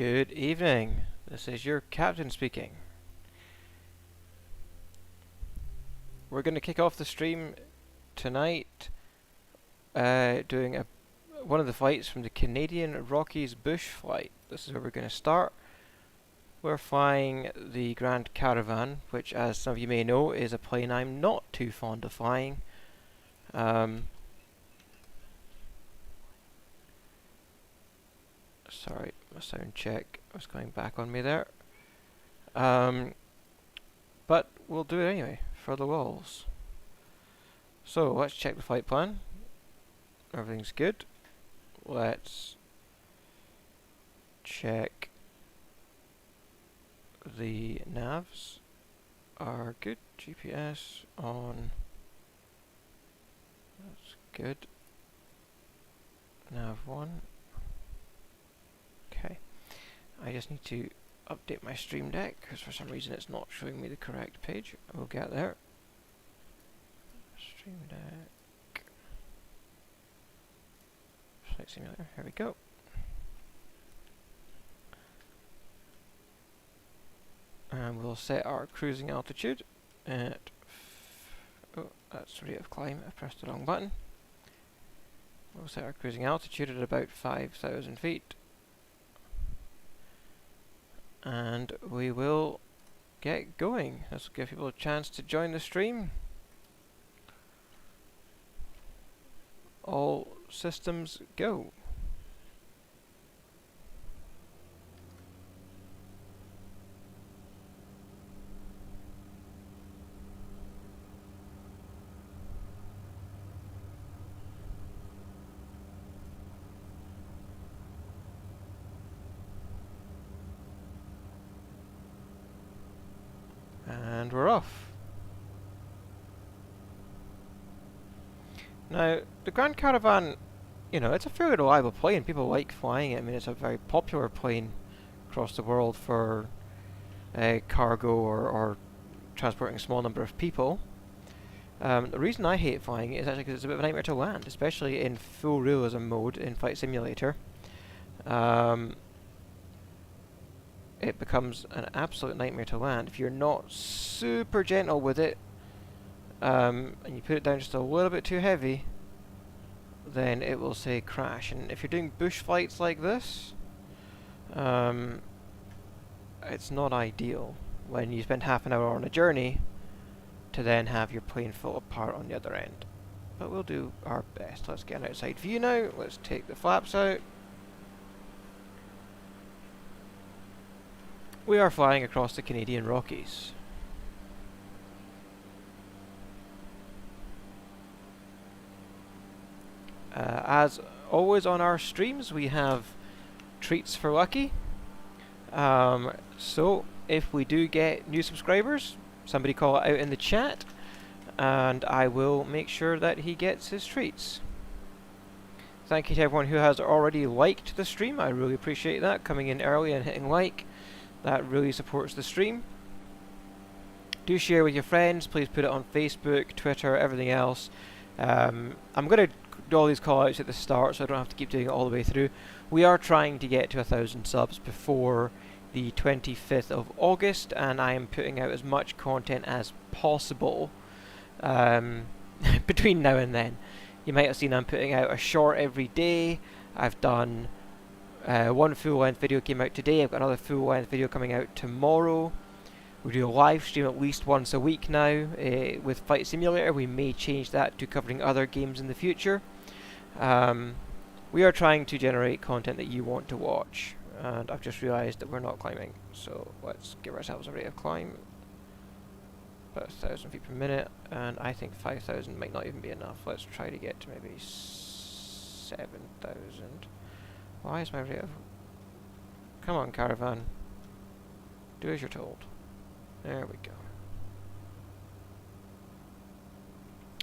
Good evening. This is your captain speaking. We're going to kick off the stream tonight doing one of the flights from the Canadian Rockies bush flight. This is where we're going to start. We're flying the Grand Caravan, which, as some of you may know, is a plane I'm not too fond of flying. Sorry, my sound check was going back on me there. But we'll do it anyway, for the lulz. So, let's check the flight plan. Everything's good. Let's check the navs are good. GPS on. That's good. Nav 1. Okay. I just need to update my stream deck because for some reason it's not showing me the correct page. We'll get there. Stream deck. Flight simulator. Here we go. And we'll set our cruising altitude at. Oh, that's rate of climb. I pressed the wrong button. We'll set our cruising altitude at about 5,000 feet. And we will get going. This will give people a chance to join the stream. All systems go. And we're off. Now, the Grand Caravan, you know, it's a fairly reliable plane. People like flying it. I mean, it's a very popular plane across the world for cargo or transporting a small number of people. The reason I hate flying it is actually because it's a bit of a nightmare to land, especially in full realism mode in Flight Simulator. It becomes an absolute nightmare to land. If you're not super gentle with it, and you put it down just a little bit too heavy, then it will say crash. And if you're doing bush flights like this, it's not ideal when you spend half an hour on a journey to then have your plane fall apart on the other end. But we'll do our best. Let's get an outside view now. Let's take the flaps out. We are flying across the Canadian Rockies. As always on our streams, we have treats for Lucky. So if we do get new subscribers, somebody call it out in the chat, and I will make sure that he gets his treats. Thank you to everyone who has already liked the stream. I really appreciate that, coming in early and hitting like. That really supports the stream. Do share with your friends. Please put it on Facebook, Twitter, everything else. I'm going to do all these call outs at the start so I don't have to keep doing it all the way through. We are trying to get to 1,000 subs before the 25th of August, and I am putting out as much content as possible between now and then. You might have seen I'm putting out a short every day. I've done one full-length video came out today. I've got another full-length video coming out tomorrow. We do a live stream at least once a week now with Flight Simulator. We may change that to covering other games in the future. We are trying to generate content that you want to watch, and I've just realised that we're not climbing, so let's give ourselves a rate of climb. About 1,000 feet per minute, and I think 5,000 might not even be enough. Let's try to get to maybe 7,000. Why is my rate of... Come on, Caravan. Do as you're told. There we go.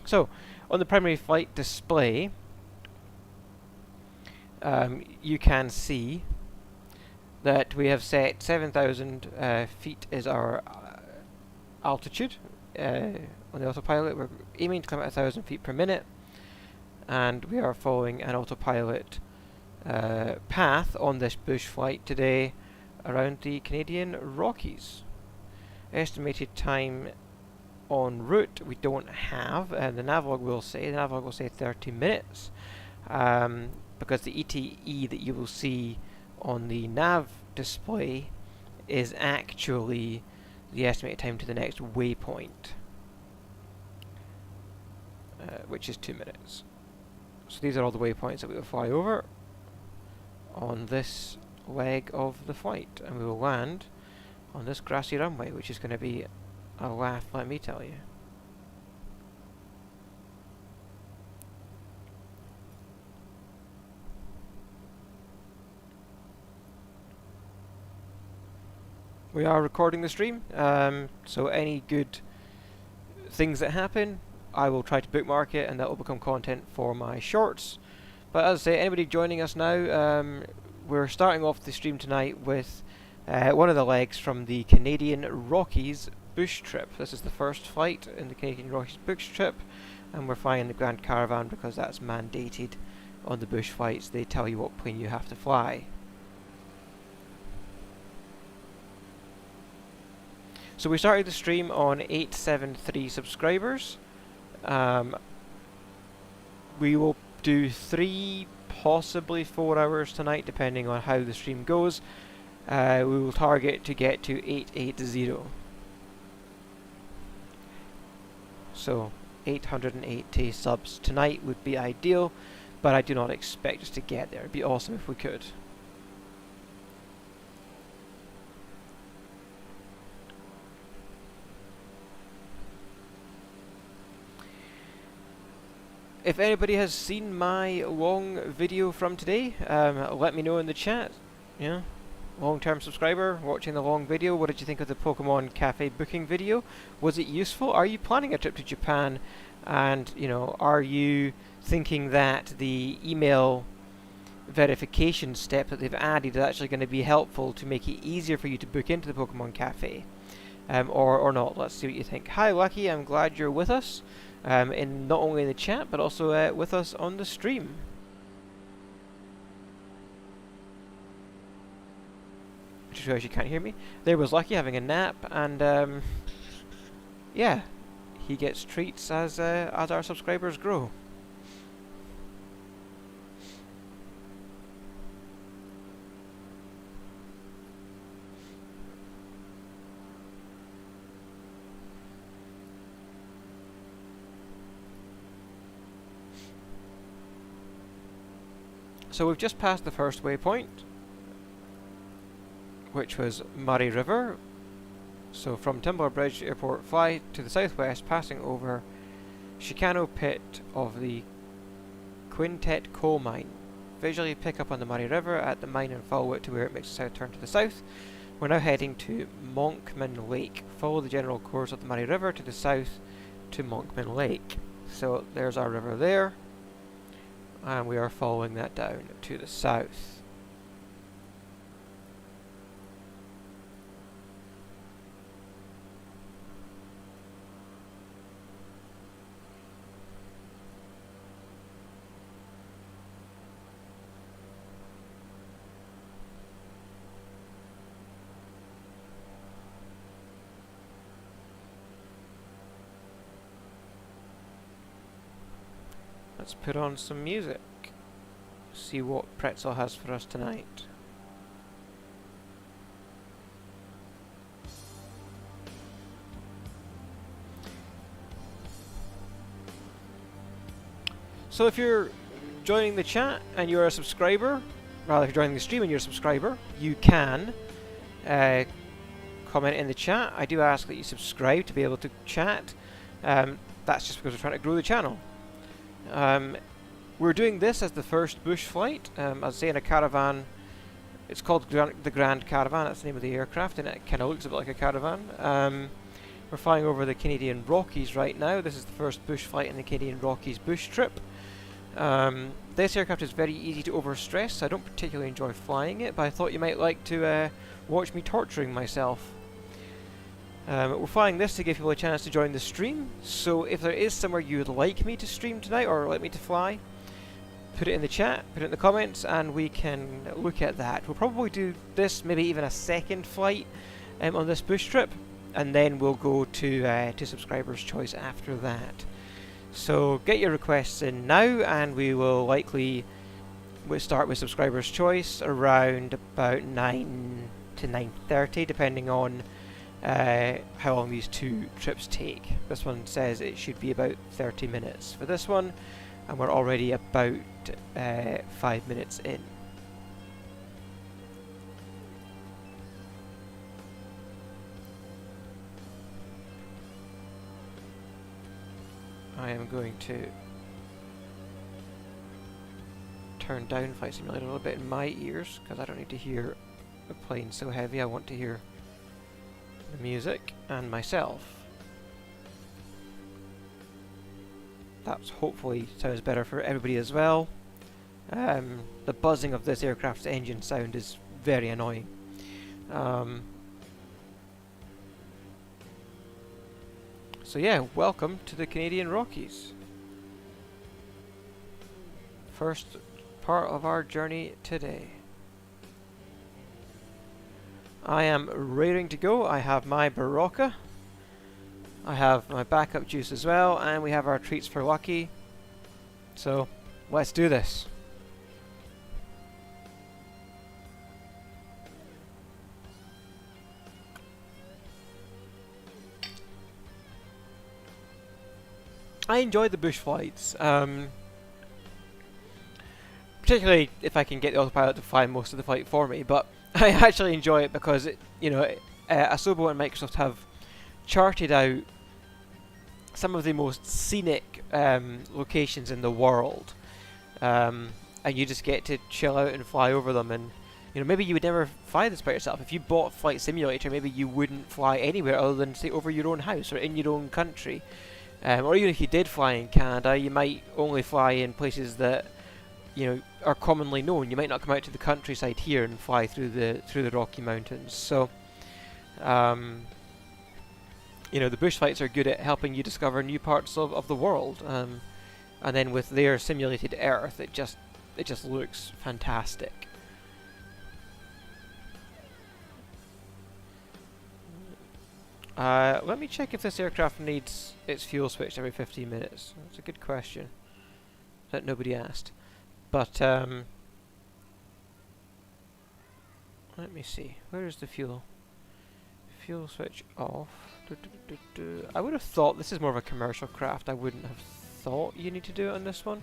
So, on the primary flight display, you can see that we have set 7,000 feet is our altitude on the autopilot. We're aiming to climb at 1,000 feet per minute, and we are following an autopilot path on this bush flight today around the Canadian Rockies. Estimated time en route we don't have, and the navlog will say 30 minutes, because the ETE that you will see on the nav display is actually the estimated time to the next waypoint, which is 2 minutes. So these are all the waypoints that we will fly over on this leg of the flight, and we will land on this grassy runway, which is going to be a laugh, let me tell you. We are recording the stream, so any good things that happen, I will try to bookmark it, and that will become content for my shorts. But as I say, anybody joining us now, we're starting off the stream tonight with one of the legs from the Canadian Rockies bush trip. This is the first flight in the Canadian Rockies bush trip, and we're flying the Grand Caravan because that's mandated on the bush flights. They tell you what plane you have to fly. So we started the stream on 873 subscribers. We will do 3, possibly 4 hours tonight, depending on how the stream goes. We will target to get to 880. So 880 subs tonight would be ideal, but I do not expect us to get there. It'd be awesome if we could. If anybody has seen my long video from today, let me know in the chat. Yeah, long-term subscriber watching the long video, what did you think of the Pokemon Cafe booking video? Was it useful? Are you planning a trip to Japan? And, you know, are you thinking that the email verification step that they've added is actually going to be helpful to make it easier for you to book into the Pokemon Cafe? Or not? Let's see what you think. Hi Lucky, I'm glad you're with us. In not only in the chat, but also with us on the stream. Just realised you can't hear me. There was Lucky having a nap, and yeah, he gets treats as our subscribers grow. So we've just passed the first waypoint, which was Murray River. So from Timber Bridge Airport, fly to the southwest, passing over Chicano Pit of the Quintet Coal Mine. Visually pick up on the Murray River at the mine and follow it to where it makes a south turn to the south. We're now heading to Monkman Lake. Follow the general course of the Murray River to the south to Monkman Lake. So there's our river there, and we are following that down to the south. Let's put on some music. See what Pretzel has for us tonight. So if you're joining the chat and you're a subscriber, rather if you're joining the stream and you're a subscriber, you can comment in the chat. I do ask that you subscribe to be able to chat. That's just because we're trying to grow the channel. We're doing this as the first bush flight. As I say, in a caravan. It's called the Grand Caravan, that's the name of the aircraft, and it kind of looks a bit like a caravan. We're flying over the Canadian Rockies right now. This is the first bush flight in the Canadian Rockies bush trip. This aircraft is very easy to overstress, so I don't particularly enjoy flying it, but I thought you might like to watch me torturing myself. We're flying this to give people a chance to join the stream, so if there is somewhere you would like me to stream tonight, or like me to fly, put it in the chat, put it in the comments, and we can look at that. We'll probably do this, maybe even a second flight on this bush trip, and then we'll go to subscribers' choice after that. So get your requests in now, and we will likely start with subscribers' choice around about 9 to 9:30, depending on how long these two trips take. This one says it should be about 30 minutes for this one, and we're already about 5 minutes in. I am going to turn down Flight Simulator a little bit in my ears, because I don't need to hear the plane so heavy. I want to hear the music and myself. That's hopefully sounds better for everybody as well. The buzzing of this aircraft's engine sound is very annoying. So yeah, welcome to the Canadian Rockies. First part of our journey today. I am raring to go. I have my Barocca. I have my backup juice as well, and we have our treats for Lucky. So, let's do this. I enjoy the bush flights, particularly if I can get the autopilot to fly most of the flight for me, but I actually enjoy it because, Asobo and Microsoft have charted out some of the most scenic locations in the world, and you just get to chill out and fly over them. And maybe you would never fly this by yourself. If you bought Flight Simulator, maybe you wouldn't fly anywhere other than, say, over your own house or in your own country. Or even if you did fly in Canada, you might only fly in places that are commonly known. You might not come out to the countryside here and fly through the Rocky Mountains. So, the bush flights are good at helping you discover new parts of the world. And then with their simulated Earth, it just looks fantastic. Let me check if this aircraft needs its fuel switched every 15 minutes. That's a good question that nobody asked. But, let me see. Where is the fuel? Fuel switch off. I would have thought this is more of a commercial craft. I wouldn't have thought you need to do it on this one.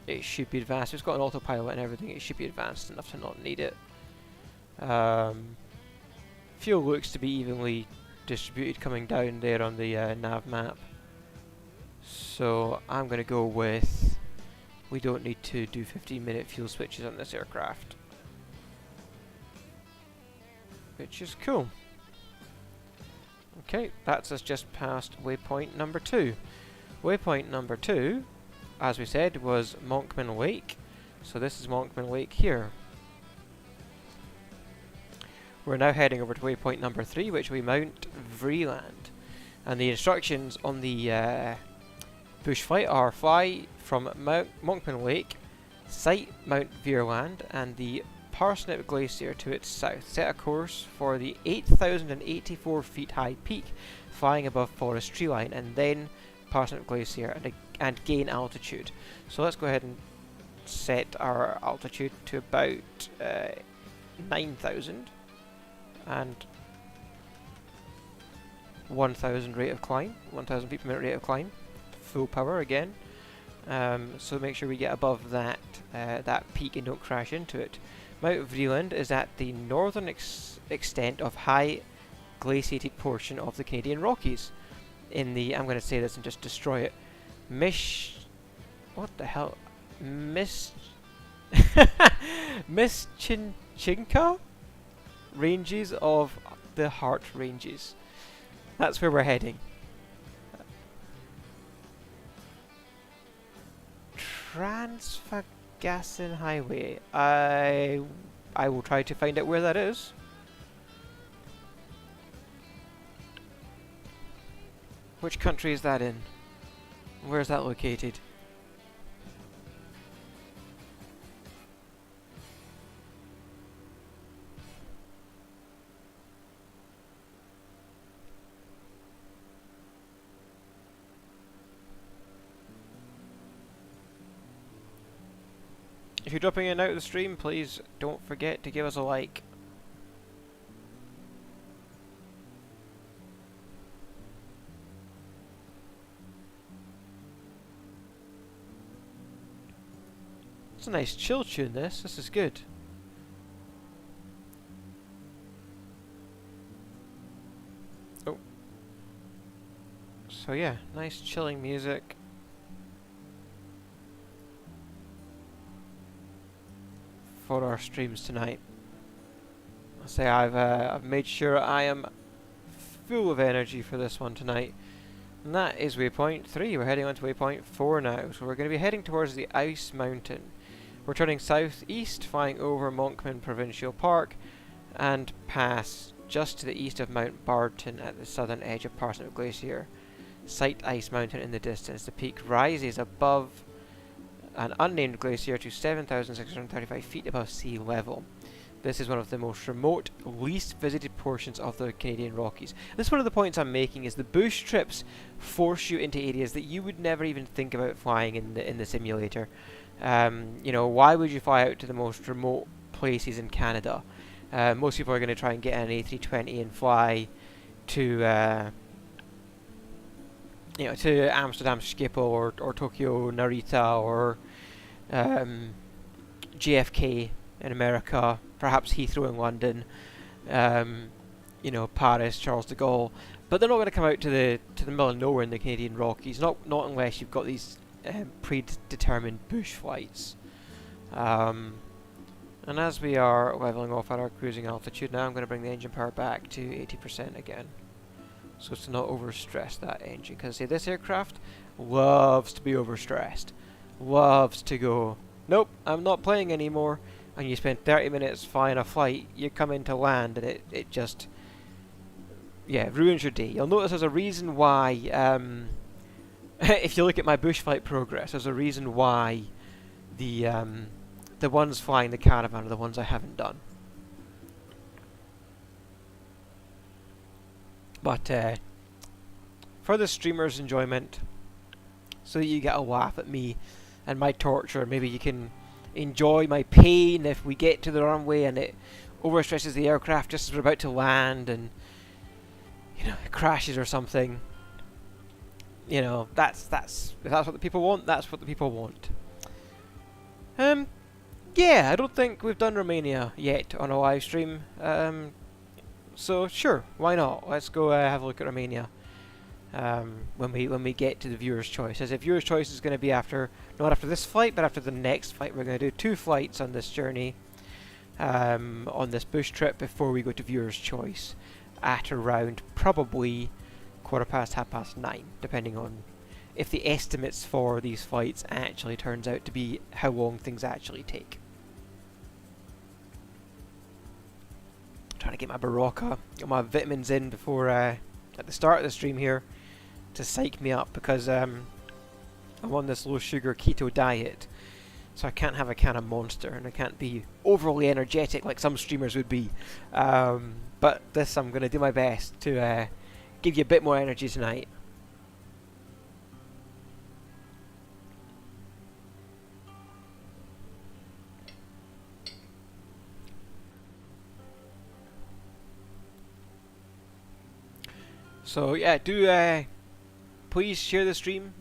It should be advanced. It's got an autopilot and everything. It should be advanced enough to not need it. Fuel looks to be evenly distributed coming down there on the nav map. So I'm going to go with, we don't need to do 15-minute fuel switches on this aircraft, which is cool. Okay, that's us just past waypoint number 2. Waypoint number 2, as we said, was Monkman Lake. So this is Monkman Lake here. We're now heading over to waypoint number 3, which will be Mount Vreeland. And the instructions on the bush flight are fly from Monkman Lake, sight Mount Vreeland and the Parsnip Glacier to its south. Set a course for the 8,084 feet high peak, flying above forest tree line, and then Parsnip Glacier and gain altitude. So let's go ahead and set our altitude to about 9,000 and 1,000 rate of climb, 1,000 feet per minute rate of climb, full power again. So make sure we get above that that peak and don't crash into it. Mount Vreeland is at the northern extent of high glaciated portion of the Canadian Rockies. In the, I'm going to say this and just destroy it, what the hell? Mischinka ranges of the Heart Ranges. That's where we're heading. Transfagassen Highway. I will try to find out where that is. Which country is that in? Where is that located? If you're dropping in and out of the stream, please don't forget to give us a like. It's a nice chill tune, this. This is good. Oh. So yeah, nice chilling music. For our streams tonight. I'll say I've made sure I am full of energy for this one tonight. And that is waypoint 3. We're heading on to waypoint 4 now. So we're going to be heading towards the Ice Mountain. We're turning southeast, flying over Monkman Provincial Park, and pass just to the east of Mount Barton at the southern edge of Parsnip Glacier. Sight Ice Mountain in the distance. The peak rises above an unnamed glacier to 7,635 feet above sea level. This is one of the most remote, least visited portions of the Canadian Rockies. This is one of the points I'm making, is the bush trips force you into areas that you would never even think about flying in the simulator. You know, why would you fly out to the most remote places in Canada? Most people are going to try and get an A320 and fly to, you know, to Amsterdam Schiphol or Tokyo Narita or JFK in America, perhaps Heathrow in London, you know, Paris, Charles de Gaulle, but they're not going to come out to the middle of nowhere in the Canadian Rockies, not unless you've got these predetermined bush flights. And as we are leveling off at our cruising altitude now, I'm going to bring the engine power back to 80% again, so as to not overstress that engine, because see, this aircraft loves to be overstressed, loves to go, nope, I'm not playing anymore. And you spend 30 minutes flying a flight, you come into land and it just, yeah, ruins your day. You'll notice there's a reason why, if you look at my bush flight progress, there's a reason why the ones flying the Caravan are the ones I haven't done. But for the streamer's enjoyment, so that you get a laugh at me and my torture, maybe you can enjoy my pain if we get to the runway and it overstresses the aircraft just as we're about to land and, you know, it crashes or something. You know, if that's what the people want, that's what the people want. Yeah, I don't think we've done Romania yet on a live stream. So sure, why not? Let's go have a look at Romania. When we get to the viewer's choice. As if viewer's choice is going to be after, not after this flight, but after the next flight. We're going to do 2 flights on this journey, on this bush trip, before we go to viewer's choice at around probably 9:15, depending on if the estimates for these flights actually turns out to be how long things actually take. Trying to get my Barocca, get my vitamins in before at the start of the stream here, to psych me up, because I'm on this low sugar keto diet, so I can't have a can of Monster and I can't be overly energetic like some streamers would be. But this, I'm going to do my best to give you a bit more energy tonight. So yeah, do please share the stream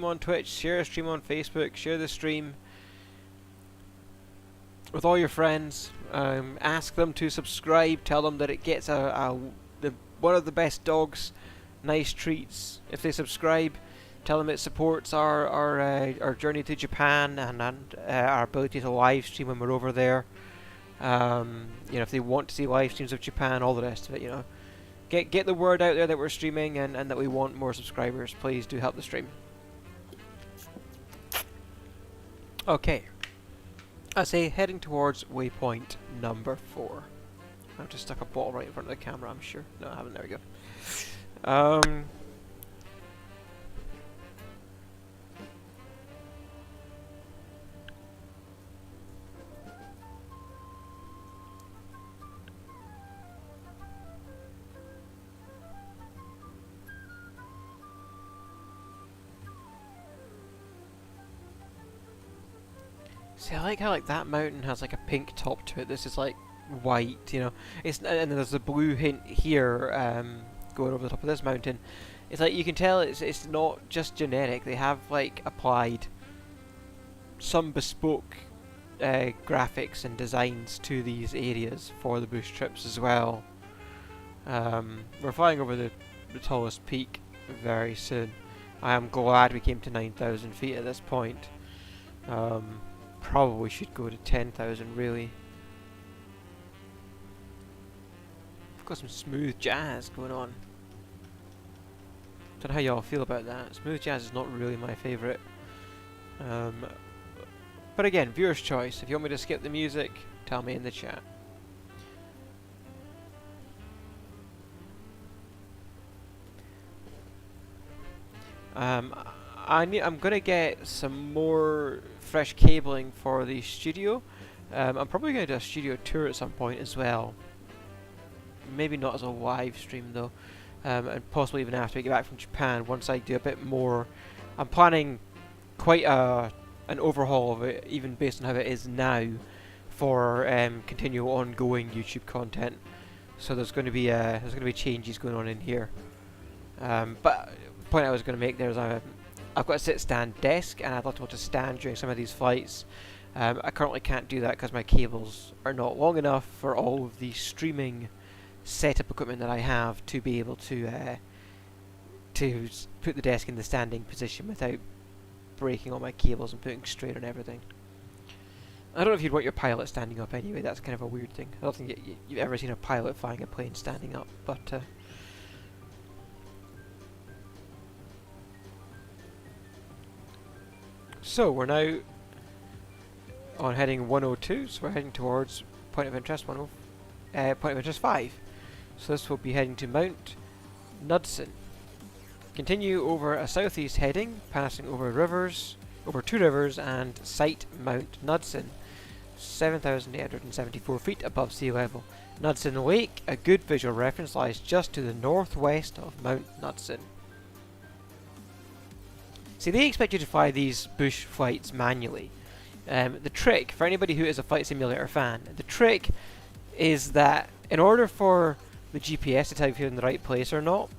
on Twitch, share the stream on Facebook, share the stream with all your friends. Ask them to subscribe, tell them that it gets one of the best dogs nice treats if they subscribe. Tell them it supports our journey to Japan and our ability to live stream when we're over there. You know, if they want to see live streams of Japan, all the rest of it, you know. Get the word out there that we're streaming and that we want more subscribers. Please do help the stream. Okay. I say heading towards waypoint number 4. I've just stuck a bottle right in front of the camera, I'm sure. No, I haven't. There we go. See, I like how like that mountain has like a pink top to it. This is like white, you know. And there's a blue hint here going over the top of this mountain. It's like you can tell it's not just generic. They have like applied some bespoke graphics and designs to these areas for the bush trips as well. We're flying over the tallest peak very soon. I am glad we came to 9,000 feet at this point. Probably should go to 10,000 really. We've got some smooth jazz going on. Don't know how y'all feel about that. Smooth jazz is not really my favourite. But again, viewer's choice. If you want me to skip the music, tell me in the chat. I'm gonna get some more fresh cabling for the studio. I'm probably gonna do a studio tour at some point as well. Maybe not as a live stream though, and possibly even after we get back from Japan. Once I do a bit more, I'm planning quite an overhaul of it, even based on how it is now, for continual ongoing YouTube content. So there's going to be changes going on in here. But the point I was going to make there is I've got a sit-stand desk, and I'd like to be able to stand during some of these flights. I currently can't do that because my cables are not long enough for all of the streaming setup equipment that I have to be able to put the desk in the standing position without breaking all my cables and putting strain on everything. I don't know if you'd want your pilot standing up anyway. That's kind of a weird thing. I don't think you've ever seen a pilot flying a plane standing up, but so we're now on heading 102, so we're heading towards point of interest 10, point of interest 5. So this will be heading to Mount Knudsen. Continue over a southeast heading, passing over two rivers, and sight Mount Knudsen, 7,874 feet above sea level. Knudsen Lake, a good visual reference, lies just to the northwest of Mount Knudsen. See, they expect you to fly these bush flights manually. The trick, for anybody who is a flight simulator fan, the trick is that in order for the GPS to tell you if you're in the right place or not,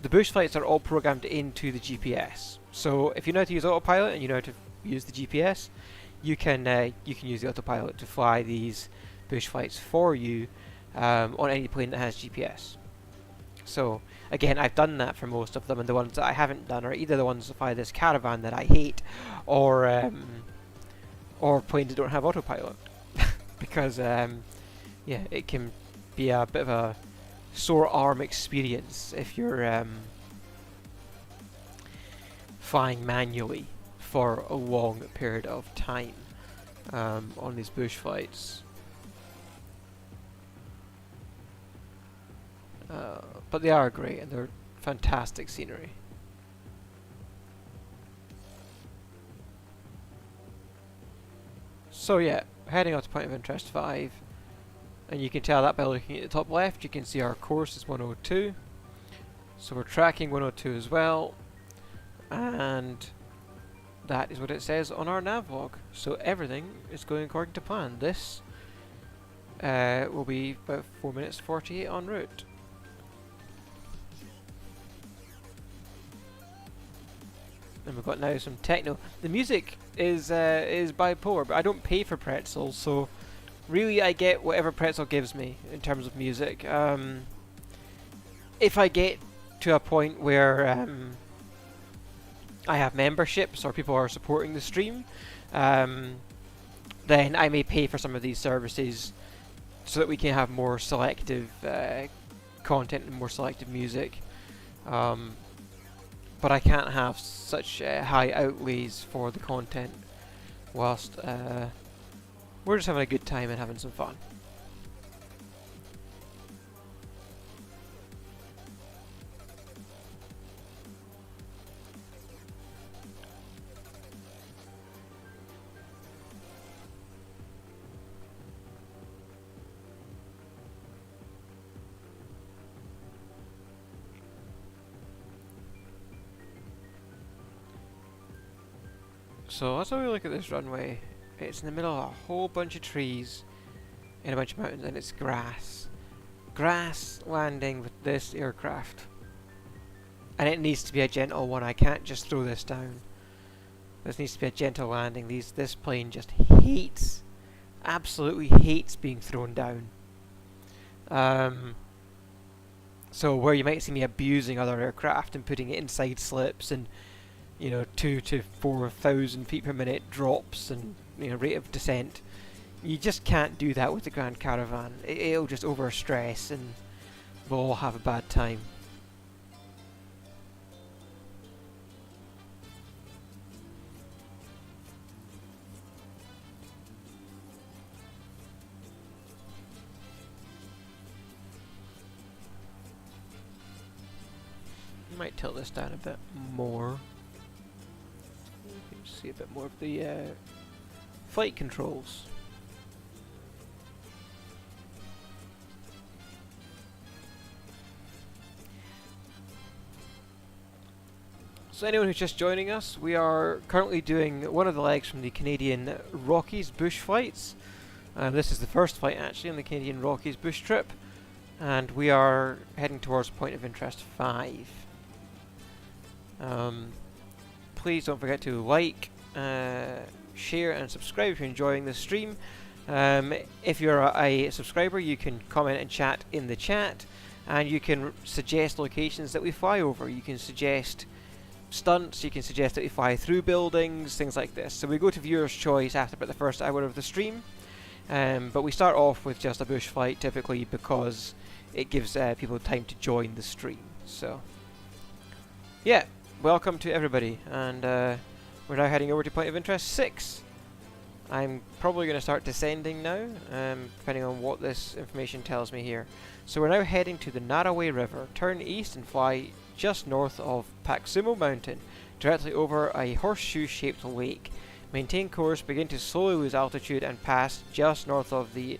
the bush flights are all programmed into the GPS. So if you know how to use autopilot and you know how to use the GPS, you can use the autopilot to fly these bush flights for you on any plane that has GPS. So again, I've done that for most of them, and the ones that I haven't done are either the ones that fly this caravan that I hate, or planes that don't have autopilot, because yeah, it can be a bit of a sore arm experience if you're flying manually for a long period of time on these bush flights. But they are great, and they're fantastic scenery. So yeah, heading out to point of interest 5, and you can tell that by looking at the top left. You can see our course is 102, so we're tracking 102 as well, and that is what it says on our nav log. So everything is going according to plan. This will be about 4 minutes 48 en route. And we've got now some techno. The music is bipolar, but I don't pay for pretzels, so really I get whatever pretzel gives me in terms of music. If I get to a point where I have memberships or people are supporting the stream, then I may pay for some of these services so that we can have more selective content and more selective music. But I can't have such high outlays for the content whilst we're just having a good time and having some fun. So let's have a look at this runway It's in the middle of a whole bunch of trees in a bunch of mountains, and it's grass. Grass landing with this aircraft. And it needs to be a gentle one. I can't just throw this down. This needs to be a gentle landing. This plane just hates, absolutely hates being thrown down. So where you might see me abusing other aircraft and putting it inside slips and 2 to 4,000 feet per minute drops and rate of descent, you just can't do that with the Grand Caravan. It'll just overstress and we'll all have a bad time. Might tilt this down a bit more. You can see a bit more of the flight controls. So anyone who's just joining us, we are currently doing one of the legs from the Canadian Rockies bush flights. This is the first flight actually on the Canadian Rockies bush trip, and we are heading towards point of interest 5. Please don't forget to like, share and subscribe if you're enjoying this stream. If you're a subscriber, you can comment and chat in the chat, and you can suggest locations that we fly over. You can suggest stunts, you can suggest that we fly through buildings, things like this. So we go to viewer's choice after about the first hour of the stream, but we start off with just a bush flight typically because it gives people time to join the stream. So yeah, welcome to everybody, and we're now heading over to point of interest 6. I'm probably going to start descending now, depending on what this information tells me here. So we're now heading to the Naraway River. Turn east and fly just north of Paksumo Mountain, directly over a horseshoe-shaped lake. Maintain course, begin to slowly lose altitude, and pass just north of the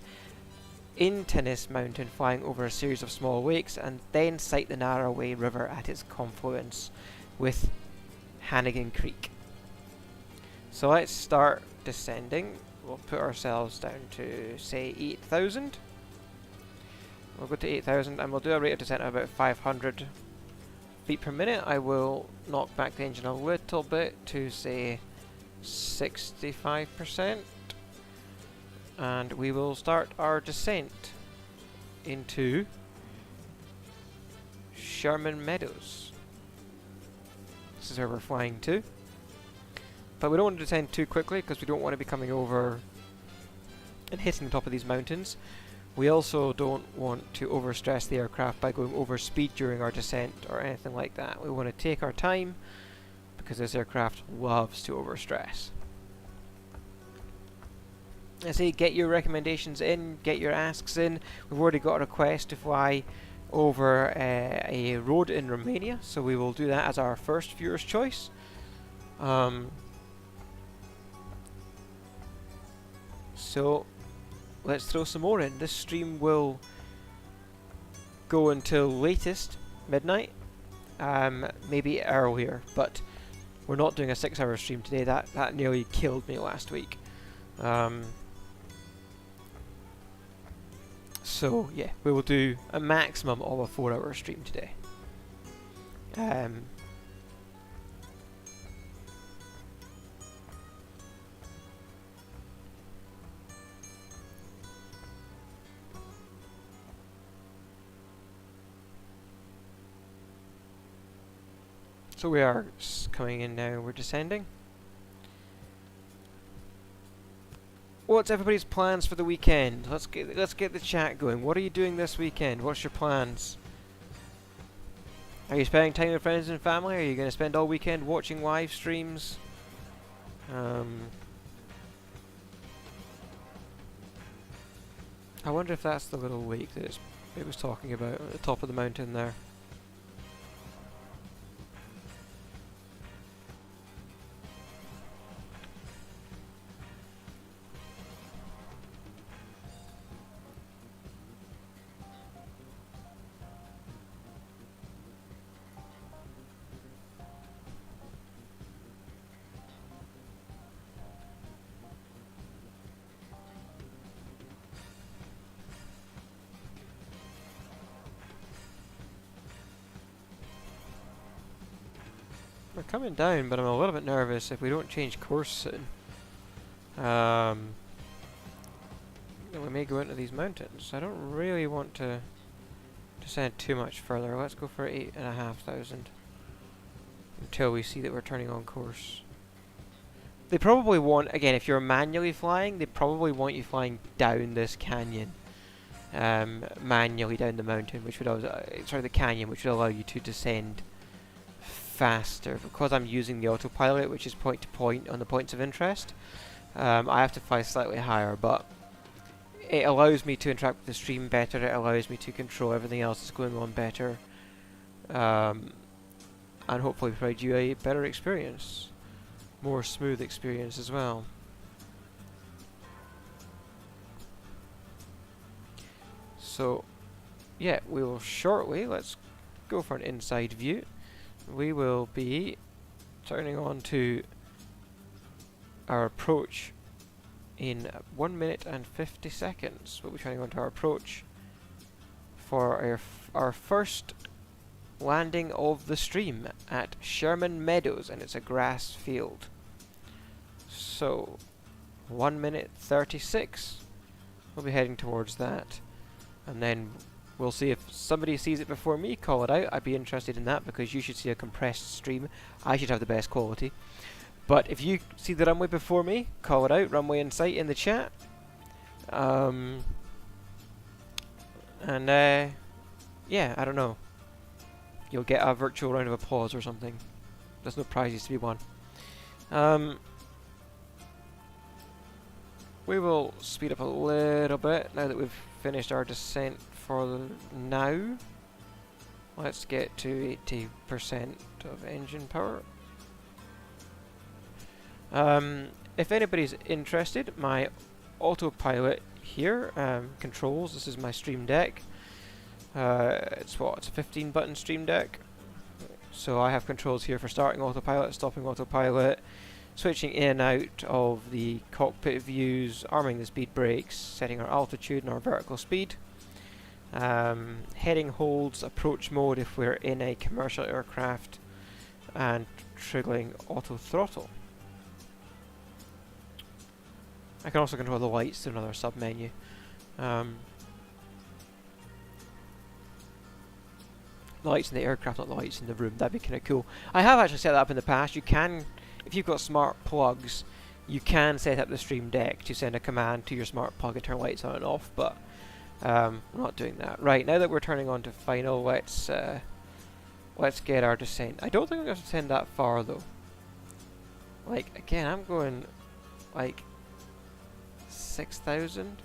Intanis Mountain, flying over a series of small lakes, and then sight the Naraway River at its confluence with Hannigan Creek. So let's start descending. We'll put ourselves down to, say, 8,000. We'll go to 8,000 and we'll do a rate of descent of about 500 feet per minute. I will knock back the engine a little bit to, say, 65%. And we will start our descent into Sherman Meadows. This is where we're flying to. But we don't want to descend too quickly because we don't want to be coming over and hitting the top of these mountains. We also don't want to overstress the aircraft by going over speed during our descent or anything like that. We want to take our time because this aircraft loves to overstress. I say get your recommendations in, get your asks in. We've already got a request to fly over a road in Romania, so we will do that as our first viewer's choice. So let's throw some more in. This stream will go until latest midnight, maybe earlier, but we're not doing a 6-hour stream today. That nearly killed me last week. So yeah, we will do a maximum of a 4-hour stream today. So we are coming in now, we're descending. What's everybody's plans for the weekend? Let's get the chat going. What are you doing this weekend? What's your plans? Are you spending time with friends and family? Are you going to spend all weekend watching live streams? I wonder if that's the little lake that it was talking about at the top of the mountain there. We're coming down, but I'm a little bit nervous if we don't change course soon. Then we may go into these mountains. I don't really want to descend too much further. Let's go for 8,500 until we see that we're turning on course. They probably want, again, if you're manually flying, they probably want you flying down this canyon. Manually down the mountain, which would the canyon, which would allow you to descend faster. Because I'm using the autopilot, which is point to point on the points of interest, I have to fly slightly higher, but it allows me to interact with the stream better, it allows me to control everything else that's going on better, and hopefully provide you a better experience, more smooth experience as well. So, yeah, we will shortly, let's go for an inside view. We will be turning on to our approach in 1 minute and 50 seconds. We'll be turning on to our approach for our first landing of the stream at Sherman Meadows, and it's a grass field. So, 1 minute 36. We'll be heading towards that. And then we'll see if somebody sees it before me, call it out. I'd be interested in that because you should see a compressed stream. I should have the best quality. But if you see the runway before me, call it out. Runway in sight in the chat. Yeah, I don't know. You'll get a virtual round of applause or something. There's no prizes to be won. We will speed up a little bit now that we've finished our descent for now. Let's get to 80% of engine power. If anybody's interested, my autopilot here controls. This is my Stream Deck. It's a 15-button Stream Deck. So I have controls here for starting autopilot, stopping autopilot, switching in and out of the cockpit views, arming the speed brakes, setting our altitude and our vertical speed, heading holds, approach mode if we're in a commercial aircraft, and triggering auto throttle. I can also control the lights through another sub menu. The lights in the aircraft, not the lights in the room. That'd be kind of cool. I have actually set that up in the past. You can, if you've got smart plugs, you can set up the Stream Deck to send a command to your smart plug and turn lights on and off, but we're not doing that. Right, now that we're turning on to final, let's get our descent. I don't think I'm going to descend that far though. Like, again, I'm going like 6,000.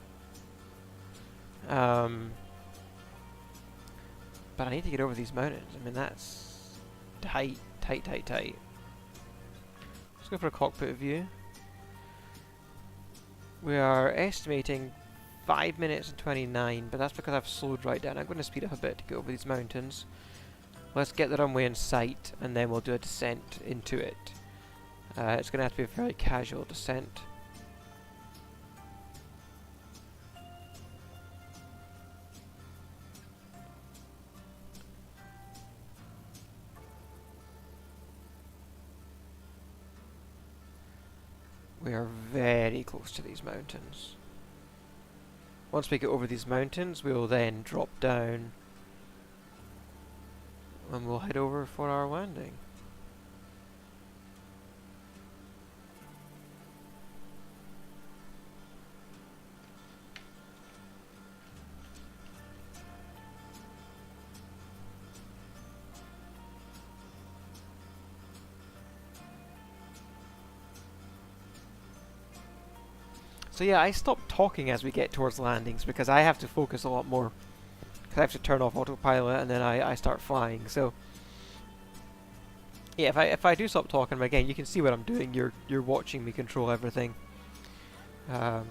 But I need to get over these mountains. I mean, that's tight. Let's go for a cockpit view. We are estimating 5 minutes and 29, but that's because I've slowed right down. I'm going to speed up a bit to get over these mountains. Let's get the runway in sight, and then we'll do a descent into it. It's going to have to be a very casual descent. We are very close to these mountains. Once we get over these mountains, we will then drop down and we'll head over for our landing. So yeah, I stop talking as we get towards landings because I have to focus a lot more. Because I have to turn off autopilot and then I start flying. So yeah, if I do stop talking, again, you can see what I'm doing. You're watching me control everything. There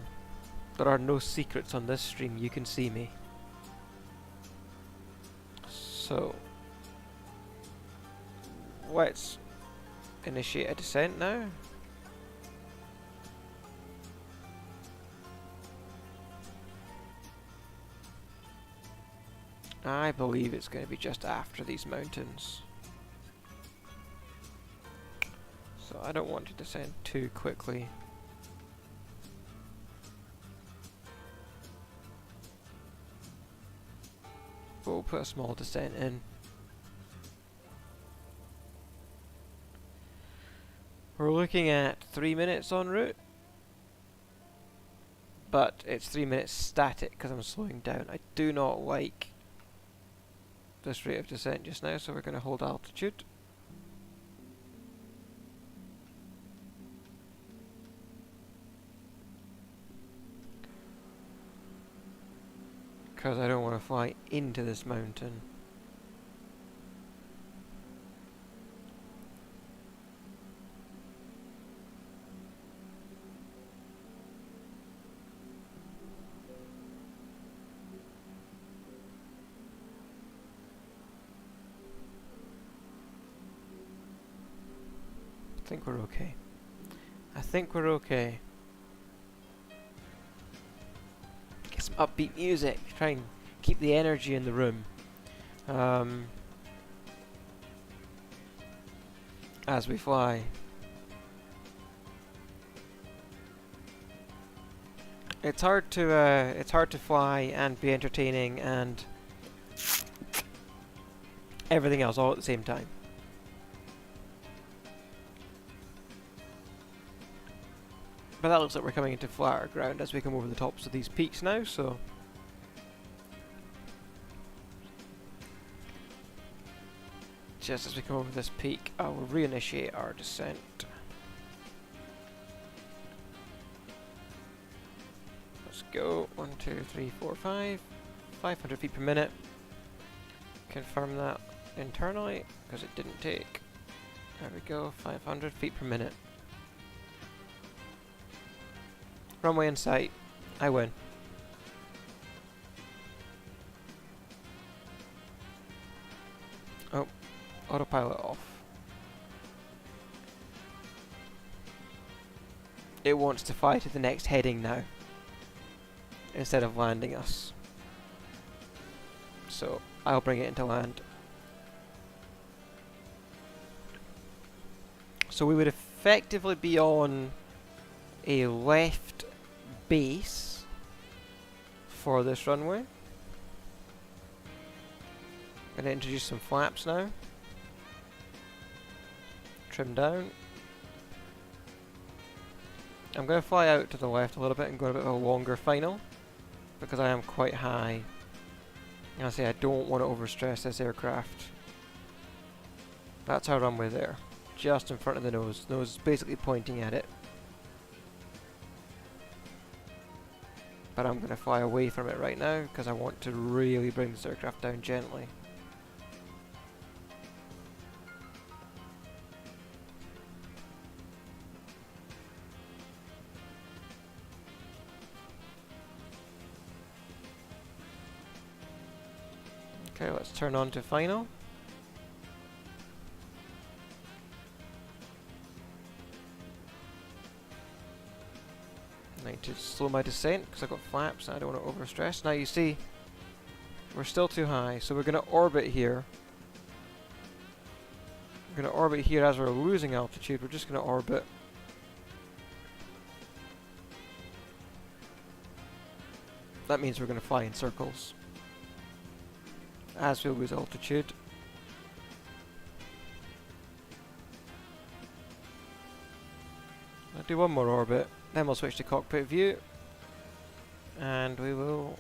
are no secrets on this stream. You can see me. So let's initiate a descent now. I believe it's going to be just after these mountains. So I don't want to descend too quickly. But we'll put a small descent in. We're looking at 3 minutes en route. But it's 3 minutes static because I'm slowing down. I do not like this rate of descent just now, so we're going to hold altitude. Because I don't want to fly into this mountain. I think we're okay. I think we're okay. Get some upbeat music. Try and keep the energy in the room. As we fly. It's hard to fly and be entertaining and everything else all at the same time. But that looks like we're coming into flatter ground as we come over the tops of these peaks now, so just as we come over this peak, I will reinitiate our descent. Let's go. 1, 2, 3, 4, 5. 500 feet per minute. Confirm that internally, because it didn't take. There we go, 500 feet per minute. Runway in sight. I win. Oh, autopilot off. It wants to fly to the next heading now, instead of landing us. So, I'll bring it into land. So we would effectively be on a left base for this runway. I'm going to introduce some flaps now. Trim down. I'm going to fly out to the left a little bit and go a bit of a longer final because I am quite high. And I say I don't want to overstress this aircraft. That's our runway there, just in front of the nose. Nose is basically pointing at it. But I'm going to fly away from it right now because I want to really bring this aircraft down gently. Okay, let's turn on to final. I need to slow my descent because I've got flaps and I don't want to overstress. Now you see, we're still too high, so we're going to orbit here. We're going to orbit here as we're losing altitude. We're just going to orbit. That means we're going to fly in circles as we lose altitude. I'll do one more orbit, then we'll switch to cockpit view, and we will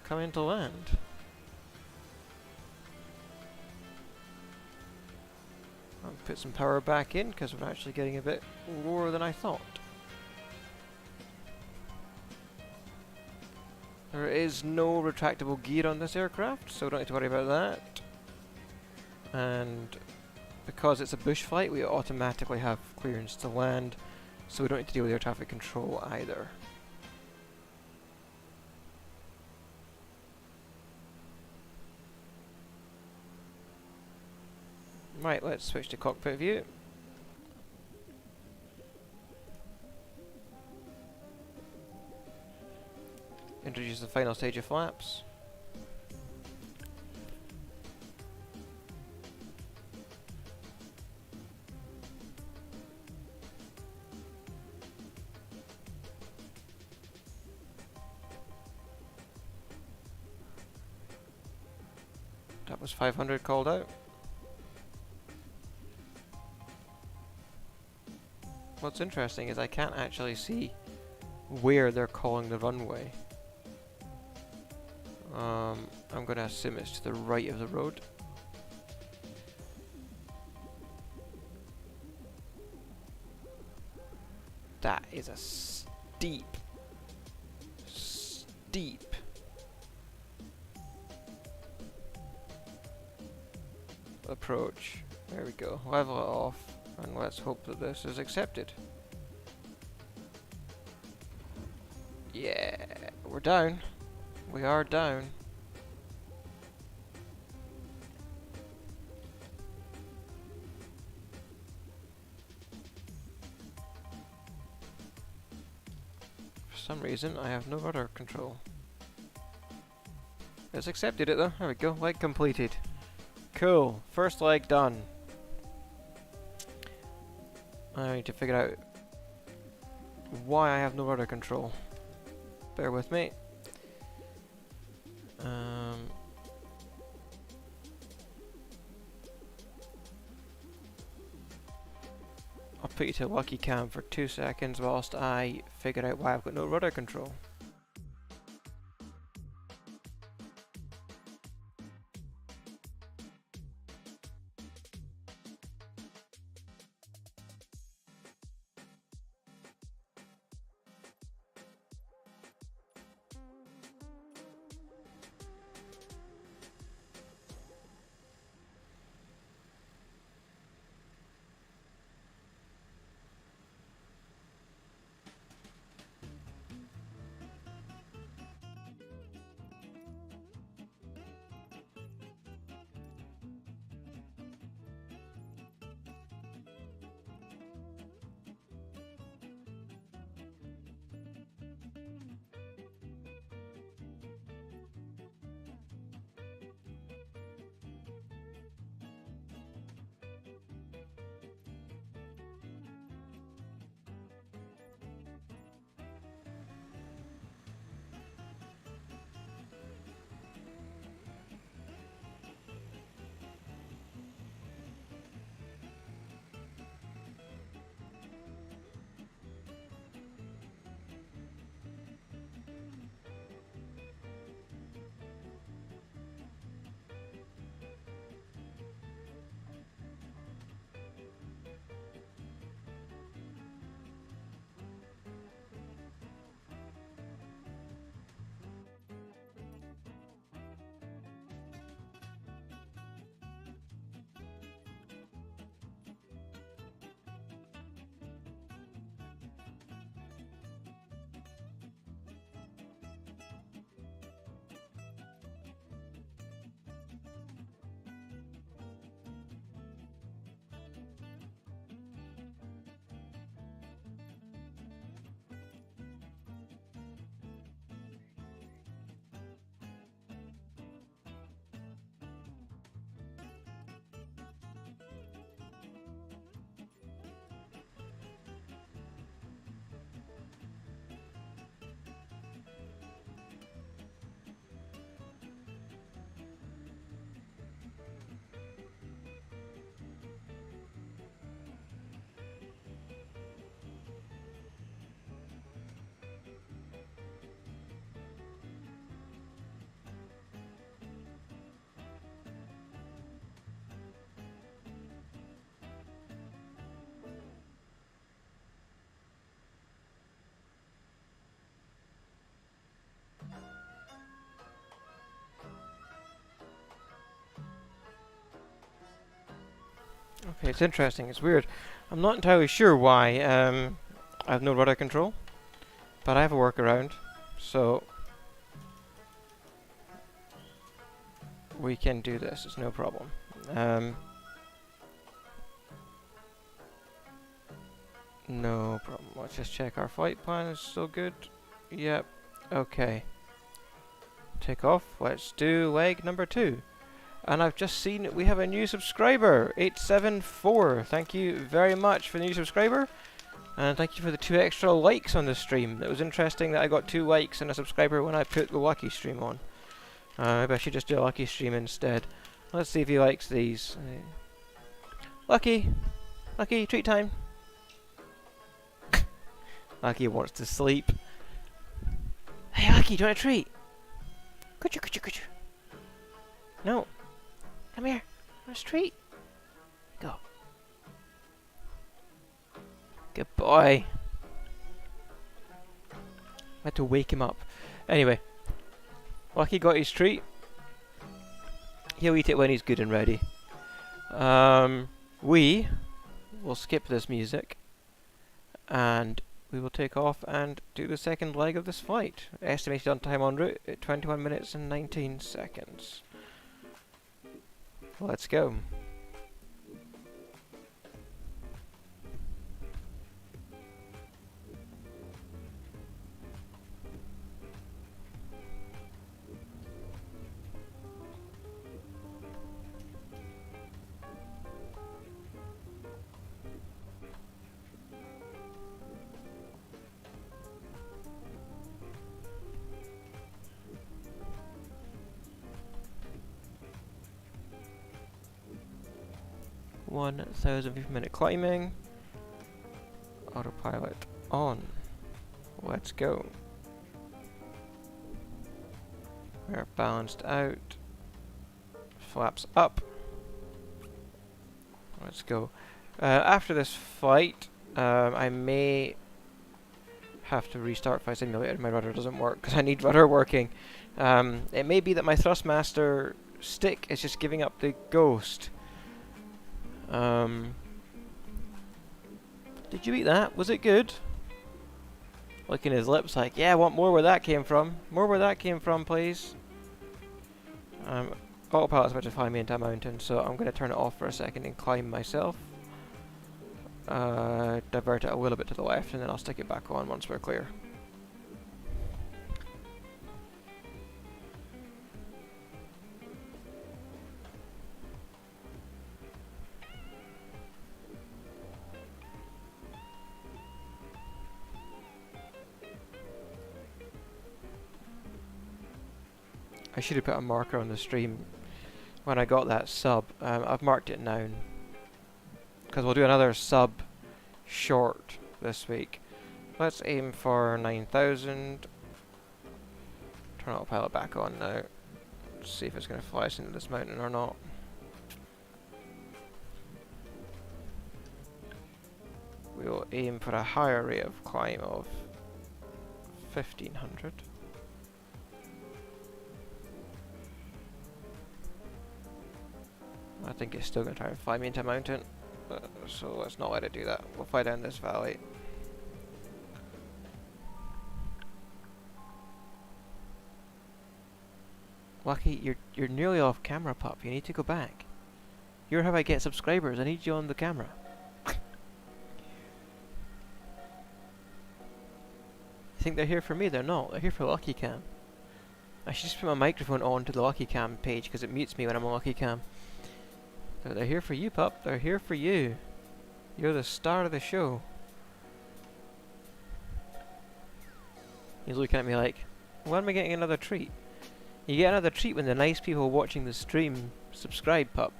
come into land. I'll put some power back in because we're actually getting a bit lower than I thought. There is no retractable gear on this aircraft, so we don't need to worry about that. And because it's a bush flight, we automatically have clearance to land, so we don't need to deal with air traffic control either. Right, let's switch to cockpit view. Introduce the final stage of flaps. That was 500 called out. What's interesting is I can't actually see where they're calling the runway. I'm going to assume it's to the right of the road. That is a steep approach. There we go. Level it off, and let's hope that this is accepted. Yeah, we're down. We are down. For some reason, I have no rudder control. It's accepted it though. There we go. Leg completed. Cool. First leg done. I need to figure out why I have no rudder control. Bear with me. I'll put you to lucky cam for 2 seconds whilst I figure out why I've got no rudder control. Okay, it's interesting. It's weird. I'm not entirely sure why I have no rudder control, but I have a workaround, so we can do this. It's no problem. No problem. Let's just check our flight plan is still good. Yep. Okay. Take off. Let's do leg number 2. And I've just seen we have a new subscriber, 874. Thank you very much for the new subscriber. And thank you for the 2 extra likes on the stream. It was interesting that I got 2 likes and a subscriber when I put the lucky stream on. Maybe I should just do a lucky stream instead. Let's see if he likes these. Lucky! Lucky, treat time! Lucky wants to sleep. Hey Lucky, do you want a treat? Could you? No. Come here. Want a treat? Go. Good boy. I had to wake him up. Anyway. Lucky got his treat. He'll eat it when he's good and ready. We will skip this music. And we will take off and do the second leg of this flight. Estimated on time en route at 21 minutes and 19 seconds. Let's go. One 1,000 climbing. Autopilot on. Let's go. We're balanced out. Flaps up. Let's go. After this flight, I may have to restart Flight Simulator. My rudder doesn't work because I need rudder working. It may be that my Thrustmaster stick is just giving up the ghost. Did you eat that? Was it good? Licking his lips like, yeah, I want more where that came from. More where that came from, please. Autopilot's about to fly me into a mountain, so I'm going to turn it off for a second and climb myself. Divert it a little bit to the left, and then I'll stick it back on once we're clear. I should have put a marker on the stream when I got that sub. I've marked it now because we'll do another sub short this week. Let's aim for 9,000. Turn autopilot back on now. See if it's going to fly us into this mountain or not. We will aim for a higher rate of climb of 1,500. I think it's still going to try and fly me into a mountain, so let's not let it do that. We'll fly down this valley. Lucky, you're nearly off camera, pup. You need to go back. You're how I get subscribers. I need you on the camera. You think they're here for me? They're not. They're here for Lucky Cam. I should just put my microphone on to the Lucky Cam page because it mutes me when I'm on Lucky Cam. They're here for you, pup. They're here for you. You're the star of the show. He's looking at me like, when am I getting another treat? You get another treat when the nice people watching the stream subscribe, pup.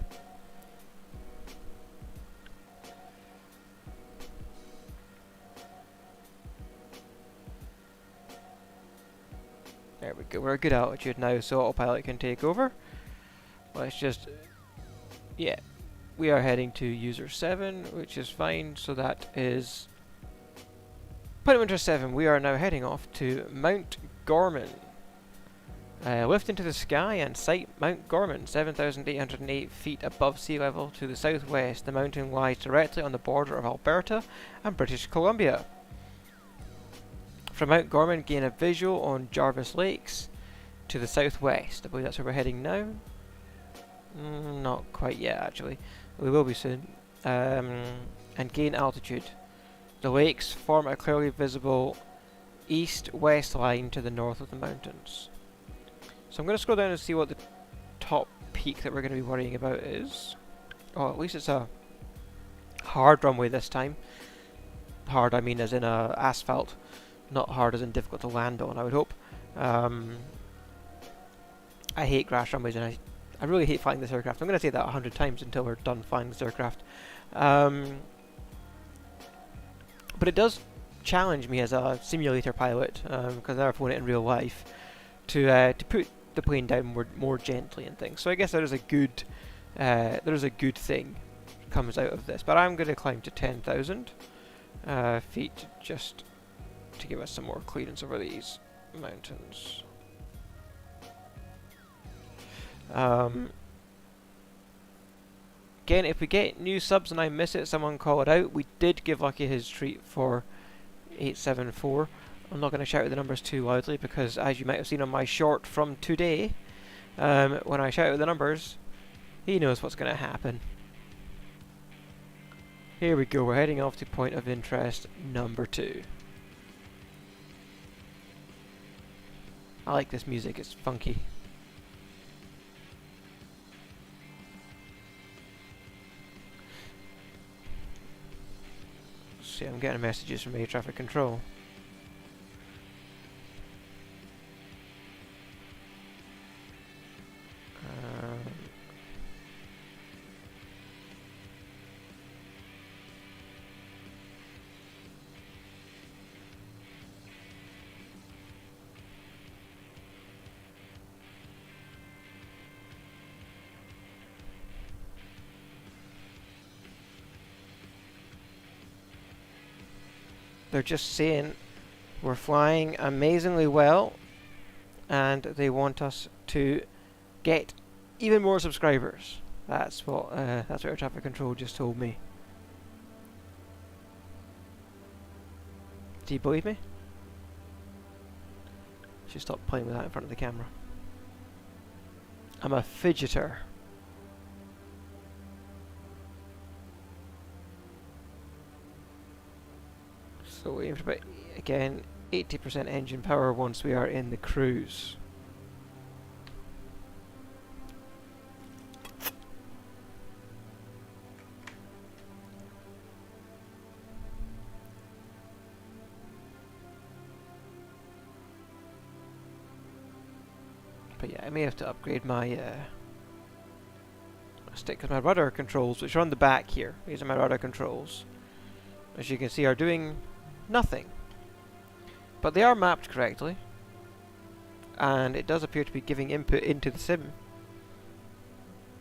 There we go. We're at a good altitude now, so autopilot can take over. Let's just... yeah, we are heading to user 7, which is fine, so that is Parameter 7. We are now heading off to Mount Gorman. Lift into the sky and sight Mount Gorman, 7,808 feet above sea level to the southwest. The mountain lies directly on the border of Alberta and British Columbia. From Mount Gorman, gain a visual on Jarvis Lakes to the southwest. I believe that's where we're heading now. Not quite yet, actually. We will be soon. And gain altitude. The lakes form a clearly visible east-west line to the north of the mountains. So I'm going to scroll down and see what the top peak that we're going to be worrying about is. Oh, at least it's a hard runway this time. Hard, I mean as in asphalt. Not hard as in difficult to land on, I would hope. I hate grass runways and I I really hate flying this aircraft. I'm going to say that 100 times until we're done flying this aircraft. But it does challenge me as a simulator pilot, because I've never flown it in real life, to put the plane down more gently and things. So I guess there is a good thing comes out of this. But I'm going to climb to 10,000 feet just to give us some more clearance over these mountains. Again, if we get new subs and I miss it, someone call it out. We did give Lucky his treat for 874. I'm not going to shout out the numbers too loudly because, as you might have seen on my short from today, when I shout out the numbers, he knows what's going to happen. Here we go, we're heading off to point of interest number 2. I like this music, it's funky. See, I'm getting messages from air traffic control. They're just saying we're flying amazingly well and they want us to get even more subscribers. That's what air traffic control just told me. Do you believe me? Should stop playing with that in front of the camera. I'm a fidgeter. So we aim for about, again, 80% engine power once we are in the cruise. But yeah, I may have to upgrade my stick because my rudder controls, which are on the back here, these are my rudder controls, as you can see are doing nothing. But they are mapped correctly, and it does appear to be giving input into the sim,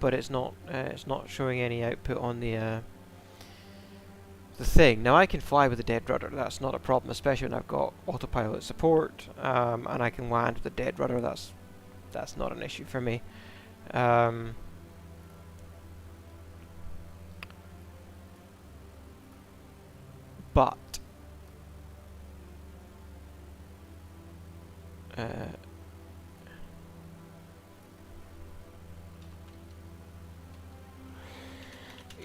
but it's not showing any output on the thing. Now I can fly with a dead rudder, that's not a problem, especially when I've got autopilot support, and I can land with a dead rudder, that's not an issue for me. But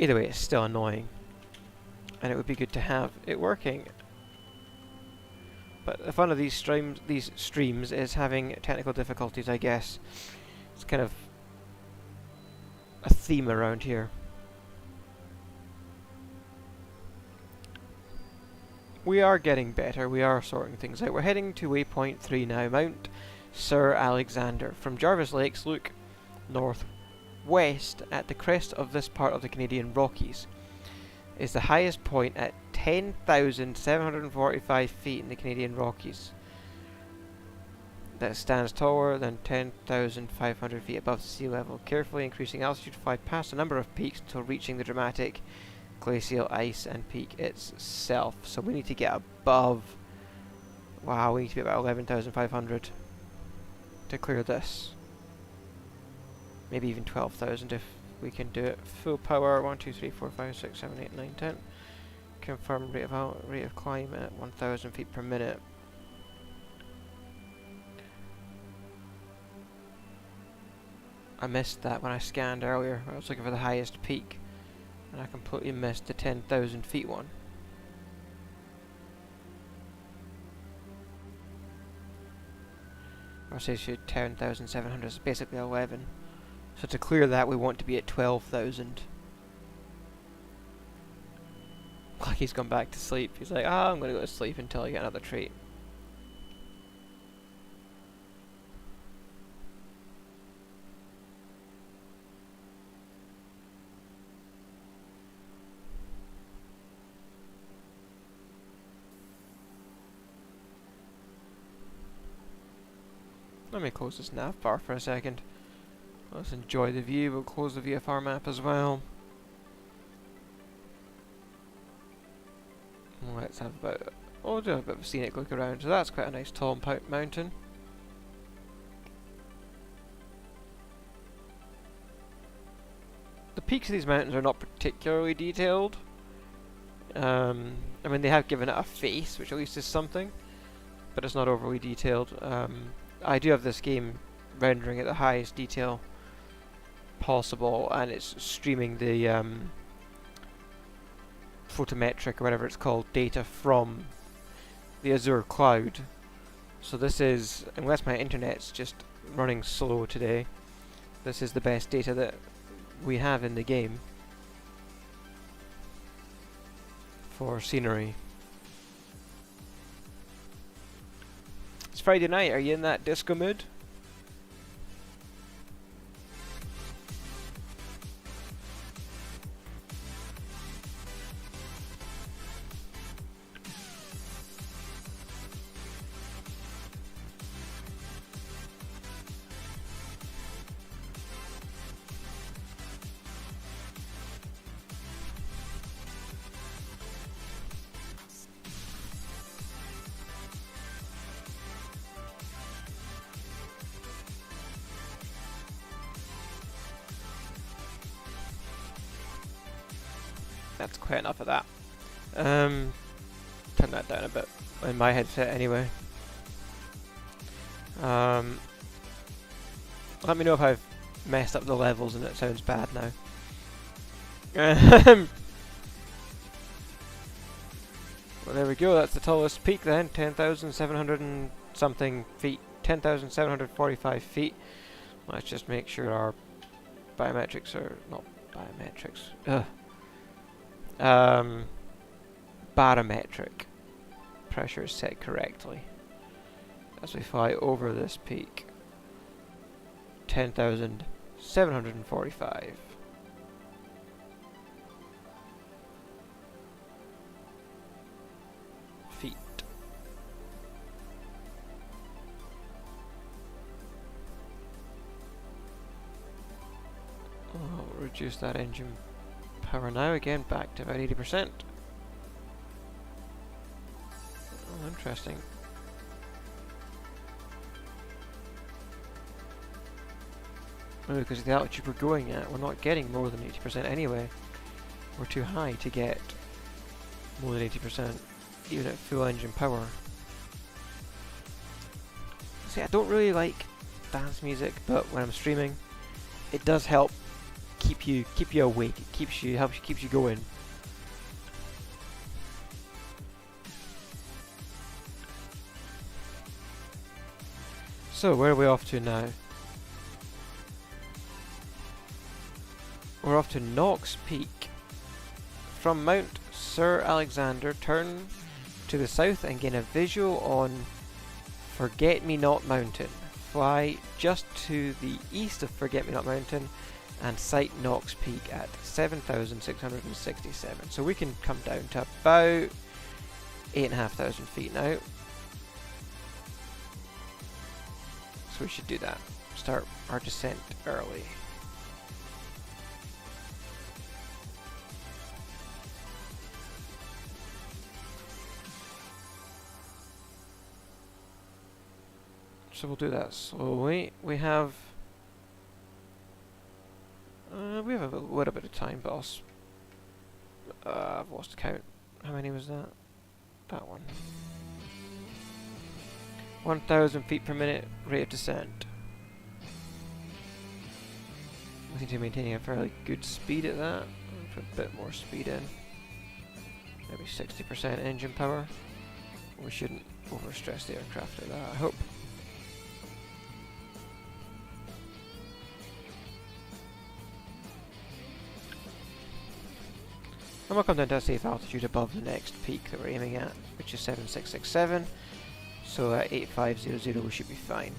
either way, it's still annoying, and it would be good to have it working. But the fun of these streams is having technical difficulties, I guess. It's kind of a theme around here. We are getting better, we are sorting things out. We're heading to waypoint 3 now, Mount Sir Alexander. From Jarvis Lakes, look northwest at the crest of this part of the Canadian Rockies. Is the highest point at 10,745 feet in the Canadian Rockies. That stands taller than 10,500 feet above sea level. Carefully increasing altitude, fly past a number of peaks until reaching the dramatic glacial ice and peak itself. So we need to get above, wow, we need to be about 11,500 to clear this. Maybe even 12,000 if we can do it. Full power, 1, 2, 3, 4, 5, 6, 7, 8, 9, 10. Confirmed rate of climb at 1,000 feet per minute. I missed that when I scanned earlier. I was looking for the highest peak, and I completely missed the 10,000 feet one. Or say 10,700 is basically 11. So to clear that we want to be at 12,000. Like he's gone back to sleep. He's like, I'm going to go to sleep until I get another treat. Let me close this nav bar for a second. Let's enjoy the view. We'll close the VFR map as well. Let's have about... we'll do a bit of a scenic look around. So that's quite a nice tall mountain. The peaks of these mountains are not particularly detailed. I mean, they have given it a face, which at least is something, but it's not overly detailed. I do have this game rendering at the highest detail possible, and it's streaming the photometric or whatever it's called data from the Azure cloud. So this is, unless my internet's just running slow today, this is the best data that we have in the game for scenery. It's Friday night, are you in that disco mood? That's quite enough of that. Turn that down a bit in my headset anyway. Let me know if I've messed up the levels and it sounds bad now. Well, there we go, that's the tallest peak then, 10,700 and something feet, 10,745 feet. Let's just make sure our biometrics are, not biometrics, barometric pressure is set correctly as we fly over this peak. 10,745 feet. I'll reduce that engine power now again, back to about 80%. Oh, interesting. Maybe because of the altitude we're going at, we're not getting more than 80% anyway. We're too high to get more than 80%, even at full engine power. See, I don't really like dance music, but when I'm streaming, it does help keep you awake. It keeps you going. So where are we off to now? We're off to Knox Peak. From Mount Sir Alexander, turn to the south and gain a visual on Forget-Me-Not Mountain. Fly just to the east of Forget-Me-Not Mountain and sight Knox Peak at 7,667. So we can come down to about 8,500 feet now. So we should do that. Start our descent early. So we'll do that slowly. We have a little bit of time, but I've lost count. How many was that? That one. 1,000 feet per minute rate of descent. We seem to be maintaining a fairly good speed at that. I'll put a bit more speed in. Maybe 60% engine power. We shouldn't overstress the aircraft like that, I hope. And we'll come down to a safe altitude above the next peak that we're aiming at, which is 7,667. So at 8,500 we should be fine.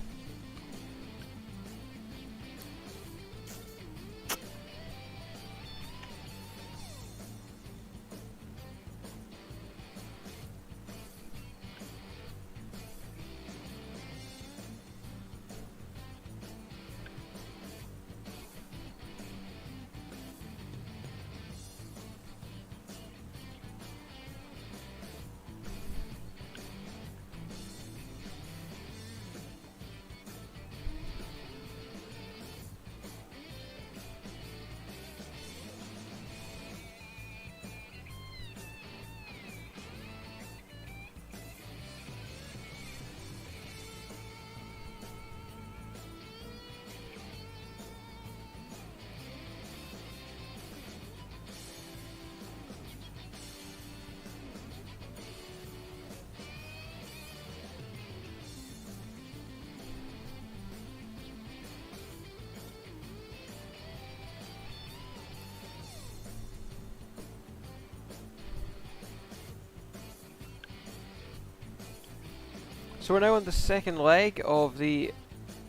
So we're now on the second leg of the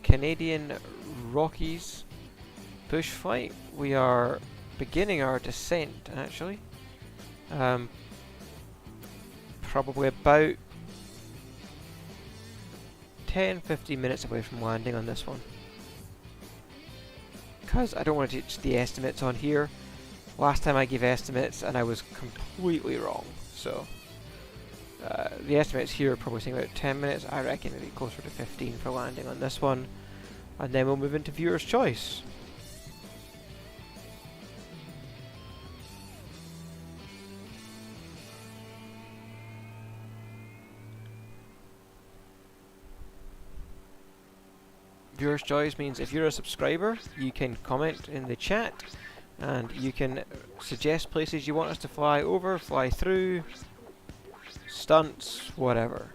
Canadian Rockies bush fight. We are beginning our descent, actually. Probably about 10-15 minutes away from landing on this one. Because I don't want to teach the estimates on here. Last time I gave estimates and I was completely wrong. So the estimates here are probably saying about 10 minutes. I reckon maybe closer to 15 for landing on this one. And then we'll move into viewer's choice. Viewer's choice means if you're a subscriber, you can comment in the chat and you can suggest places you want us to fly over, fly through, stunts, whatever.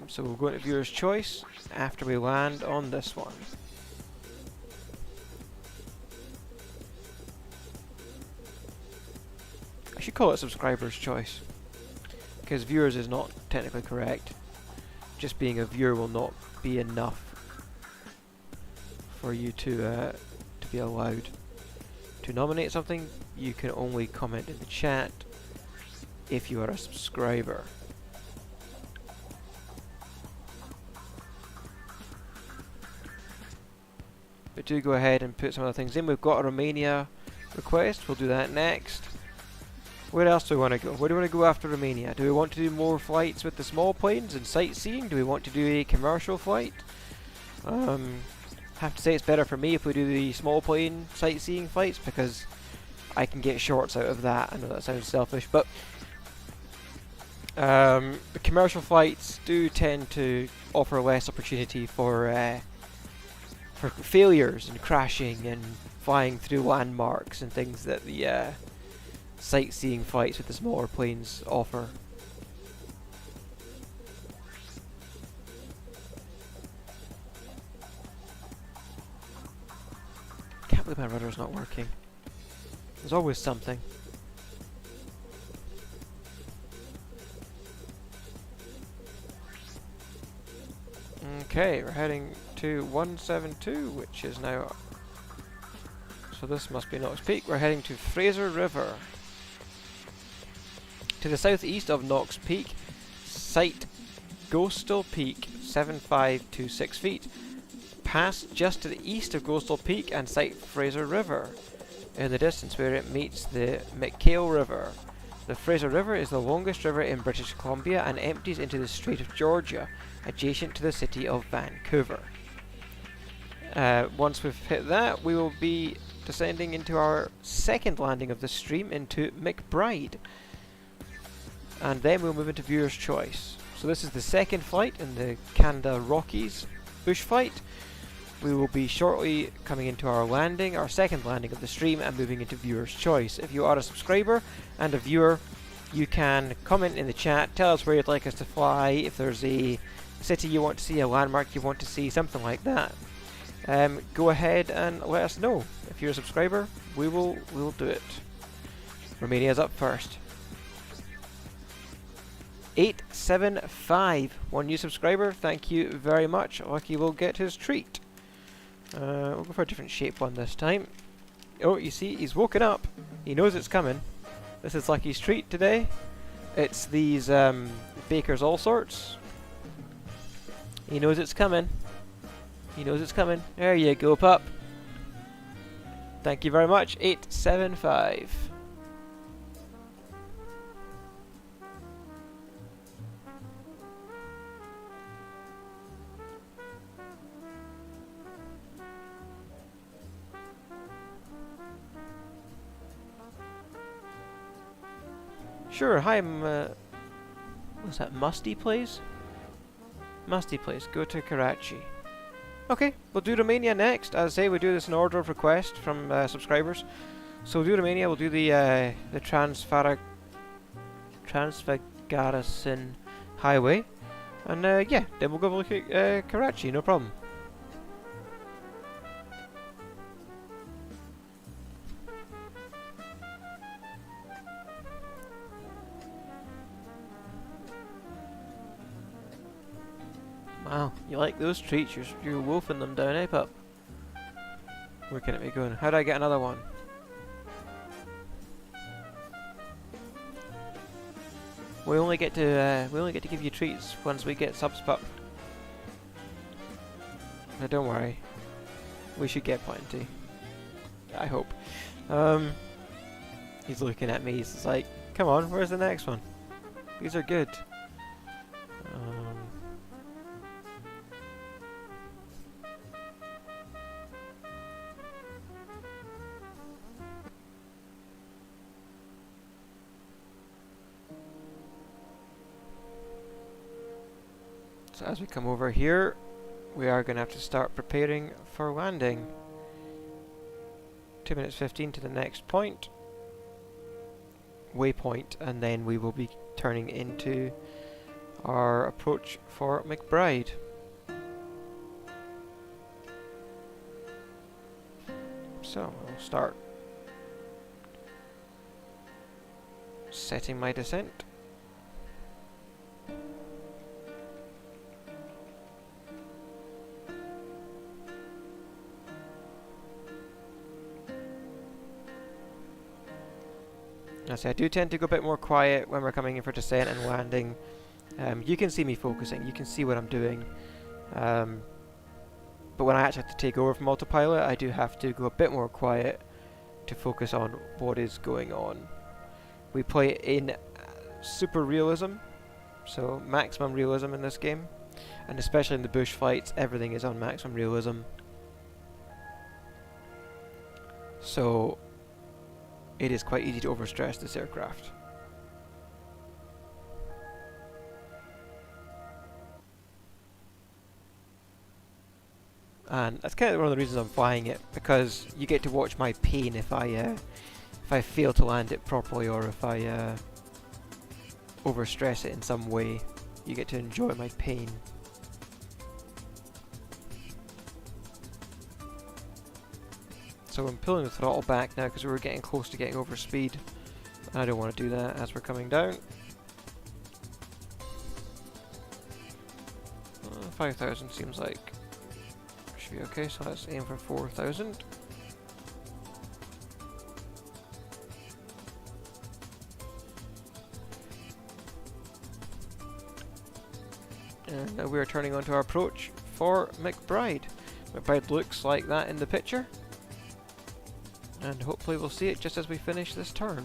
So we'll go into viewer's choice after we land on this one. I should call it subscriber's choice, because viewers is not technically correct. Just being a viewer will not be enough for you to be allowed to nominate something. You can only comment in the chat if you are a subscriber. But do go ahead and put some other things in. We've got a Romania request, we'll do that next. Where else do we want to go? Where do we want to go after Romania? Do we want to do more flights with the small planes and sightseeing? Do we want to do a commercial flight? Have to say it's better for me if we do the small plane sightseeing flights, because I can get shorts out of that. I know that sounds selfish, but the commercial flights do tend to offer less opportunity for failures and crashing and flying through landmarks and things that the sightseeing flights with the smaller planes offer. Can't believe my rudder's not working. There's always something. Okay, we're heading to 172, which is now... So this must be Knox Peak. We're heading to Fraser River. To the southeast of Knox Peak, sight Ghostal Peak, 7526 feet. Pass just to the east of Ghostal Peak and sight Fraser River in the distance where it meets the McHale River. The Fraser River is the longest river in British Columbia and empties into the Strait of Georgia, adjacent to the city of Vancouver. Once we've hit that, we will be descending into our second landing of the stream into McBride. And then we'll move into viewer's choice. So this is the second flight in the Canada Rockies bush fight. We will be shortly coming into our landing, our second landing of the stream, and moving into viewer's choice. If you are a subscriber and a viewer, you can comment in the chat, tell us where you'd like us to fly, if there's a city you want to see, a landmark you want to see, something like that. Go ahead and let us know. If you're a subscriber, we'll do it. Romania's up first. 875, one new subscriber, thank you very much. Lucky will get his treat. We'll go for a different shape one this time. Oh, you see, he's woken up. He knows it's coming. This is Lucky's treat today. It's these Baker's All Sorts. He knows it's coming. He knows it's coming. There you go, pup. Thank you very much. 875. Sure, hi, I'm, what's that, Musty Place? Musty Place, go to Karachi. Okay, we'll do Romania next. As I say, we do this in order of request from subscribers. So we'll do Romania, we'll do the Transfagarasin Highway. And yeah, then we'll go look at Karachi, no problem. Wow, you like those treats? You're wolfing them down, eh, pup? Looking at me going, how do I get another one? We only get to give you treats once we get subs, pup. Now don't worry, we should get plenty. I hope. He's looking at me. He's like, "Come on, where's the next one? These are good." So as we come over here, we are going to have to start preparing for landing. 2 minutes 15 to the next point, waypoint, and then we will be turning into our approach for McBride. So I'll start setting my descent. I do tend to go a bit more quiet when we're coming in for descent and landing. You can see me focusing, you can see what I'm doing. But when I actually have to take over from autopilot, I do have to go a bit more quiet to focus on what is going on. We play in super realism, so maximum realism in this game. And especially in the bush fights, everything is on maximum realism. So it is quite easy to overstress this aircraft. And that's kind of one of the reasons I'm flying it, because you get to watch my pain if I fail to land it properly, or if I overstress it in some way. You get to enjoy my pain. So I'm pulling the throttle back now because we were getting close to getting over speed. I don't want to do that as we're coming down. 5,000 seems like should be okay, so let's aim for 4,000. And now we are turning onto our approach for McBride. McBride looks like that in the picture. And hopefully we'll see it just as we finish this turn.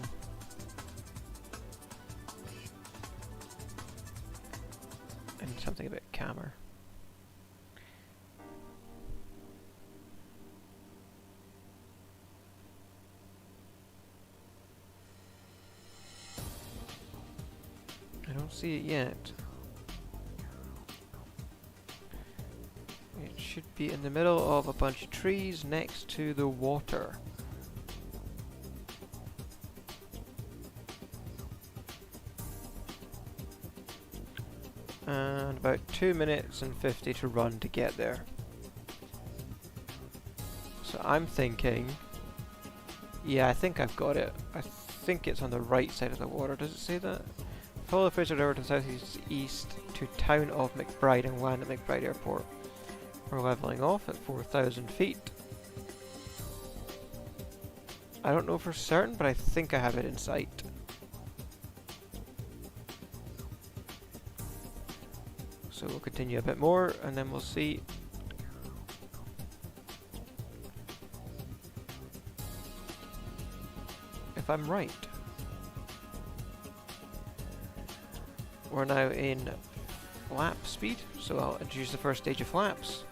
And something a bit calmer. I don't see it yet. It should be in the middle of a bunch of trees next to the water. And about 2 minutes and 50 to run to get there. So I'm thinking, yeah, I think I've got it. I think it's on the right side of the water. Does it say that? Follow the Fraser River to southeast east to town of McBride and land at McBride Airport. We're leveling off at 4,000 feet. I don't know for certain, but I think I have it in sight. So we'll continue a bit more, and then we'll see if I'm right. We're now in flap speed, so I'll introduce the first stage of flaps.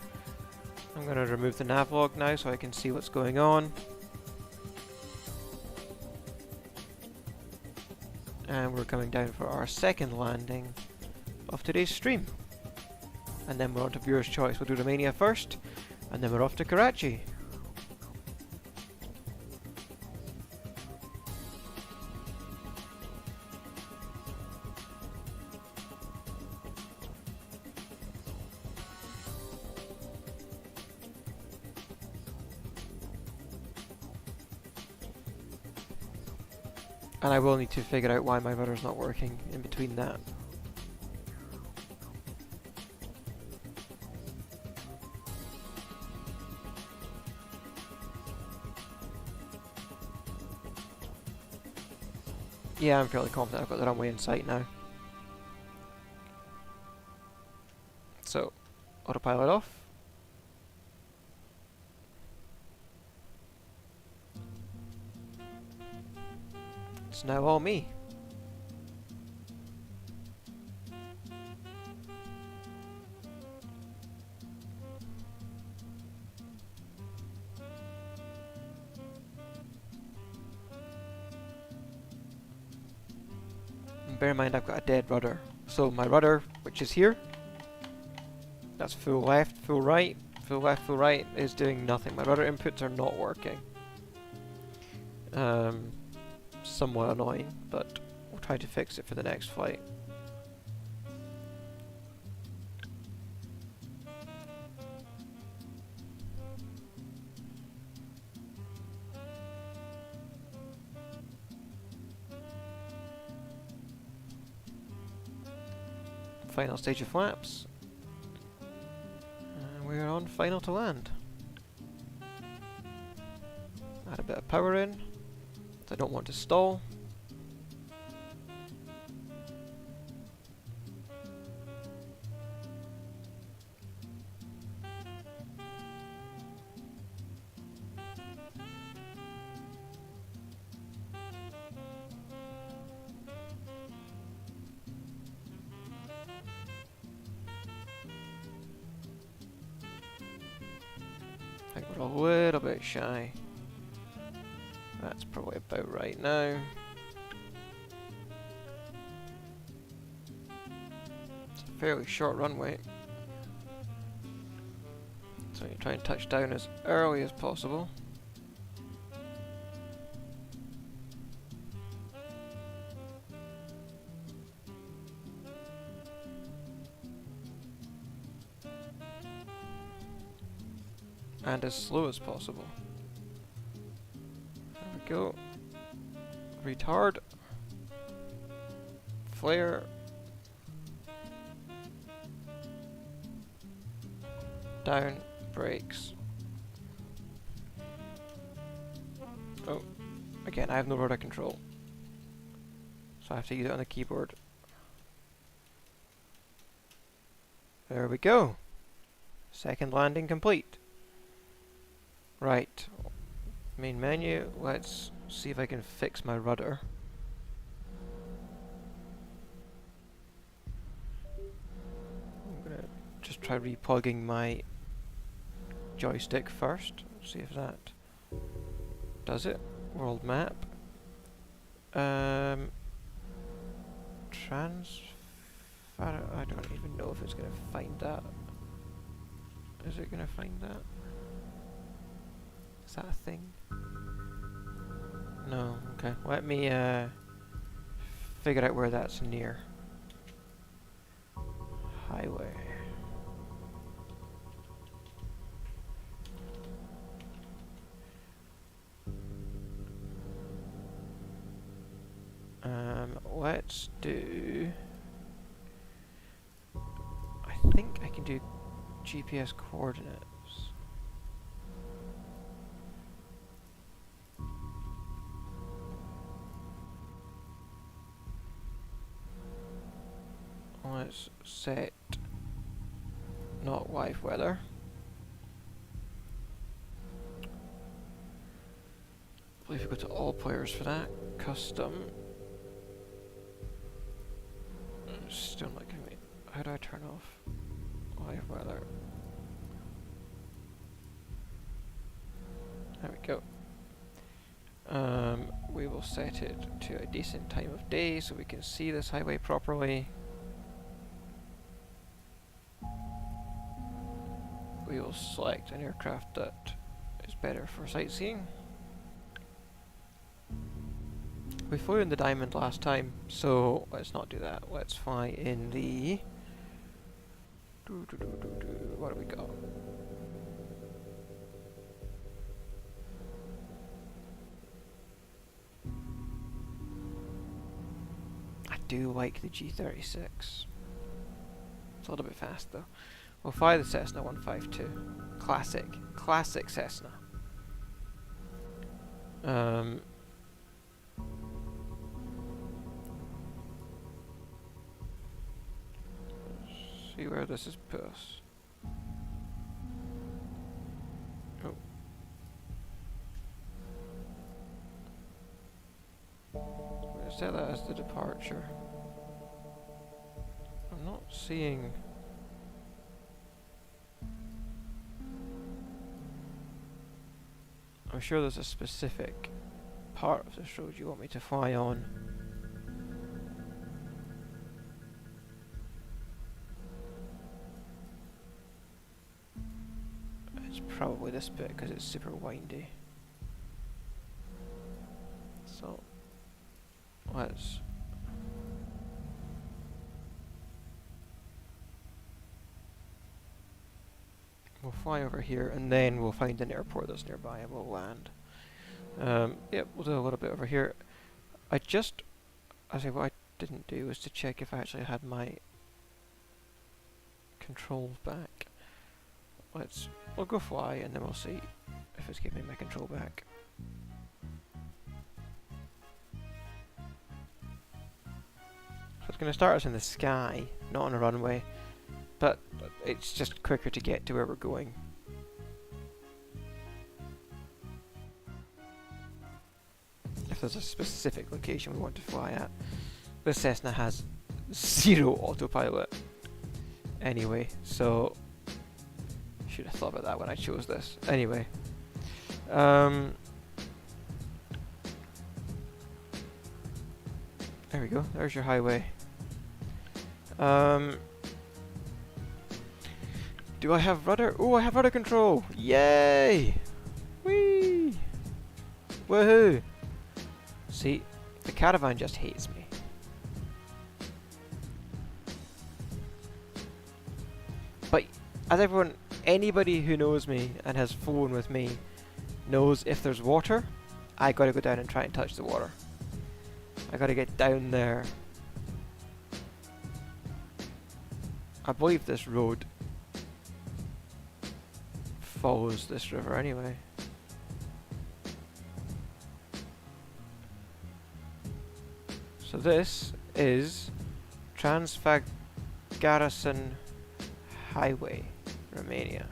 I'm going to remove the navlog now so I can see what's going on. And we're coming down for our second landing of today's stream. And then we're on to viewer's choice. We'll do Romania first, and then we're off to Karachi. And I will need to figure out why my rudder's not working in between that. Yeah, I'm fairly confident I've got the runway in sight now. So, autopilot off. It's now all me. And bear in mind I've got a dead rudder. So my rudder, which is here, that's full left, full right, full left, full right, is doing nothing. My rudder inputs are not working. Somewhat annoying, but we'll try to fix it for the next flight. Final stage of flaps. And we're on final to land. Add a bit of power in. I don't want to stall. I think we're a little bit shy. That's probably about right now. It's a fairly short runway. So you try and touch down as early as possible. And as slow as possible. There we go. Retard. Flare. Down. Brakes. Oh. Again, I have no rudder control. So I have to use it on the keyboard. There we go. Second landing complete. Right, main menu, let's see if I can fix my rudder. I'm gonna just try replugging my joystick first, see if that does it. World map. I don't even know if it's gonna find that. Is it gonna find that? Is that a thing? No, okay. Let me figure out where that's near. Highway. Let's do... I think I can do GPS coordinates. Let's set not live weather. I believe we go to all players for that. Custom. Still not giving me. How do I turn off live weather? There we go. We will set it to a decent time of day so we can see this highway properly. We will select an aircraft that is better for sightseeing. We flew in the Diamond last time, so let's not do that. Let's fly in the... What do we got? I do like the G36. It's a little bit fast though. We'll fly the Cessna 152. Classic Cessna. see where this has put us. Oh. We'll set that as the departure. I'm not seeing... I'm sure there's a specific part of this road you want me to fly on. It's probably this bit because it's super windy. So let's... We'll fly over here and then we'll find an airport that's nearby and we'll land. Yep, we'll do a little bit over here. I say what I didn't do was to check if I actually had my controls back. We'll go fly and then we'll see if it's giving me my control back. So it's going to start us in the sky, not on a runway, but it's just quicker to get to where we're going. If there's a specific location we want to fly at. This Cessna has 0 autopilot anyway, so should have thought about that when I chose this. Anyway, there we go, there's your highway. Do I have rudder? Oh, I have rudder control! Yay! Whee! Woohoo! See, the caravan just hates me. But as anybody who knows me and has flown with me knows, if there's water, I gotta go down and try and touch the water. I gotta get down there. I believe this road follows this river anyway. So this is Transfagarasan Highway, Romania.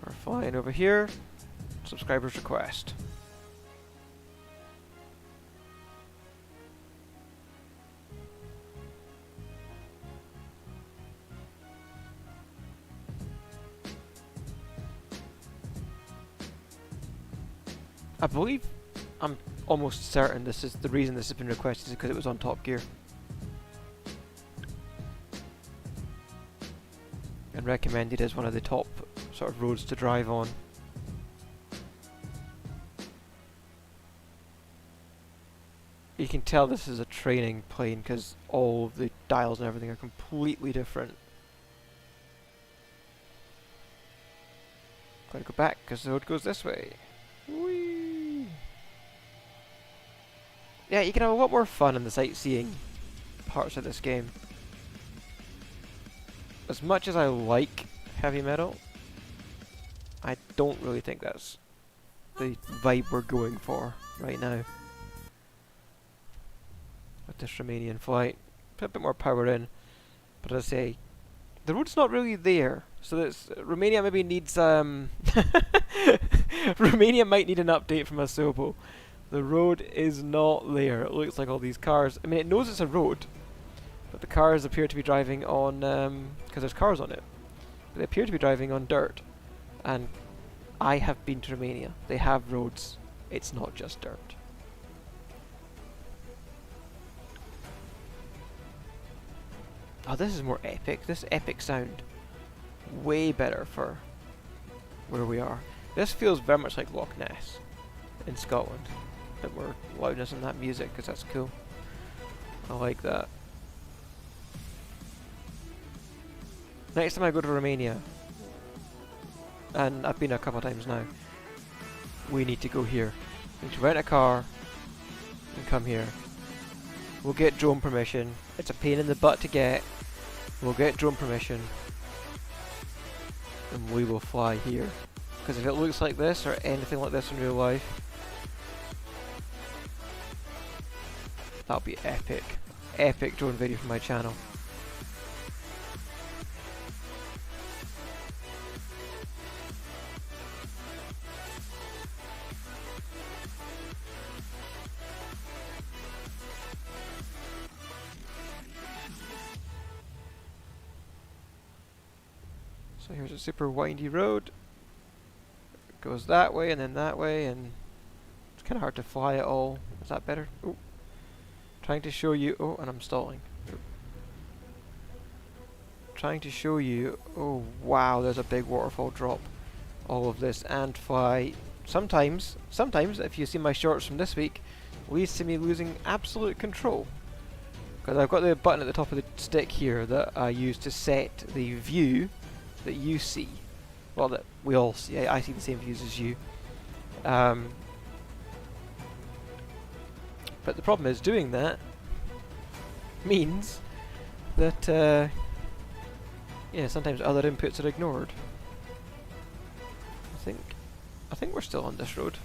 We're flying over here. Subscribers request. I believe, I'm almost certain this is the reason this has been requested, is because it was on Top Gear. And recommended as one of the top sort of roads to drive on. You can tell this is a training plane because all of the dials and everything are completely different. Gotta go back because the road goes this way. Whee! Yeah, you can have a lot more fun in the sightseeing parts of this game. As much as I like heavy metal, I don't really think that's the vibe we're going for right now. With this Romanian flight, put a bit more power in, but as I say, the road's not really there. So this Romania maybe needs Romania might need an update from Asobo. The road is not there. It looks like all these cars. I mean, it knows it's a road, but the cars appear to be driving on because there's cars on it. But they appear to be driving on dirt, and I have been to Romania. They have roads. It's not just dirt. Oh, this is more epic. This epic sound. Way better for where we are. This feels very much like Loch Ness in Scotland. A bit more loudness in that music because that's cool. I like that. Next time I go to Romania, and I've been a couple of times now, we need to go here. We need to rent a car and come here. We'll get drone permission. It's a pain in the butt to get. We'll get drone permission. And we will fly here. Because if it looks like this or anything like this in real life, that'll be epic. Epic drone video from my channel. So here's a super windy road. It goes that way and then that way, and it's kind of hard to fly at all. Is that better? Oh, trying to show you. Oh, and I'm stalling. Oh. Trying to show you. Oh wow, there's a big waterfall drop. All of this and fly. Sometimes, if you see my shorts from this week, leads to me losing absolute control. Because I've got the button at the top of the stick here that I use to set the view that you see. Well, that we all see. I see the same views as you. But the problem is doing that means that yeah, sometimes other inputs are ignored. I think we're still on this road.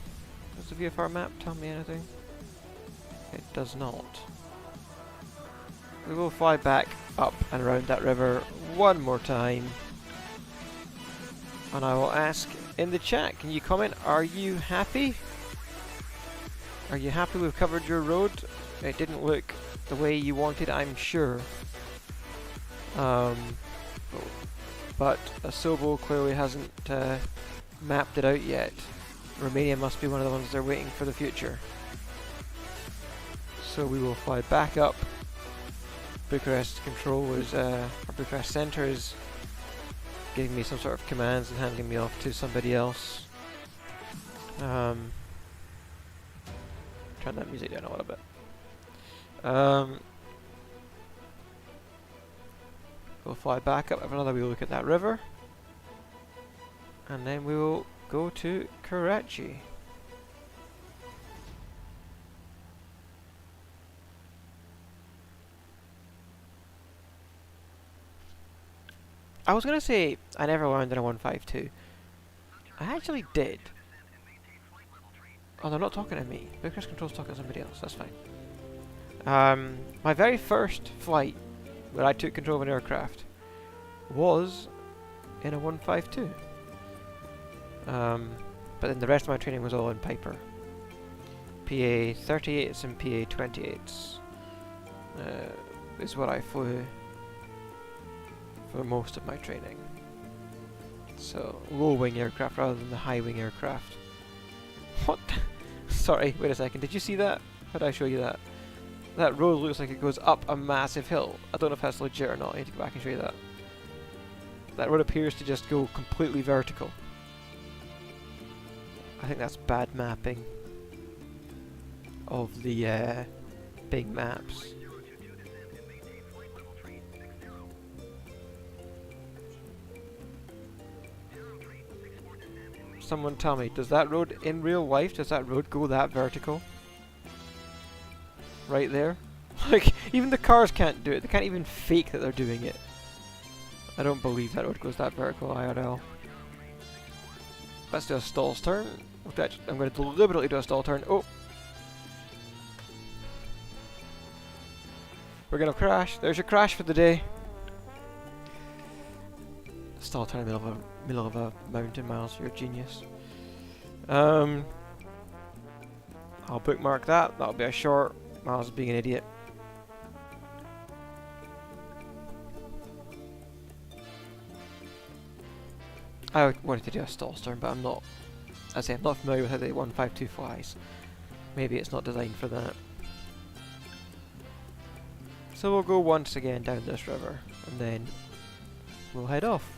Does the VFR map tell me anything? It does not. We will fly back up and around that river one more time. And I will ask in the chat, can you comment, are you happy? Are you happy we've covered your road? It didn't look the way you wanted, I'm sure. But Asobo clearly hasn't mapped it out yet. Romania must be one of the ones they're waiting for the future. So we will fly back up. Bucharest control is, or Bucharest Centre is giving me some sort of commands and handing me off to somebody else. Turn that music down a little bit. We'll fly back up, have another wee look at that river, and then we will go to Karachi. I was gonna say I never learned in a 152. I actually did. Oh, they're not talking to me. Bucharest Control's talking to somebody else. That's fine. My very first flight where I took control of an aircraft was in a 152. But then the rest of my training was all in Piper. PA 38s and PA 28s is what I flew for most of my training. So low wing aircraft rather than the high wing aircraft. What? Sorry, wait a second. Did you see that? How did I show you that? That road looks like it goes up a massive hill. I don't know if that's legit or not. I need to go back and show you that. That road appears to just go completely vertical. I think that's bad mapping of the big maps. Someone tell me, does that road in real life, does that road go that vertical? Right there? Like, even the cars can't do it. They can't even fake that they're doing it. I don't believe that road goes that vertical IRL. Let's do a stalls turn. I'm going to deliberately do a stall turn. Oh! We're going to crash. There's your crash for the day. Stall turn in the middle of a mountain, Miles. You're a genius. I'll bookmark that. That'll be a short. Miles being an idiot. I wanted to do a stall turn, but I'm not. As I say, I'm not familiar with how the 152 flies. Maybe it's not designed for that. So we'll go once again down this river, and then we'll head off.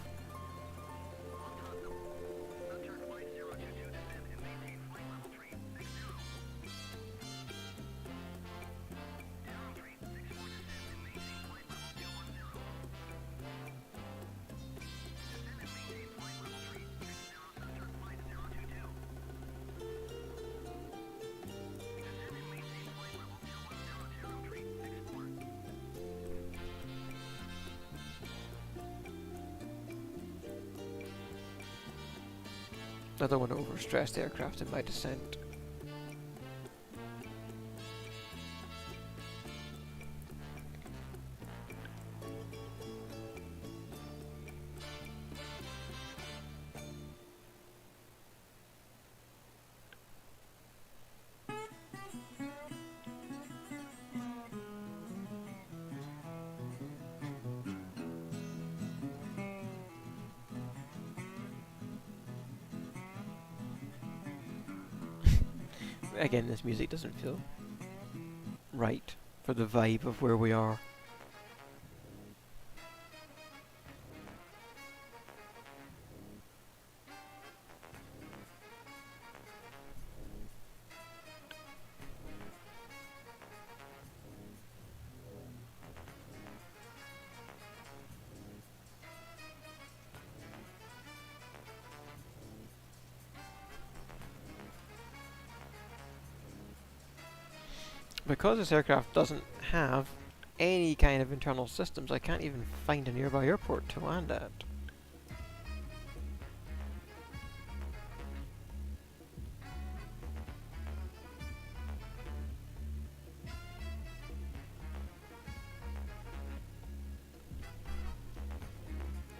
I don't want to overstress the aircraft in my descent. Again, this music doesn't feel right for the vibe of where we are. Because this aircraft doesn't have any kind of internal systems, I can't even find a nearby airport to land at.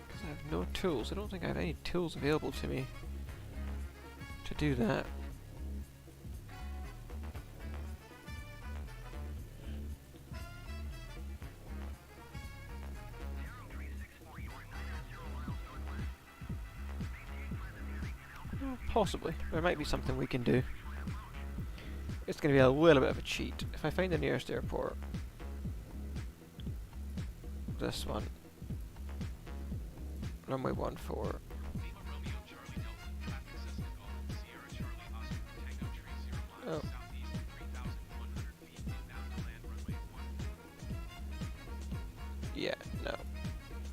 Because I have no tools. I don't think I have any tools available to me to do that. Possibly. There might be something we can do. It's going to be a little bit of a cheat. If I find the nearest airport, this one, runway 14. Oh. Yeah, no.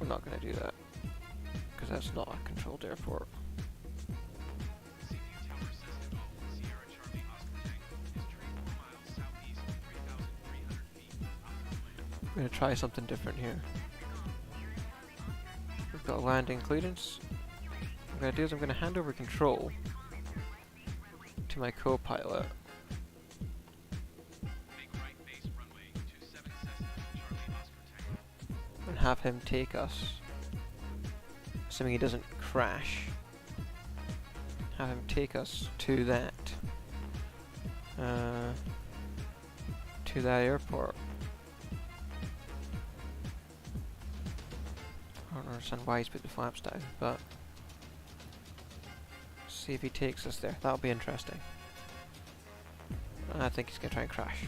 We're not going to do that. Because that's not a controlled airport. I'm going to try something different here. We've got landing clearance. What I'm going to do is I'm going to hand over control to my co-pilot. And have him take us, assuming he doesn't crash, have him take us to that airport. I don't understand why he's put the flaps down, but see if he takes us there. That'll be interesting. I think he's going to try and crash.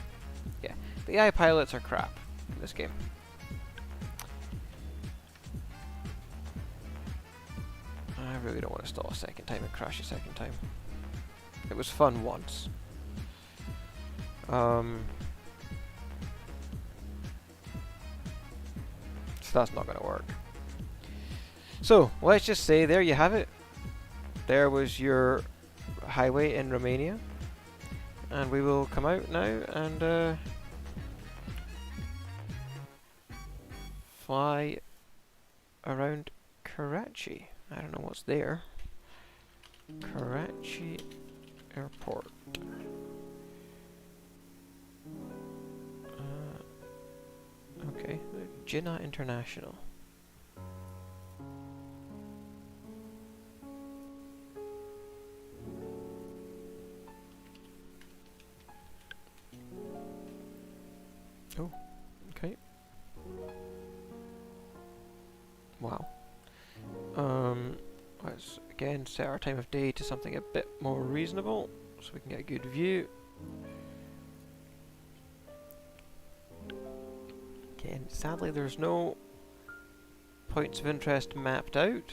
Yeah, the AI pilots are crap in this game. I really don't want to stall a second time and crash a second time. It was fun once. So that's not going to work. So, let's just say there you have it. There was your highway in Romania. And we will come out now and fly around Karachi. I don't know what's there. Karachi Airport. Okay, Jinnah International. Oh, okay. Wow. Let's again set our time of day to something a bit more reasonable so we can get a good view. Again, sadly there's no points of interest mapped out.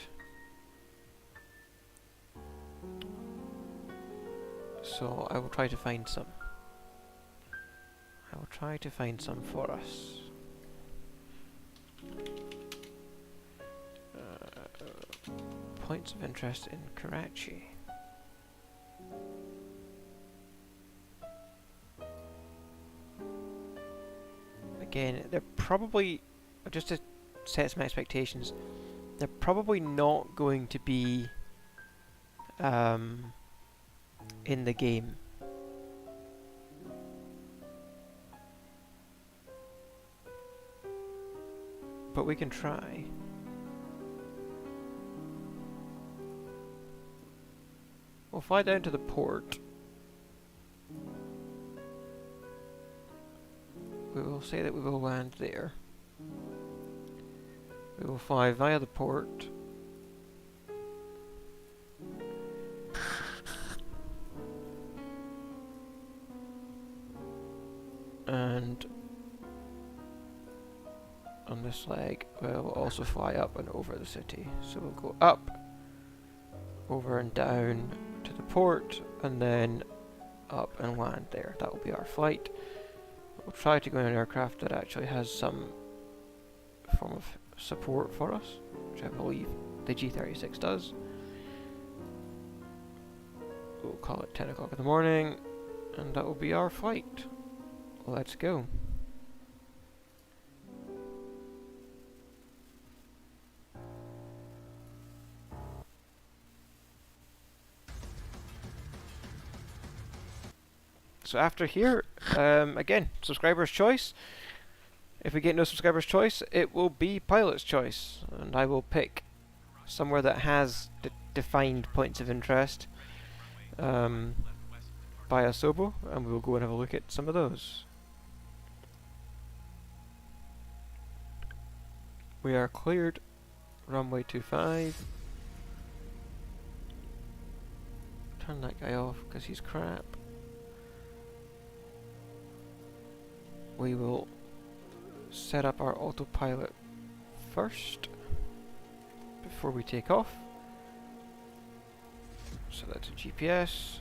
So I will try to find some. I will try to find some for us. Points of interest in Karachi. Again, they're probably, just to set some expectations, they're probably not going to be in the game. But we can try. We'll fly down to the port. We will say that we will land there. We will fly via the port. And on this leg, we'll also fly up and over the city. So we'll go up, over and down to the port, and then up and land there. That will be our flight. We'll try to go in an aircraft that actually has some form of support for us, which I believe the G36 does. We'll call it 10 o'clock in the morning, and that will be our flight. Let's go. So after here, again, subscriber's choice. If we get no subscriber's choice, it will be pilot's choice, and I will pick somewhere that has defined points of interest by Asobo, and we will go and have a look at some of those. We are cleared runway 25. Turn that guy off because he's crap. We will set up our autopilot first before we take off. So that's a GPS.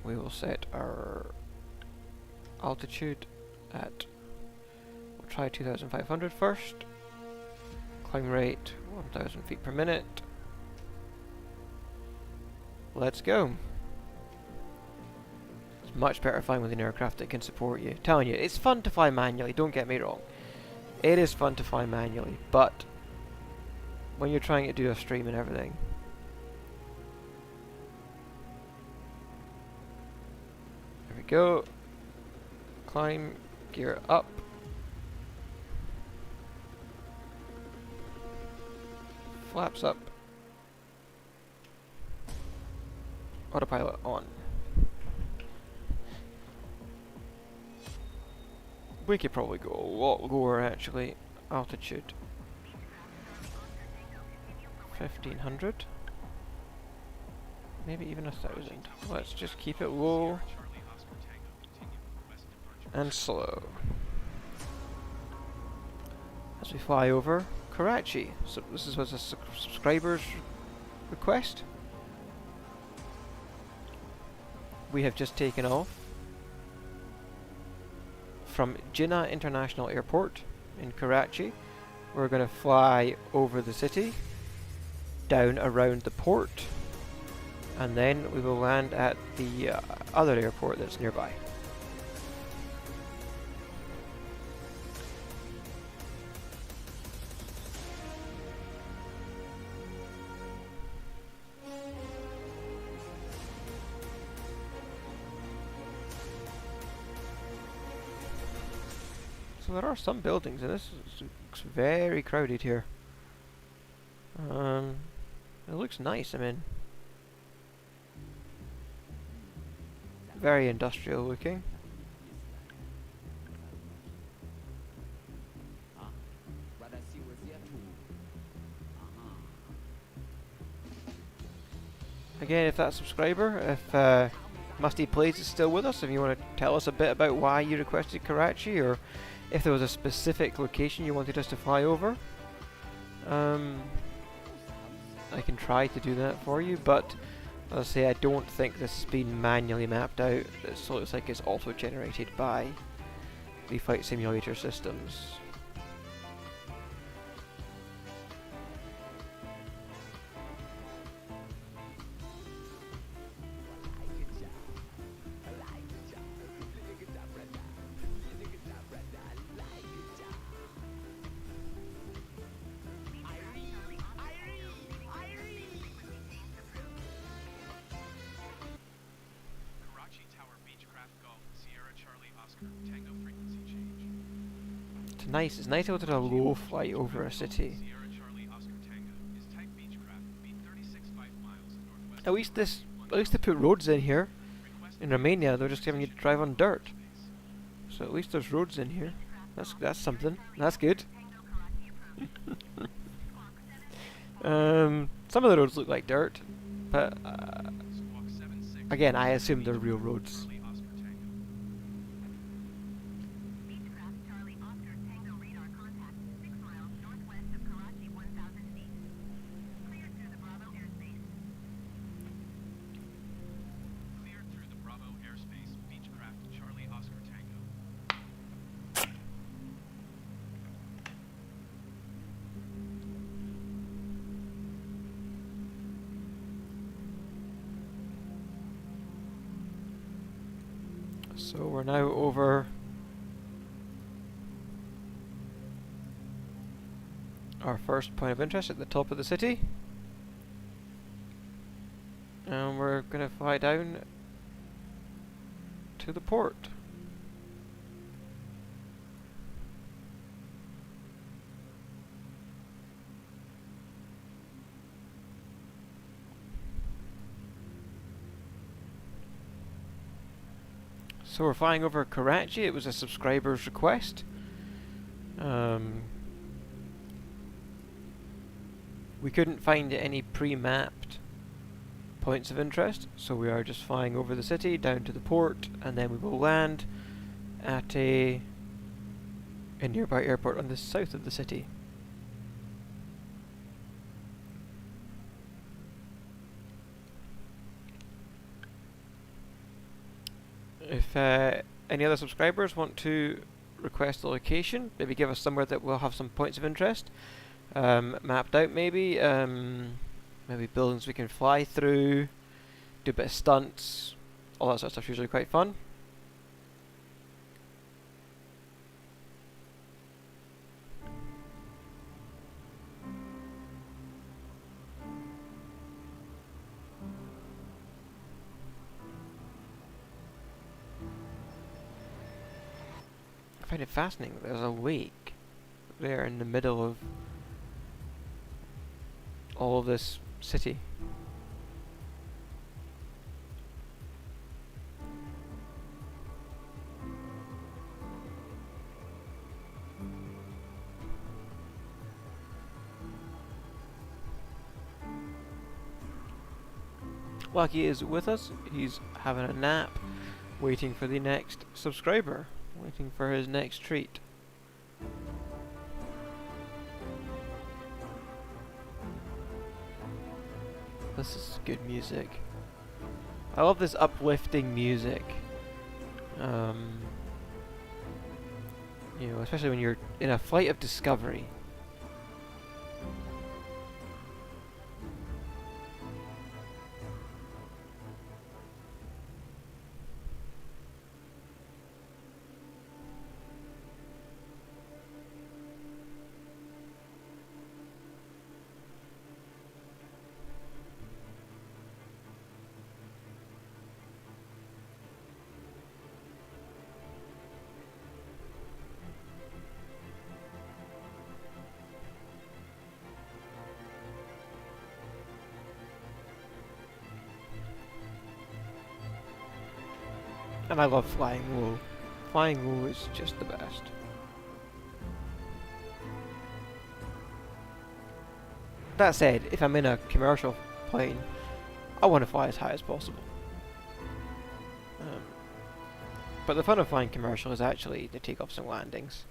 We will set our altitude at, we'll try 2,500 first. Climb rate 1,000 feet per minute. Let's go. Much better flying with an aircraft that can support you. Telling you, it's fun to fly manually, don't get me wrong. It is fun to fly manually, but when you're trying to do a stream and everything, there we go. Climb, gear up. Flaps up. Autopilot on. We could probably go a lot lower actually. Altitude 1,500. Maybe even 1,000. Let's just keep it low and slow as we fly over Karachi. So this was a subscriber's request. We have just taken off from Jinnah International Airport in Karachi. We're going to fly over the city, down around the port, and then we will land at the other airport that's nearby. So there are some buildings, and this looks very crowded here. It looks nice, I mean. Very industrial looking. Again, if that subscriber, if Musty Plays is still with us, if you want to tell us a bit about why you requested Karachi, or if there was a specific location you wanted us to fly over, I can try to do that for you, but as I say, I don't think this has been manually mapped out. It looks like it's auto-generated by the flight simulator systems. nice. It's nice able to do a low flight over a city. At least they put roads in here. In Romania, they're just giving you to drive on dirt. So at least there's roads in here. That's something. That's good. Some of the roads look like dirt, but again, I assume they're real roads. So we're now over our first point of interest at the top of the city. And we're going to fly down to the port. So we're flying over Karachi. It was a subscriber's request. We couldn't find any pre-mapped points of interest, so we are just flying over the city down to the port, and then we will land at a nearby airport on the south of the city. If any other subscribers want to request a location, maybe give us somewhere that will have some points of interest, mapped out maybe, maybe buildings we can fly through, do a bit of stunts, all that sort of stuff is usually quite fun. I find it fascinating that there's a lake there in the middle of all of this city. Lucky is with us. He's having a nap, waiting for the next subscriber. Waiting for his next treat. This is good music. I love this uplifting music. You know, especially when you're in a flight of discovery. And I love flying low. Flying low is just the best. That said, if I'm in a commercial plane, I want to fly as high as possible. But the fun of flying commercial is actually the takeoffs and landings.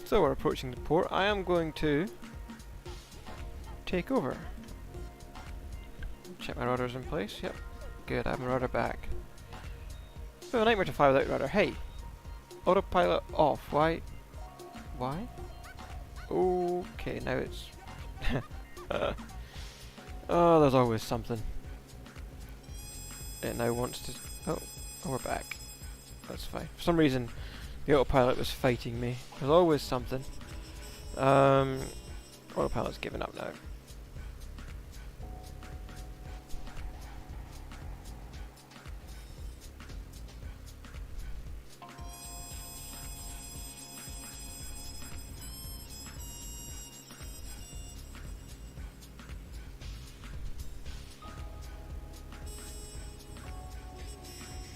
So we're approaching the port. I am going to take over. Check my rudder's in place. Yep. Good, I have my rudder back. Bit of a nightmare to fly without rudder. Hey! Autopilot off. Why? Why? Okay, now it's... oh, there's always something. It now wants to... Oh, we're back. That's fine. For some reason, the autopilot was fighting me. There's always something. Autopilot's given up now.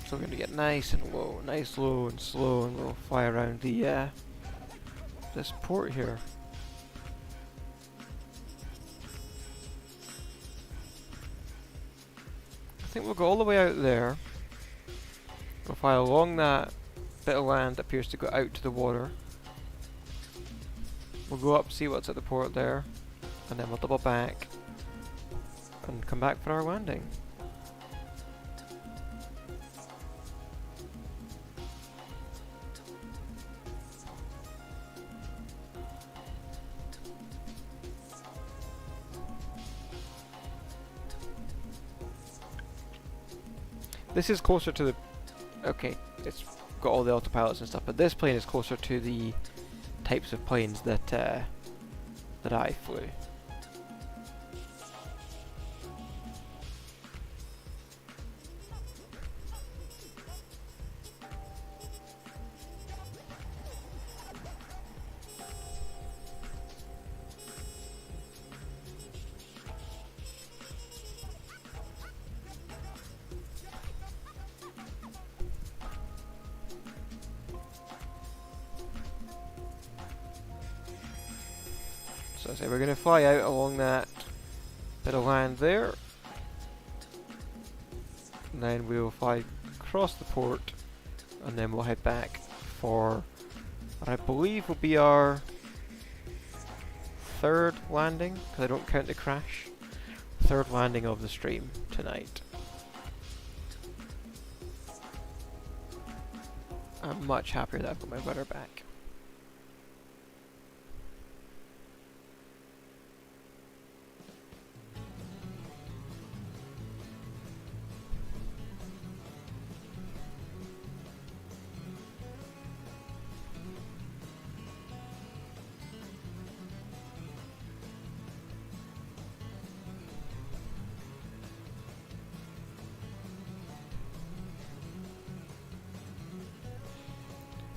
So we're going to get nice and low, nice, low and slow, and we'll fly around the this port here. I think we'll go all the way out there. We'll fly along that bit of land that appears to go out to the water. We'll go up, see what's at the port there, and then we'll double back and come back for our landing. This is closer to the... Okay, it's got all the autopilots and stuff, but this plane is closer to the types of planes that that I flew. So I say we're going to fly out along that bit of land there, and then we'll fly across the port, and then we'll head back for what I believe will be our third landing, because I don't count the crash. Third landing of the stream tonight. I'm much happier that I've got my rudder back.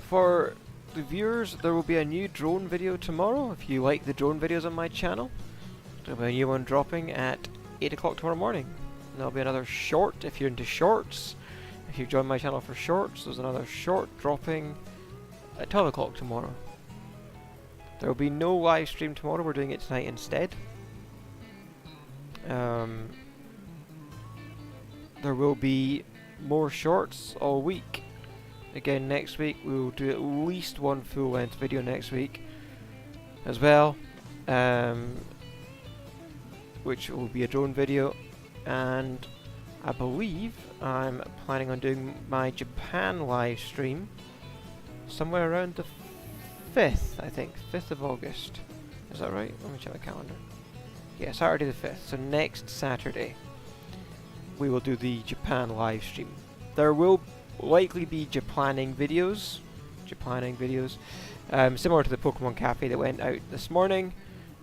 For the viewers, there will be a new drone video tomorrow. If you like the drone videos on my channel, there'll be a new one dropping at 8 o'clock tomorrow morning. And there'll be another short if you're into shorts. If you've joined my channel for shorts, there's another short dropping at 12 o'clock tomorrow. There will be no live stream tomorrow, we're doing it tonight instead. There will be more shorts all week. Again, next week we will do at least one full-length video next week as well, which will be a drone video, and I believe I'm planning on doing my Japan live stream somewhere around the 5th, I think, 5th of August. Is that right? Let me check my calendar. Yeah, Saturday the 5th, so next Saturday we will do the Japan live stream. There will likely be Japanning videos, similar to the Pokemon Cafe that went out this morning.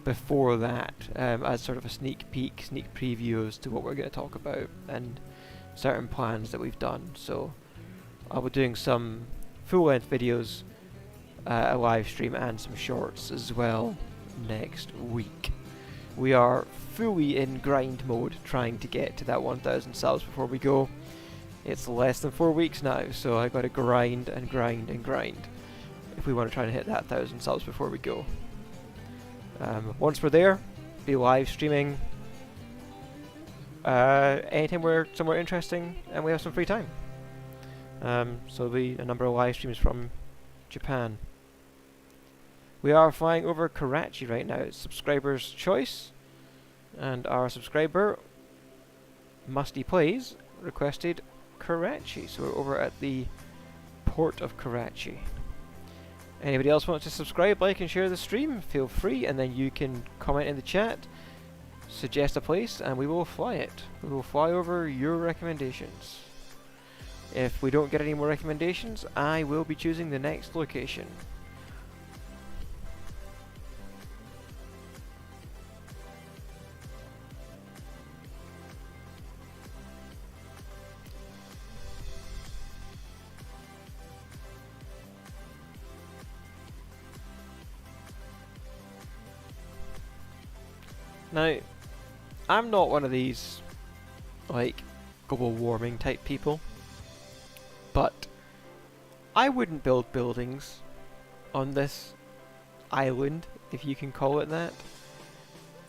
Before that, as sort of a sneak peek, sneak preview as to what we're going to talk about and certain plans that we've done. So I'll be doing some full-length videos, a live stream, and some shorts as well next week. We are fully in grind mode, trying to get to that 1,000 subs before we go. It's less than 4 weeks now, so I gotta grind and grind and grind if we want to try and hit that 1,000 subs before we go. Once we're there, be live streaming anytime we're somewhere interesting and we have some free time. So there'll be a number of live streams from Japan. We are flying over Karachi right now. It's subscriber's choice, and our subscriber Musty Plays requested Karachi, so we're over at the port of Karachi. Anybody else wants to subscribe, like and share the stream, feel free, and then you can comment in the chat, suggest a place, and we will fly it. We will fly over your recommendations. If we don't get any more recommendations, I will be choosing the next location. Now, I'm not one of these, like, global warming type people, but I wouldn't build buildings on this island, if you can call it that.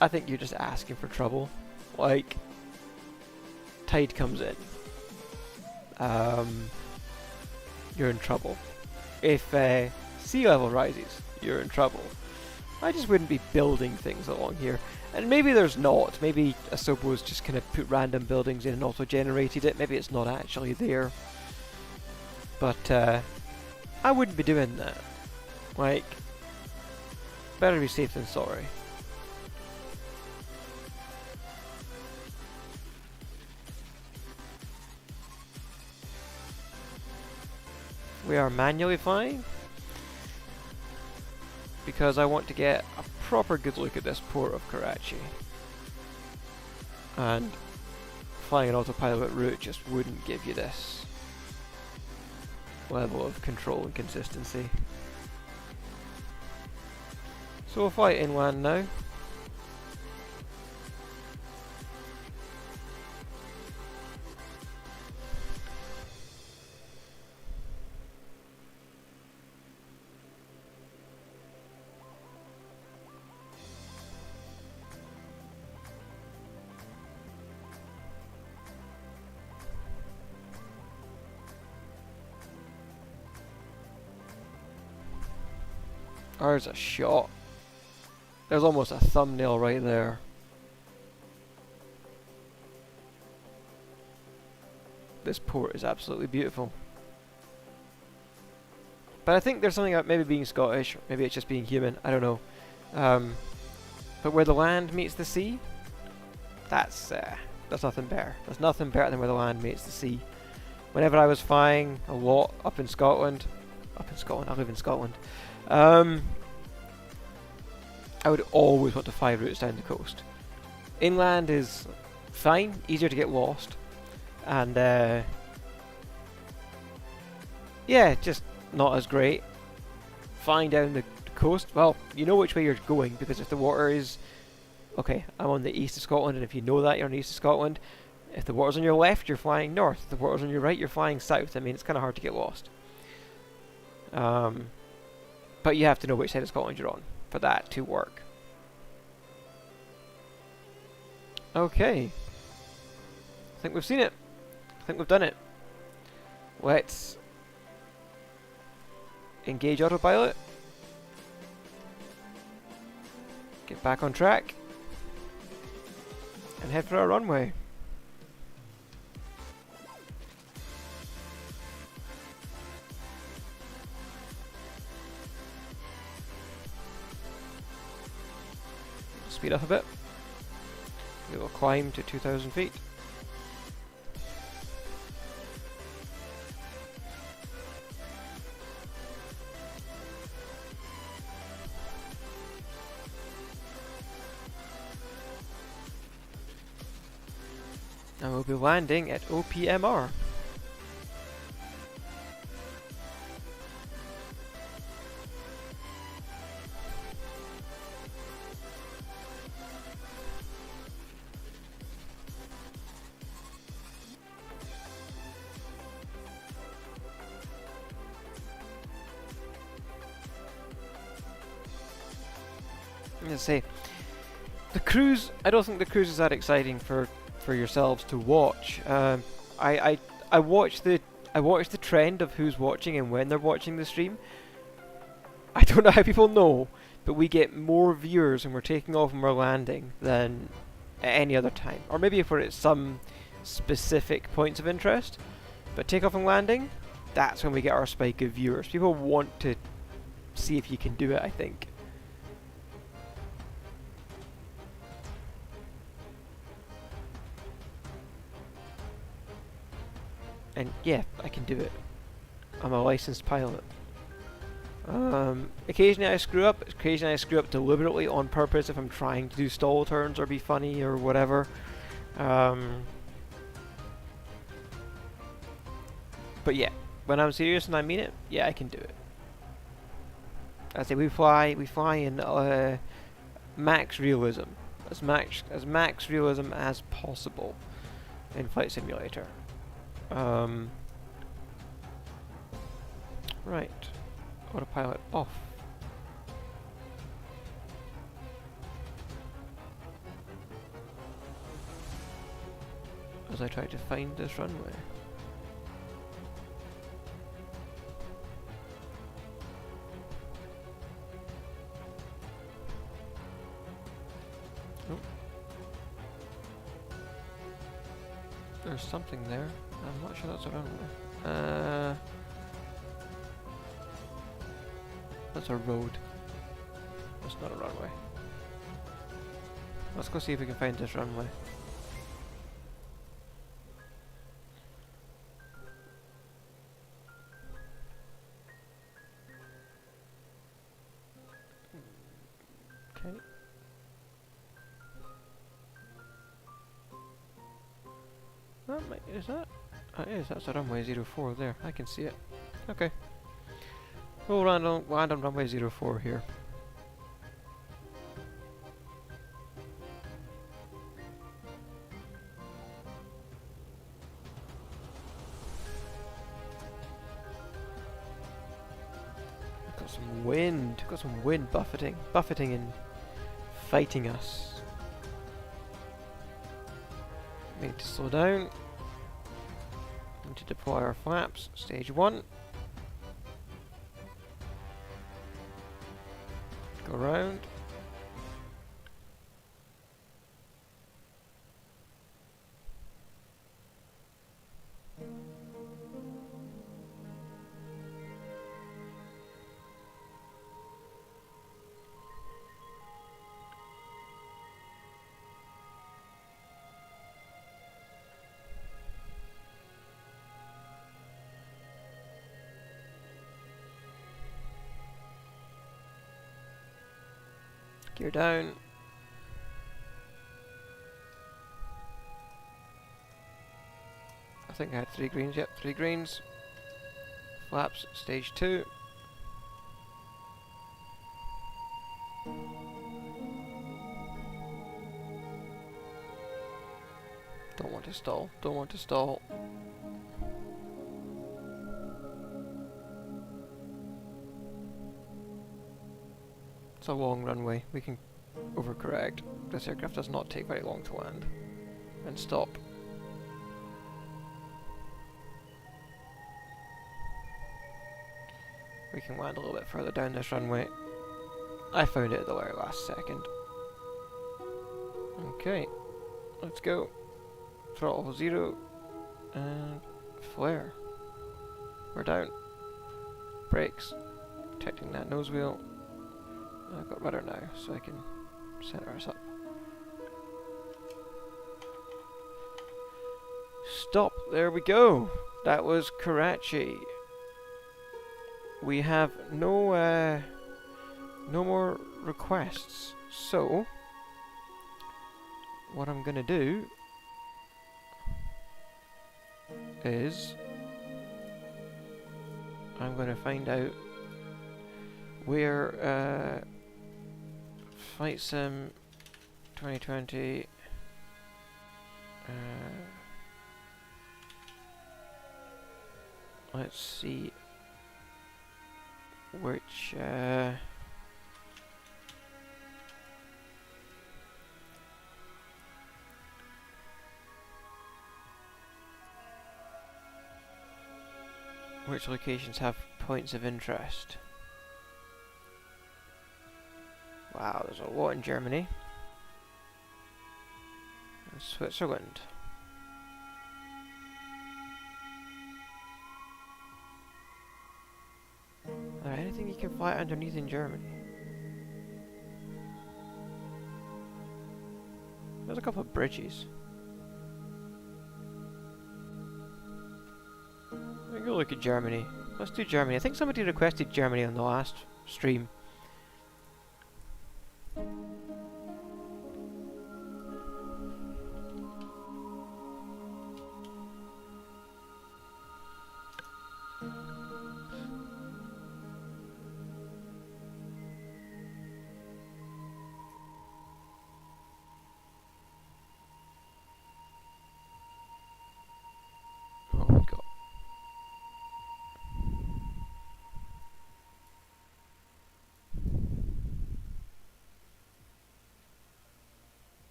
I think you're just asking for trouble. Like, tide comes in. You're in trouble. If sea level rises, you're in trouble. I just wouldn't be building things along here. And maybe there's not. Maybe Asobo's just kind of put random buildings in and auto-generated it. Maybe it's not actually there. But I wouldn't be doing that. Like, better be safe than sorry. We are manually flying because I want to get a proper good look at this port of Karachi, and flying an autopilot route just wouldn't give you this level of control and consistency. So we'll fly inland now. There's a shot. There's almost a thumbnail right there. This port is absolutely beautiful. But I think there's something about maybe being Scottish, or maybe it's just being human, I don't know. But where the land meets the sea, that's nothing better. There's nothing better than where the land meets the sea. Whenever I was flying a lot up in Scotland, I live in Scotland, I would always want to fly routes down the coast. Inland is fine, easier to get lost, and yeah, just not as great. Flying down the coast, well, you know which way you're going, because if the water is... Okay, I'm on the east of Scotland, and if you know that, you're on the east of Scotland. If the water's on your left, you're flying north. If the water's on your right, you're flying south. I mean, it's kind of hard to get lost. But you have to know which side of Scotland you're on for that to work. Okay. I think we've seen it. I think we've done it. Let's engage autopilot. Get back on track. And head for our runway. Speed up a bit. We will climb to 2,000 feet. And we'll be landing at OPMR. Let's say the cruise. I don't think the cruise is that exciting for yourselves to watch. I watch the trend of who's watching and when they're watching the stream. I don't know how people know, but we get more viewers when we're taking off and we're landing than at any other time. Or maybe if we're at some specific points of interest. But takeoff and landing, that's when we get our spike of viewers. People want to see if you can do it, I think. And yeah, I can do it. I'm a licensed pilot. Occasionally I screw up. Occasionally I screw up deliberately on purpose if I'm trying to do stall turns or be funny or whatever. But yeah, when I'm serious and I mean it, yeah, I can do it. I say we fly in max realism. As max realism as possible in Flight Simulator. Right. Autopilot off. As I try to find this runway. Oh. There's something there. I'm not sure that's a runway. That's a road. That's not a runway. Let's go see if we can find this runway. Okay. Is that? It is. That's a runway 04 there. I can see it. Okay. We'll land on runway 04 here. Got some wind. Got some wind buffeting and fighting us. We need to slow down. We need to deploy our flaps. Stage 1. Go around. Gear down. I think I had 3 greens, yep, 3 greens. Flaps, stage 2. Don't want to stall, don't want to stall. It's a long runway, we can overcorrect. This aircraft does not take very long to land. And stop. We can land a little bit further down this runway. I found it at the very last second. Okay, let's go. Throttle 0 and flare. We're down. Brakes. Protecting that nose wheel. I've got rudder now, so I can center us up. Stop! There we go! That was Karachi. We have no more requests, so what I'm gonna do is I'm gonna find out where Flight Sim 2020 let's see which locations have points of interest. Wow, there's a lot in Germany. And Switzerland. Is there anything you can fly underneath in Germany? There's a couple of bridges. We can go look at Germany. Let's do Germany. I think somebody requested Germany on the last stream.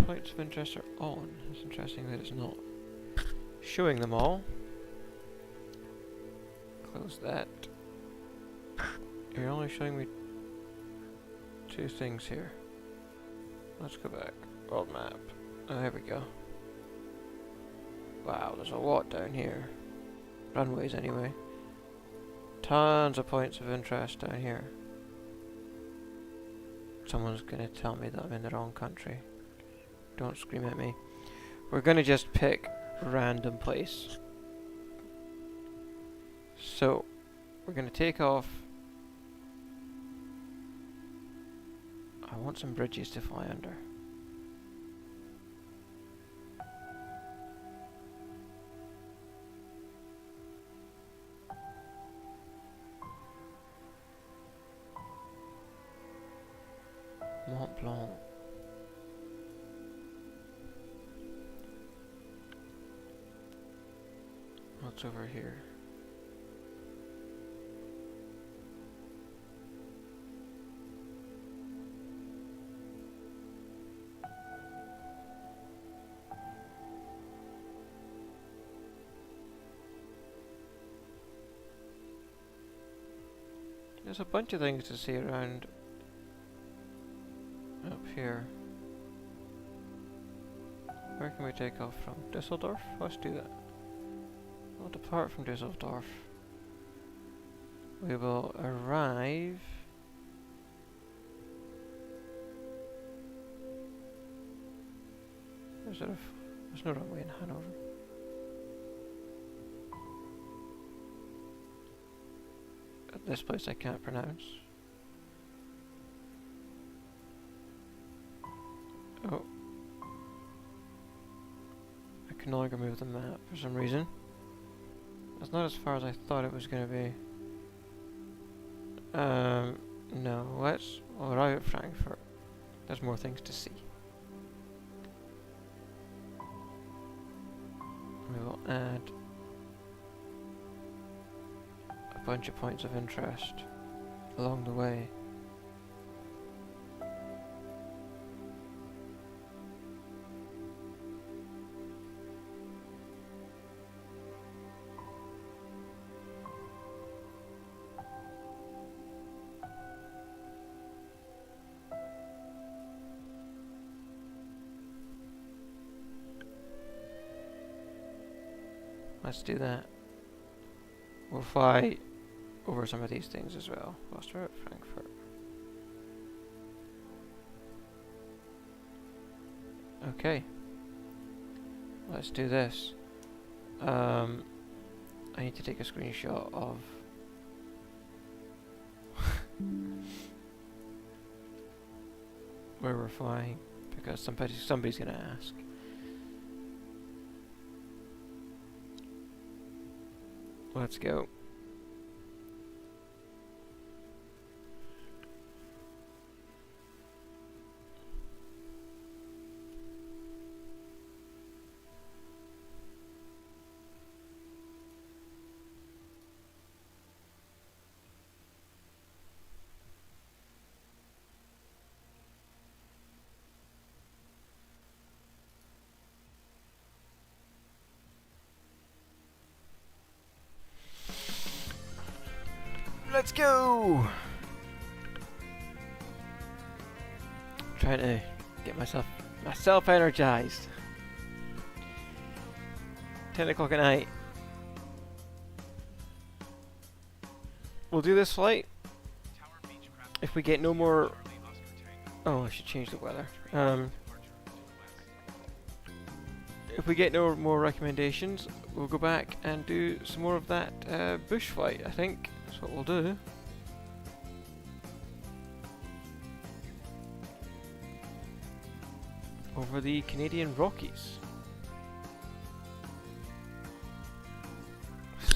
points of interest are on. It's interesting that it's not showing them all. Close that. You're only showing me 2 things here. Let's go back. World map. Oh, there we go. Wow, there's a lot down here. Runways anyway. Tons of points of interest down here. Someone's gonna tell me that I'm in the wrong country. Don't scream at me. We're gonna just pick a random place. So, we're gonna take off. I want some bridges to fly under. Mont Blanc. What's over here? There's a bunch of things to see around up here. Where can we take off from? Düsseldorf? Let's do that. We'll depart from Düsseldorf. We will arrive. There's no runway in Hanover. At this place I can't pronounce. Oh. I can no longer move the map for some reason. That's not as far as I thought it was going to be. No, we'll arrive at Frankfurt. There's more things to see. We will add a bunch of points of interest along the way. Let's do that. We'll fly over some of these things as well whilst we're at Frankfurt. Okay. Let's do this. I need to take a screenshot of where we're flying because somebody's gonna ask. Let's go. Let's go! Trying to get myself energized. 10 o'clock at night. We'll do this flight. If we get no more... Oh, I should change the weather. If we get no more recommendations, we'll go back and do some more of that bush flight, I think. That's what we'll do. Over the Canadian Rockies.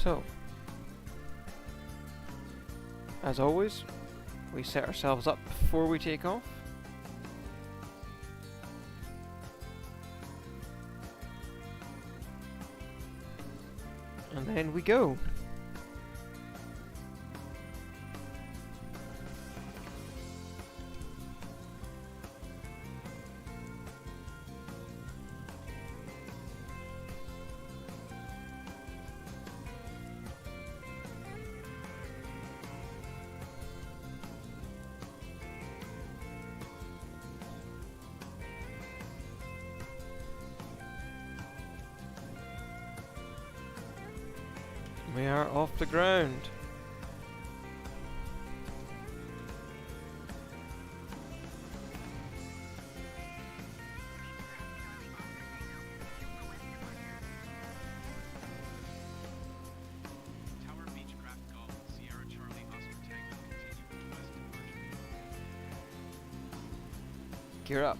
So, as always, we set ourselves up before we take off. And then we go. We are off the ground. Gear up.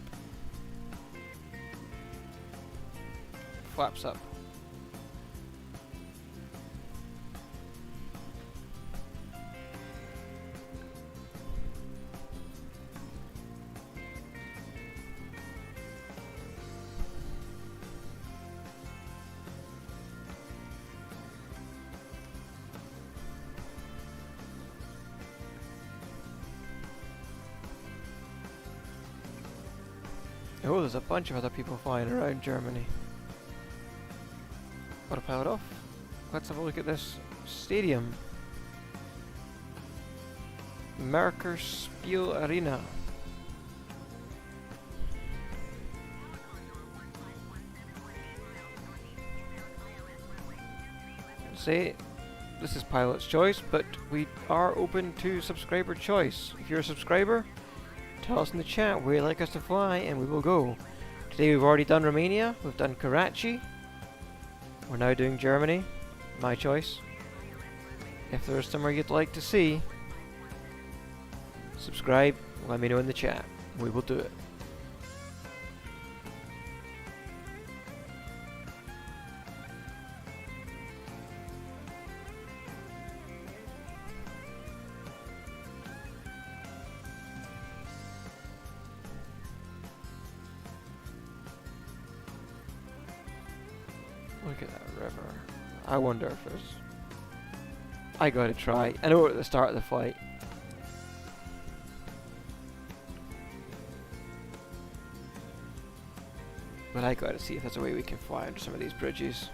Flaps up. Oh, there's a bunch of other people flying around Germany. Autopilot off. Let's have a look at this stadium. Merker Spiel Arena. Say, this is pilot's choice, but we are open to subscriber choice. If you're a subscriber, tell us in the chat where you'd like us to fly and we will go. Today we've already done Romania, we've done Karachi. We're now doing Germany. My choice. If there's somewhere you'd like to see, subscribe, let me know in the chat. We will do it. Look at that river. I wonder if there's... I gotta try. I know we're at the start of the flight. But I gotta see if there's a way we can fly under some of these bridges.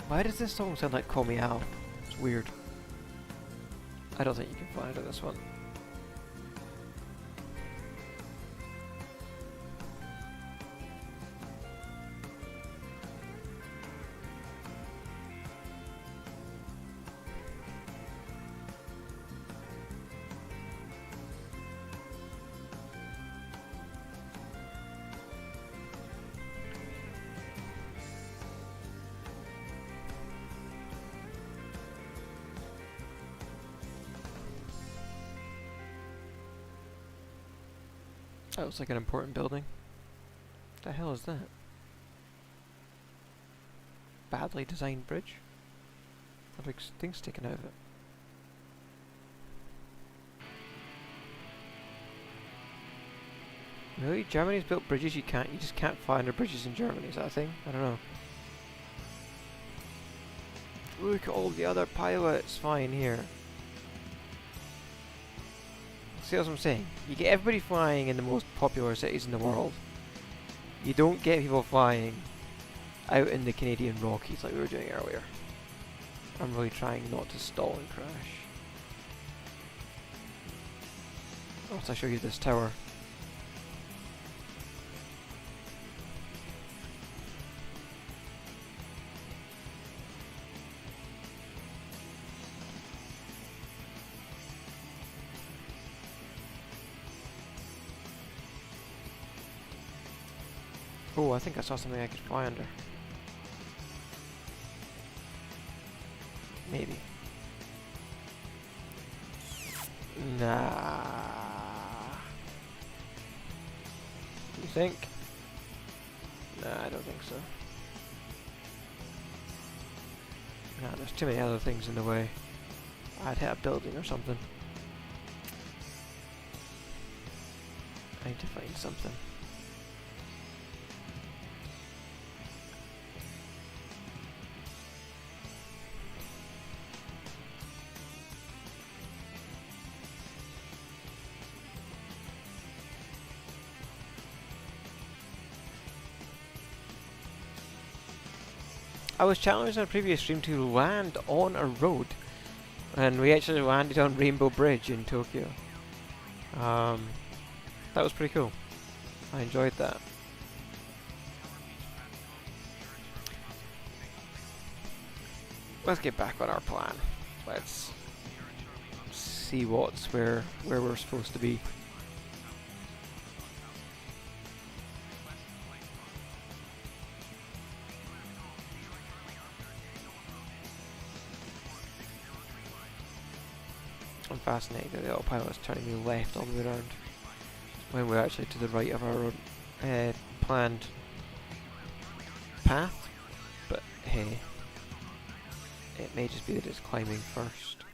Why does this song sound like Call Me Al? It's weird. I don't think you can fly under this one. That looks like an important building. What the hell is that? Badly designed bridge? A big thing sticking out of it. Really? Germany's built bridges you just can't fly under bridges in Germany, is that a thing? I don't know. Look at all the other pilots flying here. See what I'm saying? You get everybody flying in the most popular cities in the world. You don't get people flying out in the Canadian Rockies like we were doing earlier. I'm really trying not to stall and crash. Once I show you this tower. Oh, I think I saw something I could fly under. Maybe. Nah. You think? Nah, I don't think so. Nah, there's too many other things in the way. I'd hit a building or something. I need to find something. I was challenged on a previous stream to land on a road And we actually landed on Rainbow Bridge in Tokyo. That was pretty cool. I enjoyed that. Let's get back on our plan. Let's see where we're supposed to be. I'm fascinated that the autopilot is turning me left all the way around when we're actually to the right of our own planned path. But hey, it may just be that it's climbing first.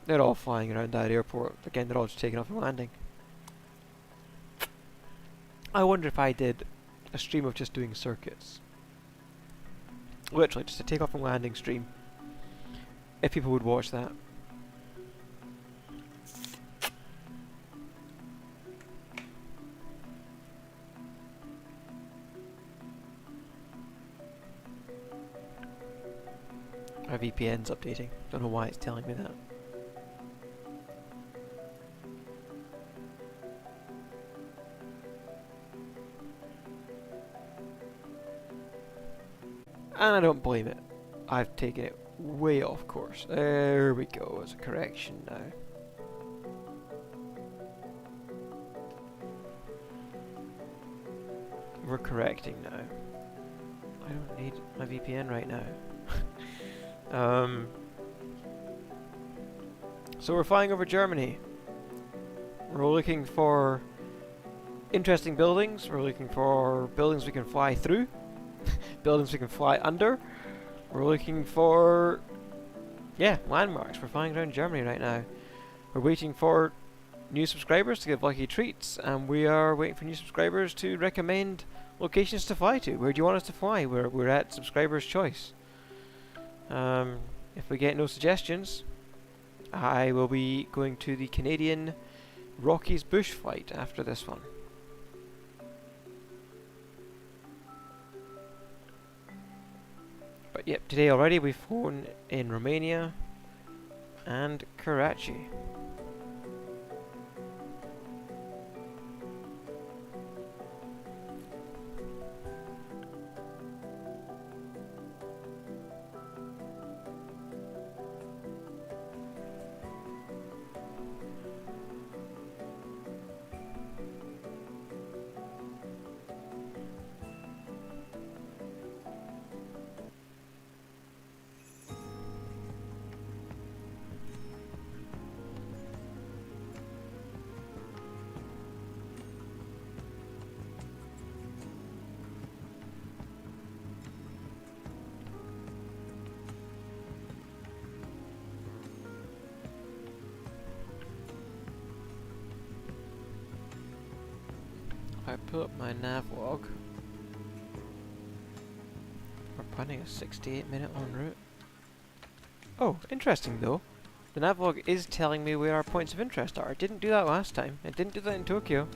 They're all flying around that airport. Again, they're all just taking off and landing. I wonder if I did a stream of just doing circuits. Literally, just a takeoff and landing stream. If people would watch that. My VPN's updating. Don't know why it's telling me that. And I don't blame it. I've taken it way off course. There we go, as a correction now. We're correcting now. I don't need my VPN right now. So we're flying over Germany. We're looking for interesting buildings. We're looking for buildings we can fly through. Buildings we can fly under. We're looking for, yeah, landmarks. We're flying around Germany right now. We're waiting for new subscribers to give lucky treats, and we are waiting for new subscribers to recommend locations to fly to. Where do you want us to fly? We're at subscribers' choice. If we get no suggestions, I will be going to the Canadian Rockies bush flight after this one. But yep, today already we've flown in Romania and Karachi. I pull up my nav log. We're planning a 68-minute en route. Oh, interesting though. The nav log is telling me where our points of interest are. It didn't do that last time. It didn't do that in Tokyo.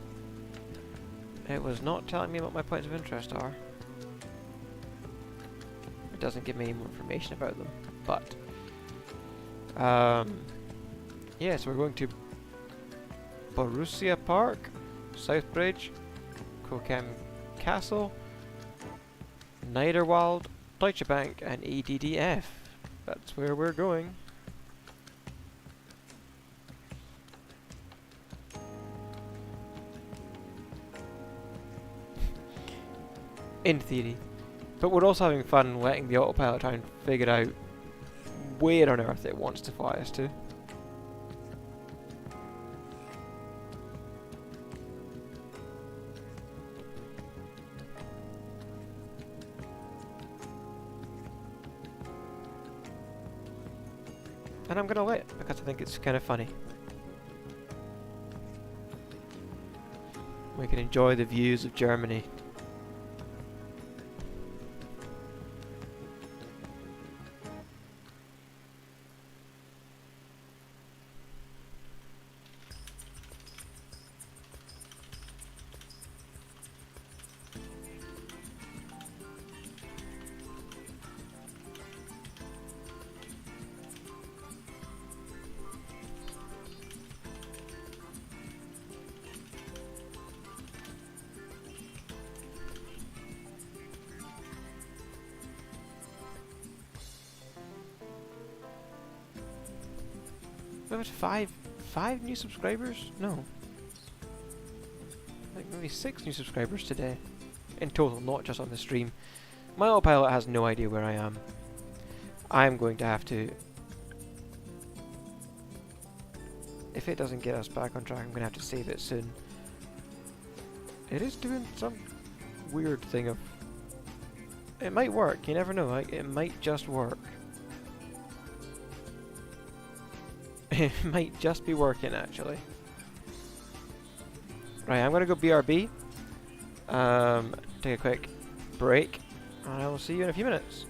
It was not telling me what my points of interest are. It doesn't give me any more information about them. But yeah, so we're going to Borussia Park, Southbridge, Kokem Castle, Niederwald, Deutsche Bank, and EDDF. That's where we're going. In theory. But we're also having fun letting the autopilot try and figure out where on earth it wants to fly us to. And I'm gonna let it, because I think it's kind of funny. We can enjoy the views of Germany. I've had five new subscribers? No. Like maybe 6 new subscribers today. In total, not just on the stream. My autopilot has no idea where I am. I'm going to have to... If it doesn't get us back on track, I'm going to have to save it soon. It is doing some weird thing of... It might work, you never know, like, it might just work. It might just be working, actually. Right, I'm going to go BRB. Take a quick break, and I will see you in a few minutes.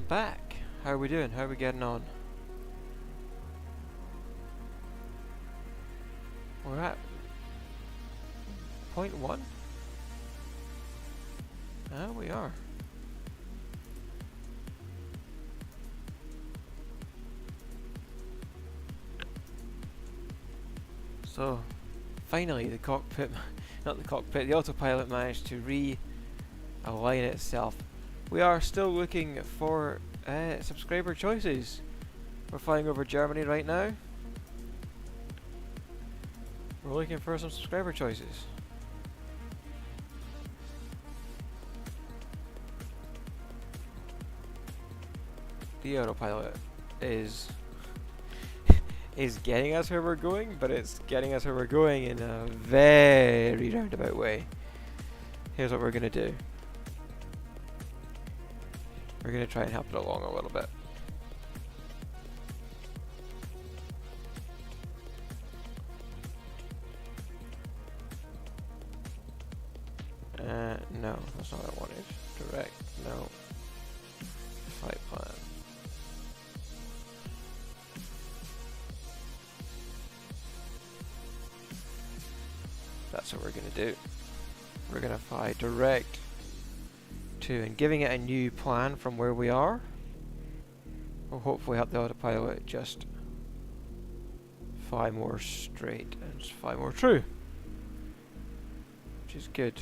back. How are we doing? How are we getting on? We're at 0.1? Ah, we are. So, finally the cockpit, not the cockpit, the autopilot managed to realign itself. We are still looking for subscriber choices. We're flying over Germany right now. We're looking for some subscriber choices. The autopilot is getting us where we're going, but it's getting us where we're going in a very roundabout way. Here's what we're gonna do. We're gonna try and help it along a little bit. No, that's not what I wanted. Direct, no. Flight plan. That's what we're gonna do. We're gonna fly direct to, and giving it a new plan from where we are will hopefully help the autopilot just fly more straight and just fly more true, which is good.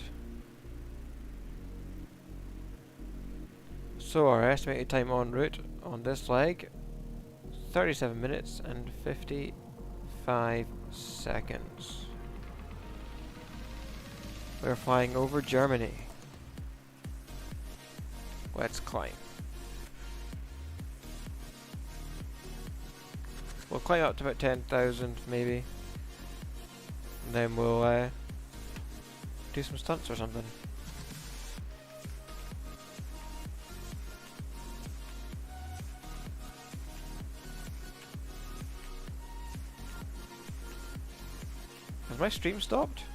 So our estimated time en route on this leg, 37 minutes and 55 seconds. We're flying over Germany. Let's climb. We'll climb up to about 10,000 maybe. And then we'll do some stunts or something. Has my stream stopped?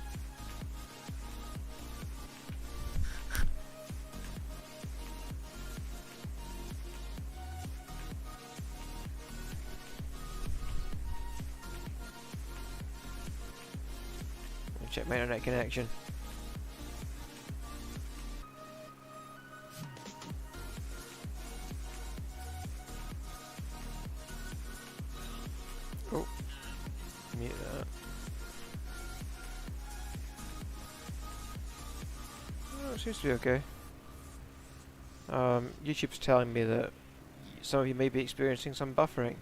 Check my internet connection. Oh, mute that. Oh, it seems to be okay. YouTube's telling me that some of you may be experiencing some buffering.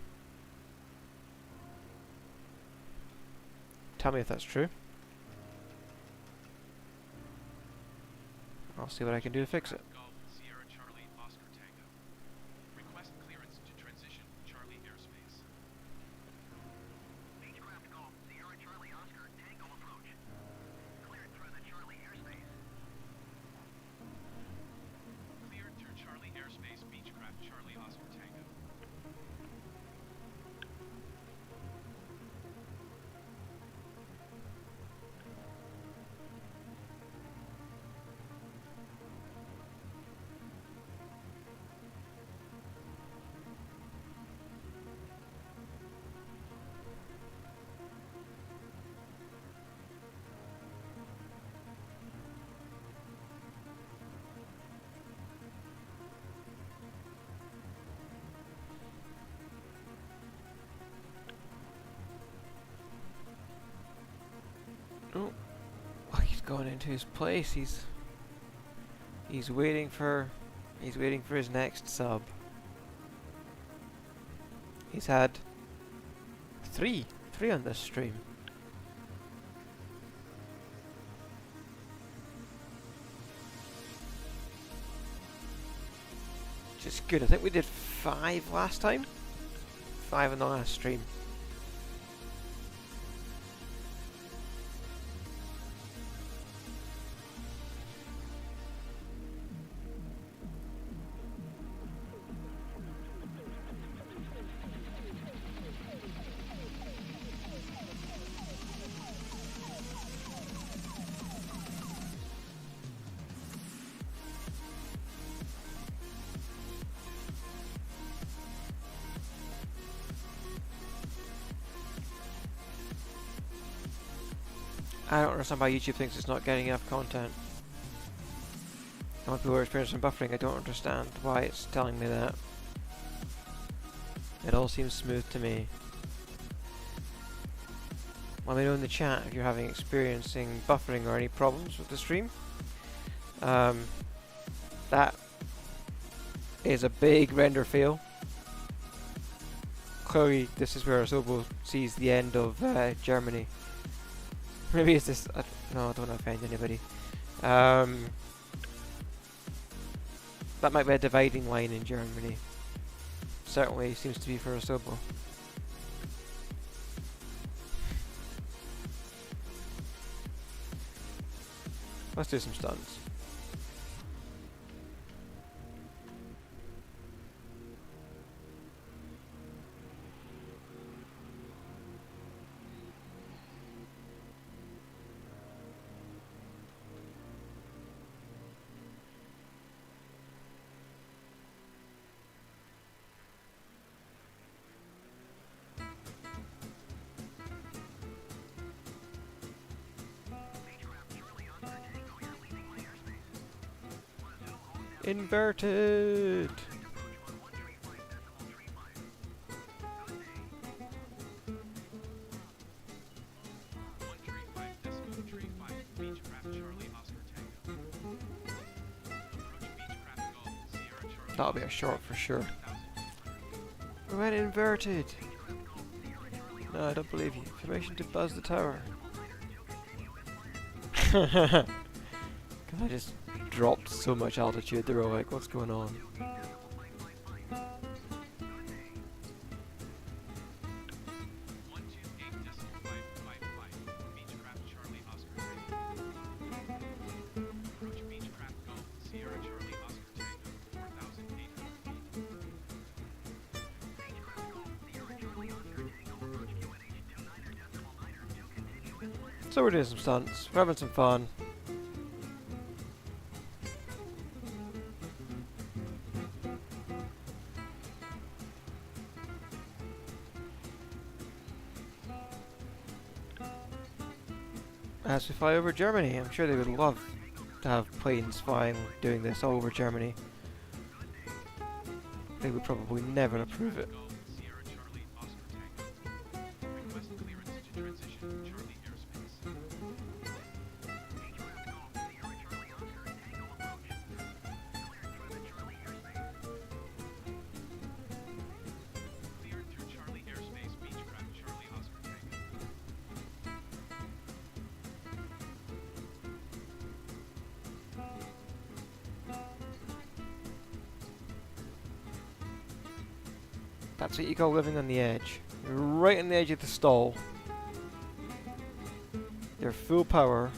Tell me if that's true. I'll see what I can do to fix it. Sierra Charlie Oscar Tango. Request clearance to transition Charlie airspace. Beechcraft Golf Sierra Charlie Oscar Tango approach. Cleared through the Charlie airspace. Cleared through Charlie airspace Beechcraft Charlie Oscar Tango. Oh, he's going into his place. He's waiting for his next sub. He's had three on this stream. Which is good. I think we did 5 last time. 5 in the last stream. I don't understand why YouTube thinks it's not getting enough content. And when people are experiencing buffering, I don't understand why it's telling me that. It all seems smooth to me. Let me know in the chat if you're experiencing buffering or any problems with the stream. That is a big render fail. Clearly, this is where Asobo sees the end of Germany. Maybe it's this. No, I don't want to offend anybody. That might be a dividing line in Germany. Certainly seems to be for Asobo. Let's do some stunts. Inverted! That'll be a short for sure. We went inverted! No, I don't believe you. Information to buzz the tower. Cause I just dropped so much altitude, they were like, what's going on? So we're doing some stunts, we're having some fun. As we fly over Germany, I'm sure they would love to have planes flying, doing this all over Germany. They would probably never approve it. That's what you call living on the edge. You're right on the edge of the stall. You're full power.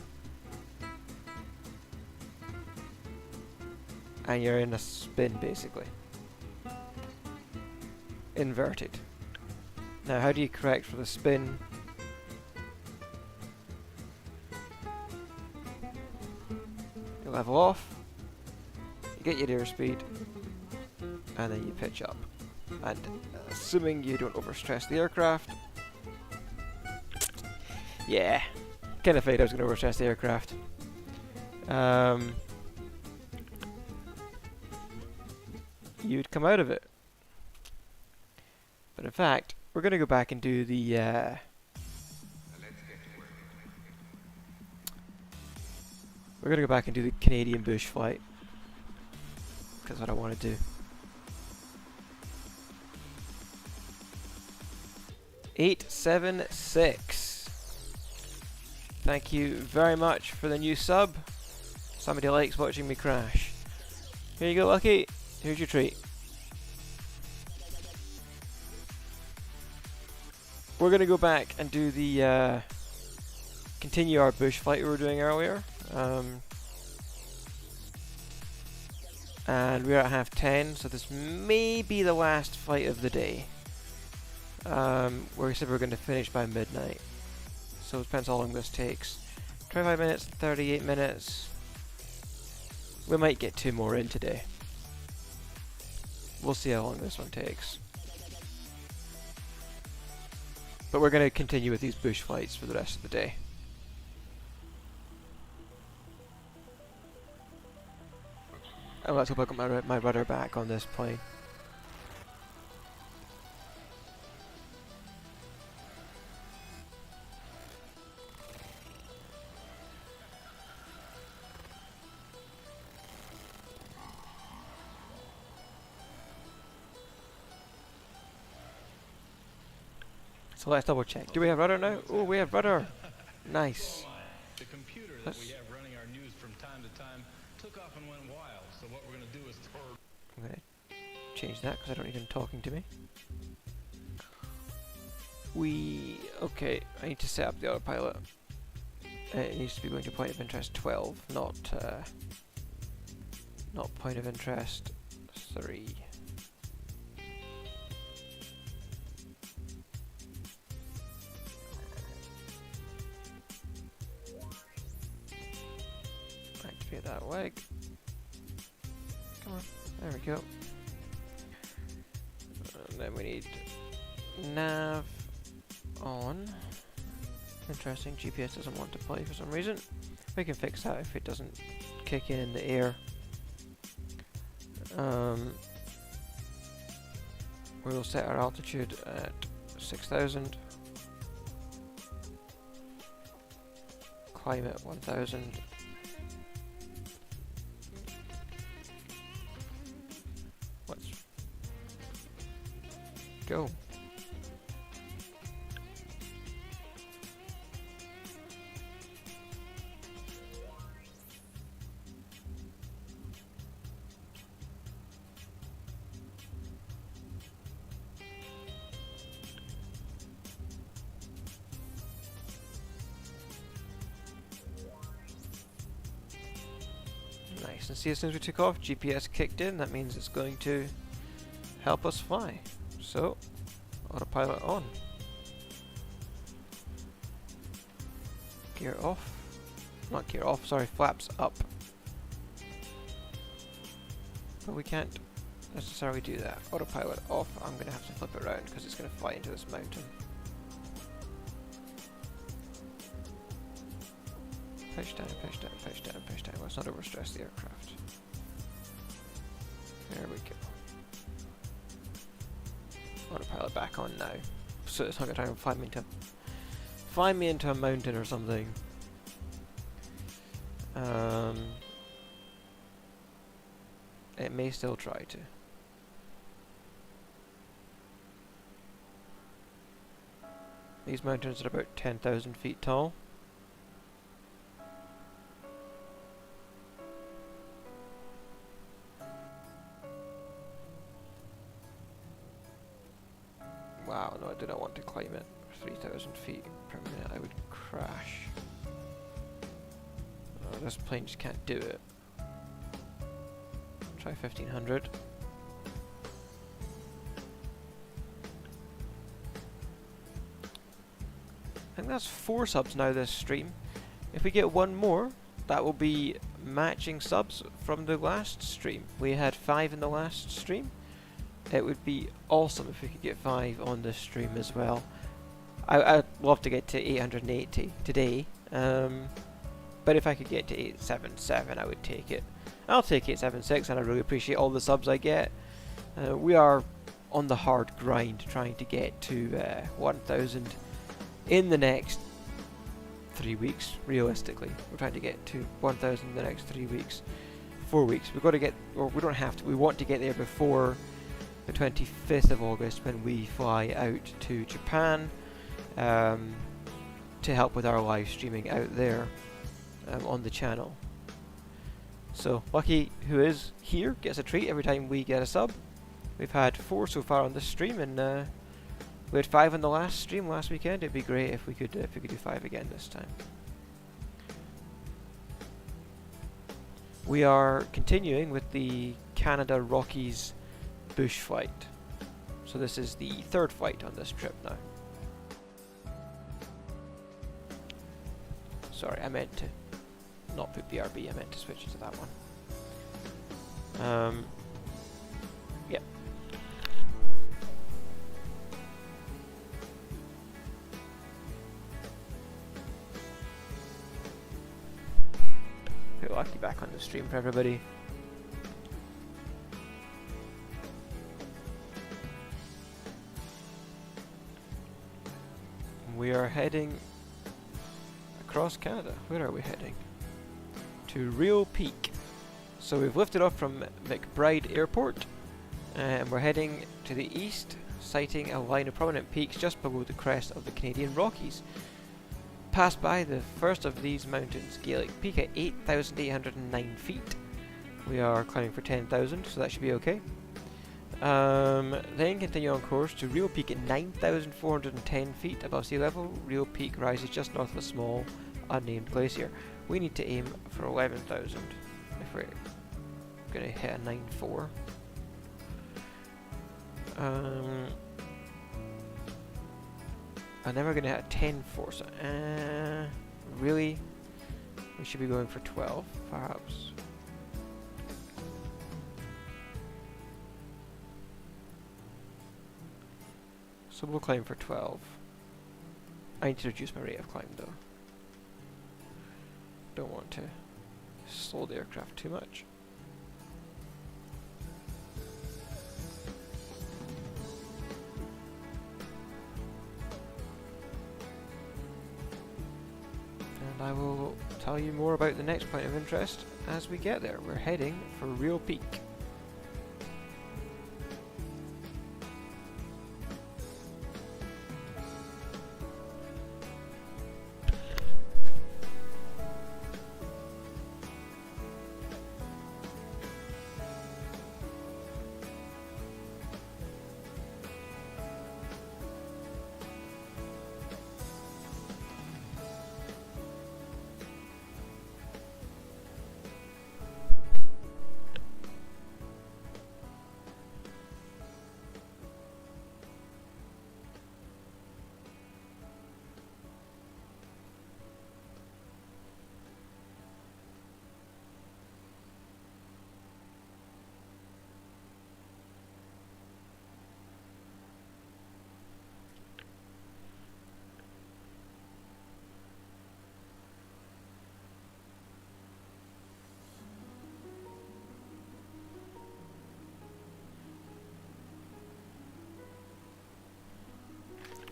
And you're in a spin, basically. Inverted. Now, how do you correct for the spin? You level off. You get your airspeed. And then you pitch up. And assuming you don't overstress the aircraft. Yeah, kind of afraid I was going to overstress the aircraft. You'd come out of it. But in fact, we're going to go back and do the we're going to go back and do the Canadian bush flight. Because what I want to do. 876. Thank you very much for the new sub. Somebody likes watching me crash. Here you go, Lucky. Here's your treat. We're gonna go back and do the continue our bush flight we were doing earlier. And we're at 10:30, so this may be the last flight of the day. Where we said we were going to finish by midnight. So it depends how long this takes. 25 minutes, 38 minutes. We might get 2 more in today. We'll see how long this one takes. But we're going to continue with these bush flights for the rest of the day. And let's hope I got my rudder back on this plane. So let's double check. Do we have rudder now? Oh, we have rudder. Nice. The computer that we have running our news from time to time took off and went wild. So what we're going to do is I'm going to change that because I don't need him talking to me. Okay, I need to set up the autopilot. It needs to be going to point of interest 12, not point of interest 3. Activate that leg. Come on, there we go. And then we need nav on. Interesting, GPS doesn't want to play for some reason. We can fix that if it doesn't kick in the air. We'll set our altitude at 6,000. Climate 1,000. Let's go. Nice, and see, as soon as we took off, GPS kicked in. That means it's going to help us fly. So, autopilot on. Gear off. Not gear off, sorry, flaps up. But we can't necessarily do that. Autopilot off. I'm going to have to flip it around because it's going to fly into this mountain. Push down, push down, push down, push down. Let's not overstress the aircraft. There we go. Autopilot back on now. So it's not going to try and fly me into a mountain or something. It may still try to. These mountains are about 10,000 feet tall. Wow, no, I do not want to climb it. 3,000 feet per minute, I would crash. Oh, this plane just can't do it. Try 1,500. I think that's 4 subs now this stream. If we get one more, that will be matching subs from the last stream. We had 5 in the last stream. It would be awesome if we could get 5 on this stream as well. I'd love to get to 880 today, but if I could get to 877, I would take it. I'll take 876, and I really appreciate all the subs I get. We are on the hard grind trying to get to 1,000 in the next 3 weeks, realistically. We're trying to get to 1,000 in the next 3 weeks. 4 weeks. We've got to get, or we don't have to, we want to get there before the 25th of August when we fly out to Japan to help with our live streaming out there on the channel. So, Lucky, who is here, gets a treat every time we get a sub. We've had 4 so far on this stream, and we had 5 on the last stream last weekend. It'd be great if we could do 5 again this time. We are continuing with the Canada Rockies bush flight. So this is the 3rd flight on this trip now. Sorry, I meant to not put BRB, I meant to switch to that one. Yep. Put Lucky back on the stream for everybody. We are heading across Canada. Where are we heading? To Rio Peak. So we've lifted off from McBride Airport and we're heading to the east, sighting a line of prominent peaks just below the crest of the Canadian Rockies. Passed by the first of these mountains, Gaelic Peak, at 8,809 feet. We are climbing for 10,000, so that should be okay. Then continue on course to Rio Peak at 9,410 feet above sea level. Rio Peak rises just north of a small, unnamed glacier. We need to aim for 11,000 if we're going to hit a 9.4. And then we're going to hit a 10.4, so really? We should be going for 12, perhaps. So we'll climb for 12. I need to reduce my rate of climb though. Don't want to slow the aircraft too much. And I will tell you more about the next point of interest as we get there. We're heading for Rio Peak.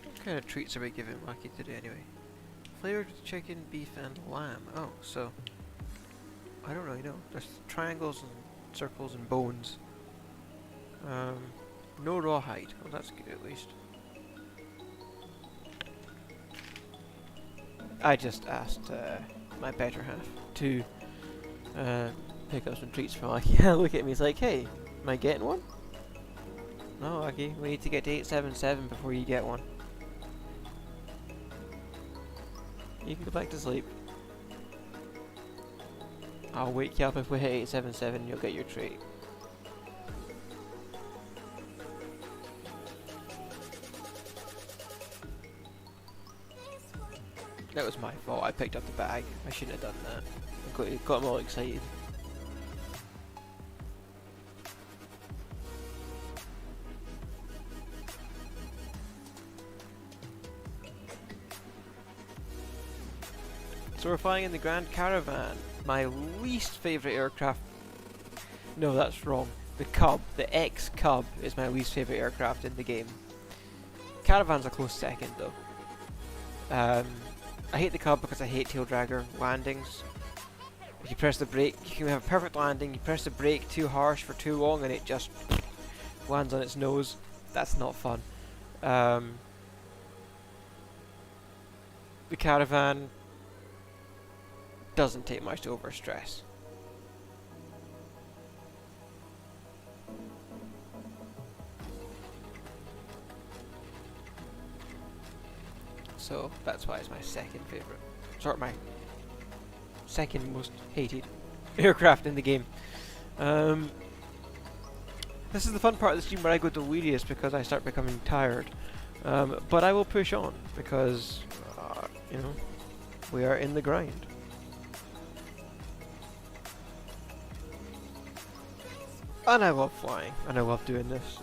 What kind of treats are we giving Wacky today anyway? Flavored chicken, beef and lamb. Oh, so I don't really know. There's triangles and circles and bones. No rawhide. Well, that's good at least. I just asked my better half to pick up some treats for Wacky. Look at me, he's like, hey, am I getting one? No, Wacky, we need to get to 877 before you get one. You can go back to sleep. I'll wake you up if we hit 877 and you'll get your treat. That was my fault, I picked up the bag. I shouldn't have done that. I got him all excited. So we're flying in the Grand Caravan, my least favourite aircraft. No, that's wrong. The Cub, the X-Cub, is my least favourite aircraft in the game. Caravan's a close second though. I hate the Cub because I hate tail dragger landings. If you press the brake, you can have a perfect landing, you press the brake too harsh for too long and it just lands on its nose. That's not fun. The Caravan doesn't take much to overstress. So that's why it's my second favourite. Sort of my second most hated aircraft in the game. This is the fun part of the stream where I go delirious because I start becoming tired. But I will push on because, you know, we are in the grind. And I love flying, and I love doing this.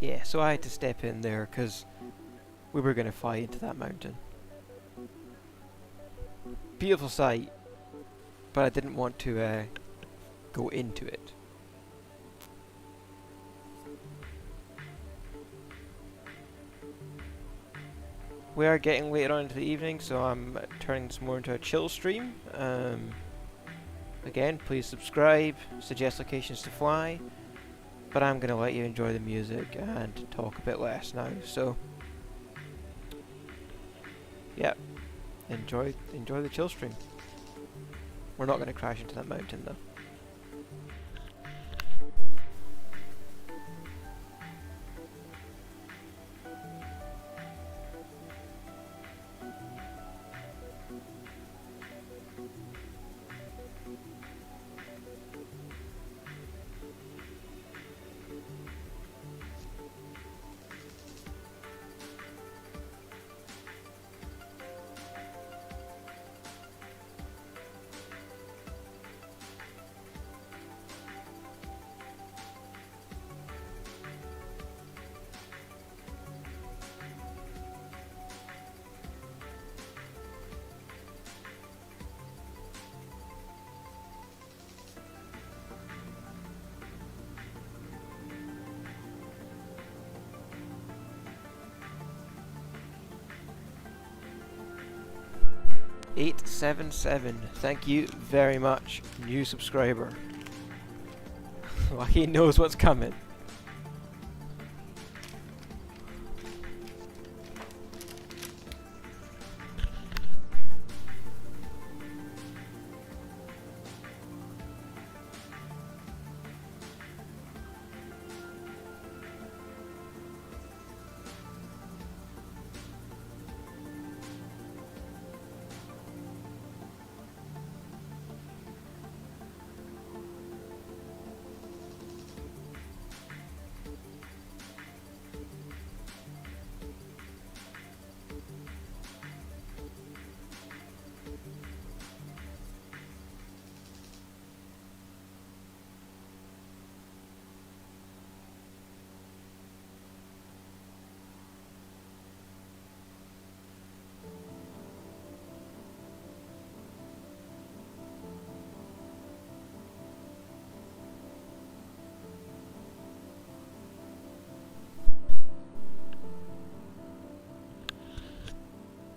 Yeah, so I had to step in there because we were going to fly into that mountain. Beautiful sight, but I didn't want to go into it. We are getting later on into the evening, so I'm turning this more into a chill stream. Again, please subscribe, suggest locations to fly, but I'm going to let you enjoy the music and talk a bit less now, so yeah, enjoy the chill stream. We're not going to crash into that mountain though. $877, thank you very much, new subscriber. Like he knows what's coming.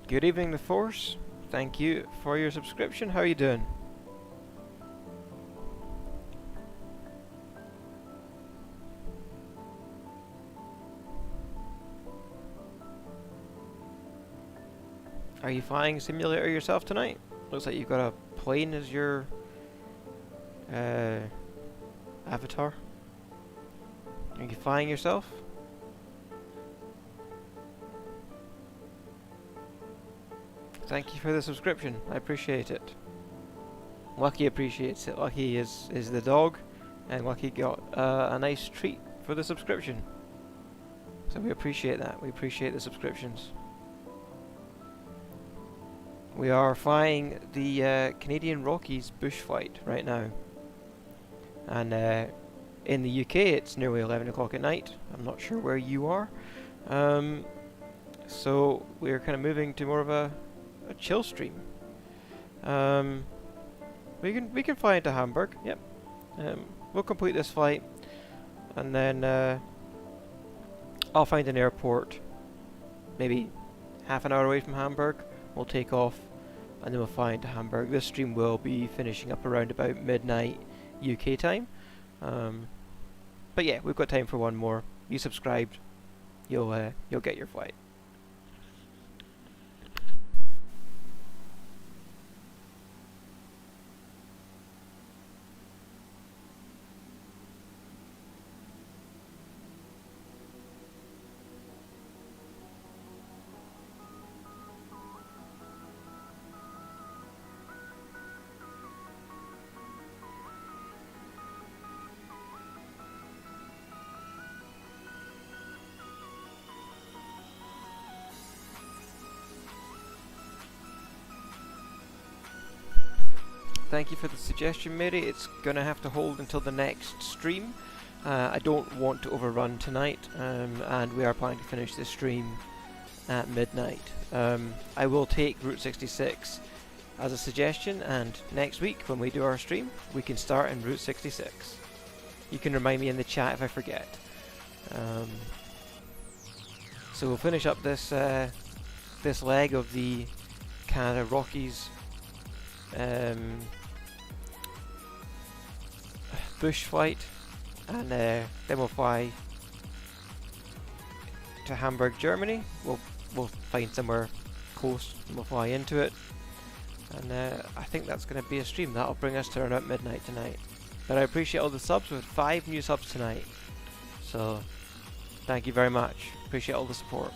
Good evening, The Force. Thank you for your subscription. How are you doing? Are you flying simulator yourself tonight? Looks like you've got a plane as your avatar. Are you flying yourself? Thank you for the subscription. I appreciate it. Lucky appreciates it. Lucky is the dog, and Lucky got a nice treat for the subscription. So we appreciate that. We appreciate the subscriptions. We are flying the Canadian Rockies bush flight right now, and in the UK it's nearly 11 o'clock at night. I'm not sure where you are, so we're kind of moving to more of a chill stream. We can fly into Hamburg. Yep. We'll complete this flight, and then I'll find an airport, maybe half an hour away from Hamburg. We'll take off, and then we'll fly into Hamburg. This stream will be finishing up around about midnight UK time. But yeah, we've got time for one more. You subscribed, you'll get your flight. Thank you for the suggestion, Mary. It's gonna have to hold until the next stream. I don't want to overrun tonight, and we are planning to finish the stream at midnight. I will take Route 66 as a suggestion, and next week when we do our stream, we can start in Route 66. You can remind me in the chat if I forget. So we'll finish up this this leg of the Canada Rockies bush flight, and then we'll fly to Hamburg, Germany. We'll find somewhere close and we'll fly into it. And I think that's going to be a stream. That'll bring us to around about midnight tonight. But I appreciate all the subs. We had 5 new subs tonight. So, thank you very much. Appreciate all the support.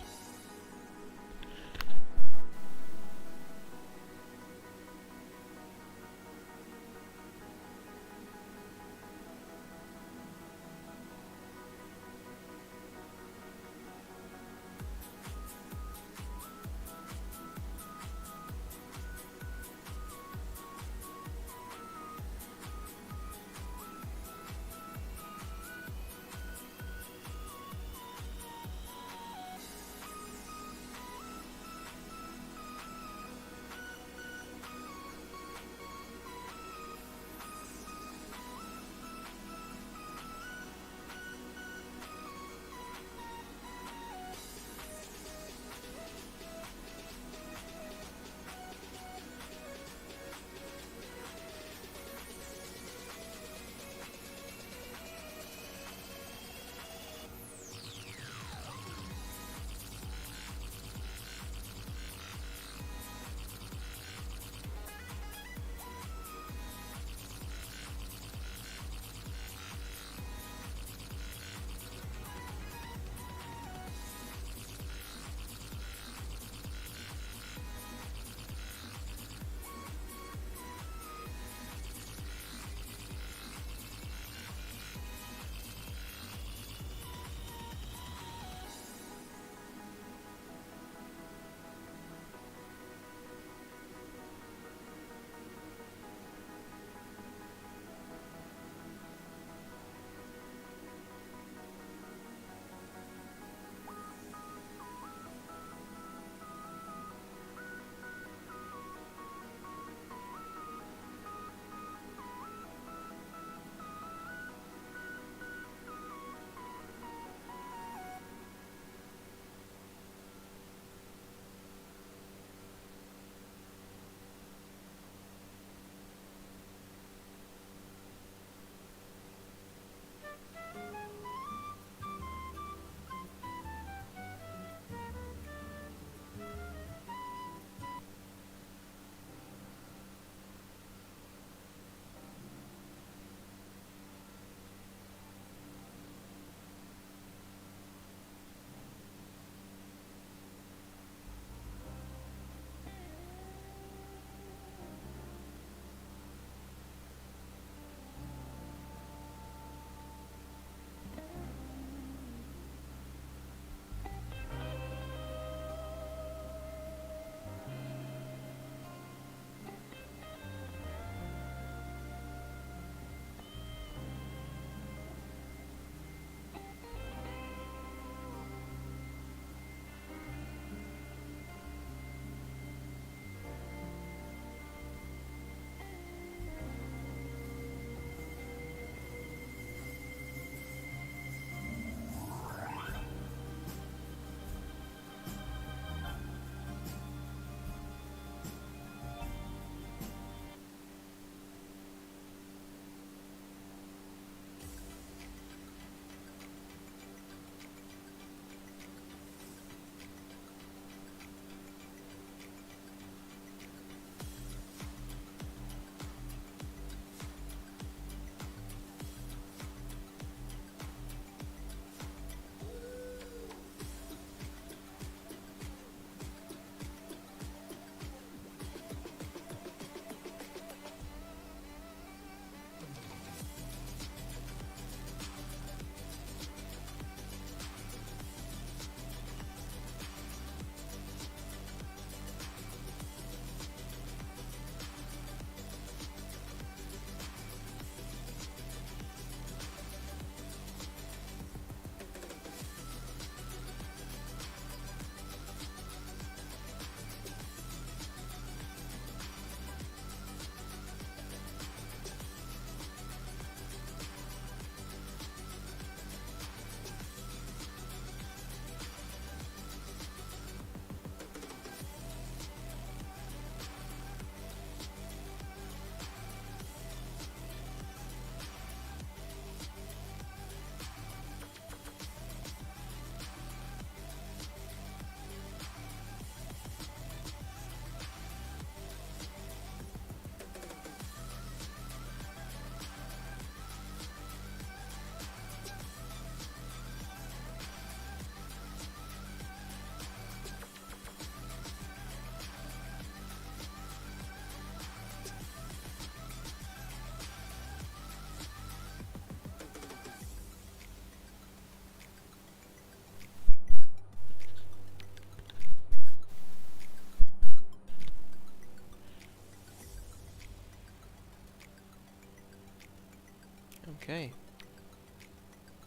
Okay.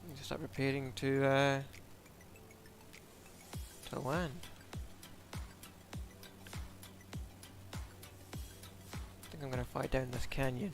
Need to start preparing to land. I think I'm gonna fly down this canyon.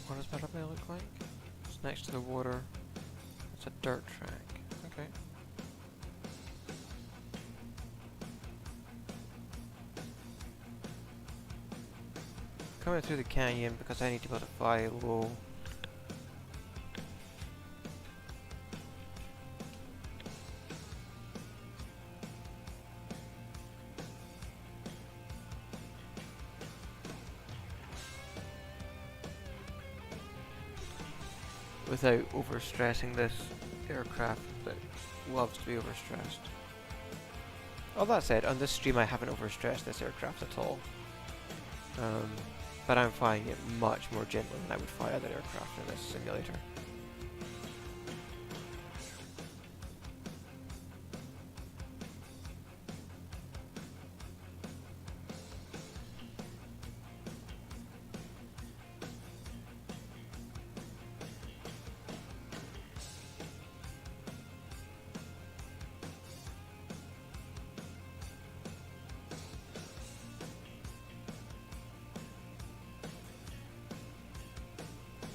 What does Battle Bay look like? It's next to the water. It's a dirt track. Okay. Coming through the canyon because I need to be able to fly low. Without overstressing this aircraft that loves to be overstressed. All that said, on this stream I haven't overstressed this aircraft at all. But I'm flying it much more gently than I would fly other aircraft in this simulator.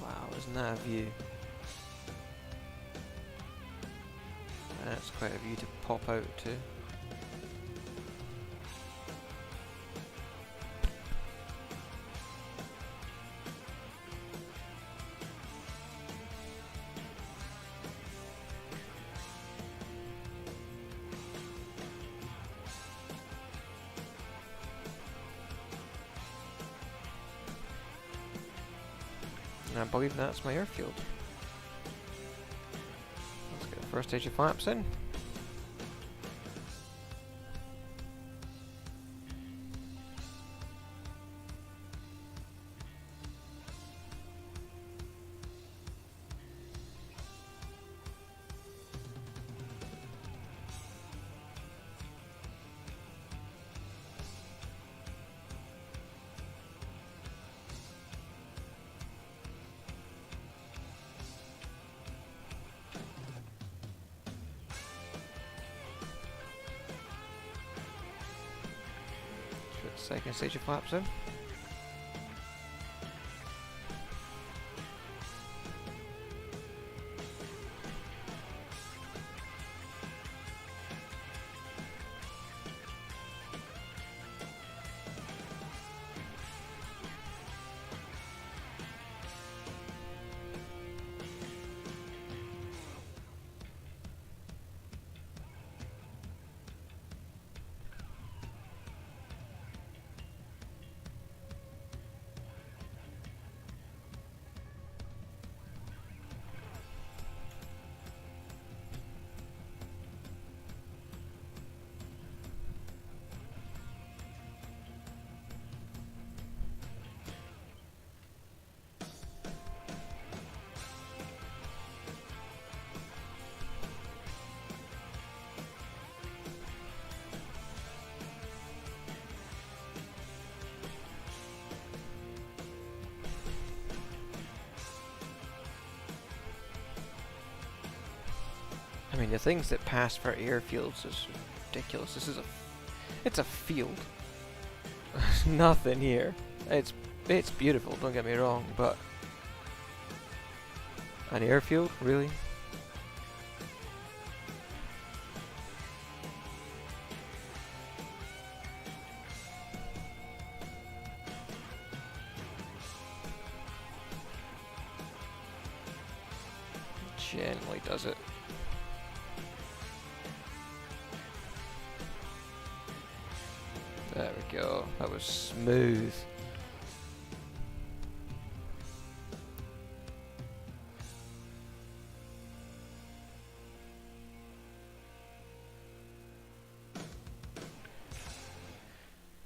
Wow, isn't that a view? That's quite a view to pop out to. And I believe that's my airfield. Let's get the first stage of flaps in. Second stage of flaps in. I mean, the things that pass for airfields is ridiculous. It's a field. There's nothing here. It's beautiful, don't get me wrong, but an airfield, really? Generally does it. There we go. That was smooth.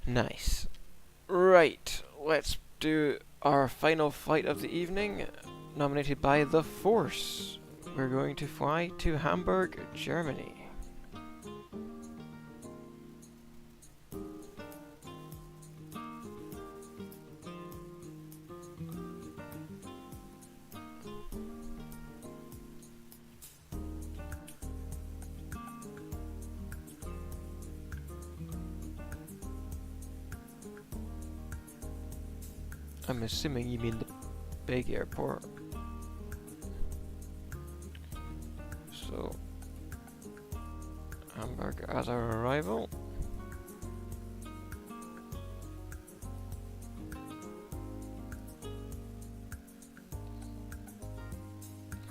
Nice. Right, let's do our final flight of the evening, nominated by the Force. We're going to fly to Hamburg, Germany. I'm assuming you mean the big airport. So, Hamburg as our arrival.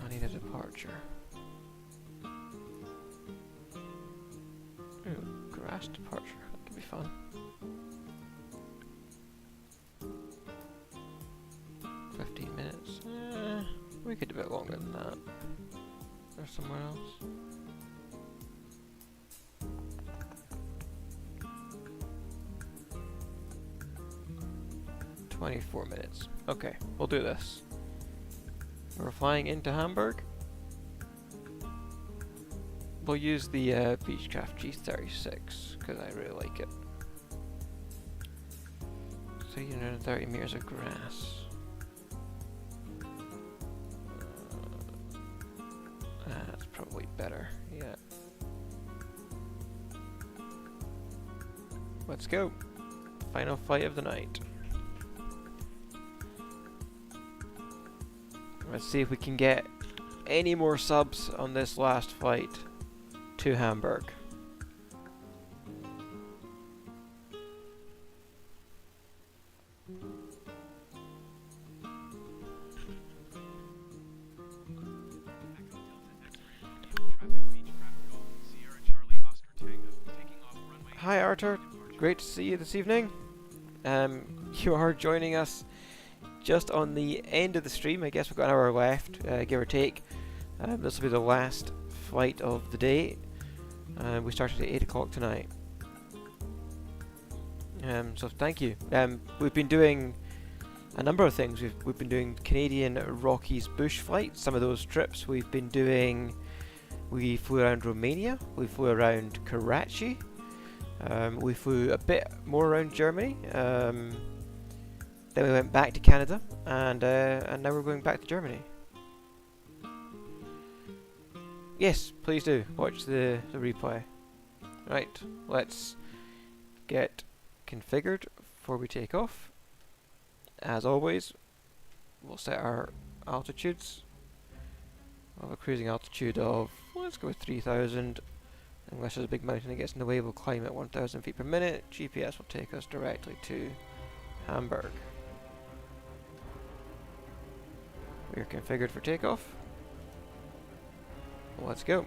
I need a departure. Ooh, grass departure. That could be fun. 15 minutes. We could do a bit longer than that. Or somewhere else. "24 minutes. Okay, we'll do this. We're flying into Hamburg. We'll use the Beechcraft G36 because I really like it. 330 meters of grass. That's probably better, yeah. Let's go. Final flight of the night. Let's see if we can get any more subs on this last flight to Hamburg. Hi Arthur, great to see you this evening. You are joining us just on the end of the stream. I guess we've got an hour left, give or take. This will be the last flight of the day. We started at 8 o'clock tonight. So thank you. We've been doing a number of things. We've been doing Canadian Rockies bush flights. Some of those trips we've been doing. We flew around Romania. We flew around Karachi. We flew a bit more around Germany. Then we went back to Canada, and now we're going back to Germany. Yes, please do watch the replay. Right, let's get configured before we take off. As always, we'll set our altitudes. We'll have a cruising altitude of, let's go with 3,000. Unless there's a big mountain that gets in the way, we'll climb at 1,000 feet per minute. GPS will take us directly to Hamburg. We are configured for takeoff. Let's go.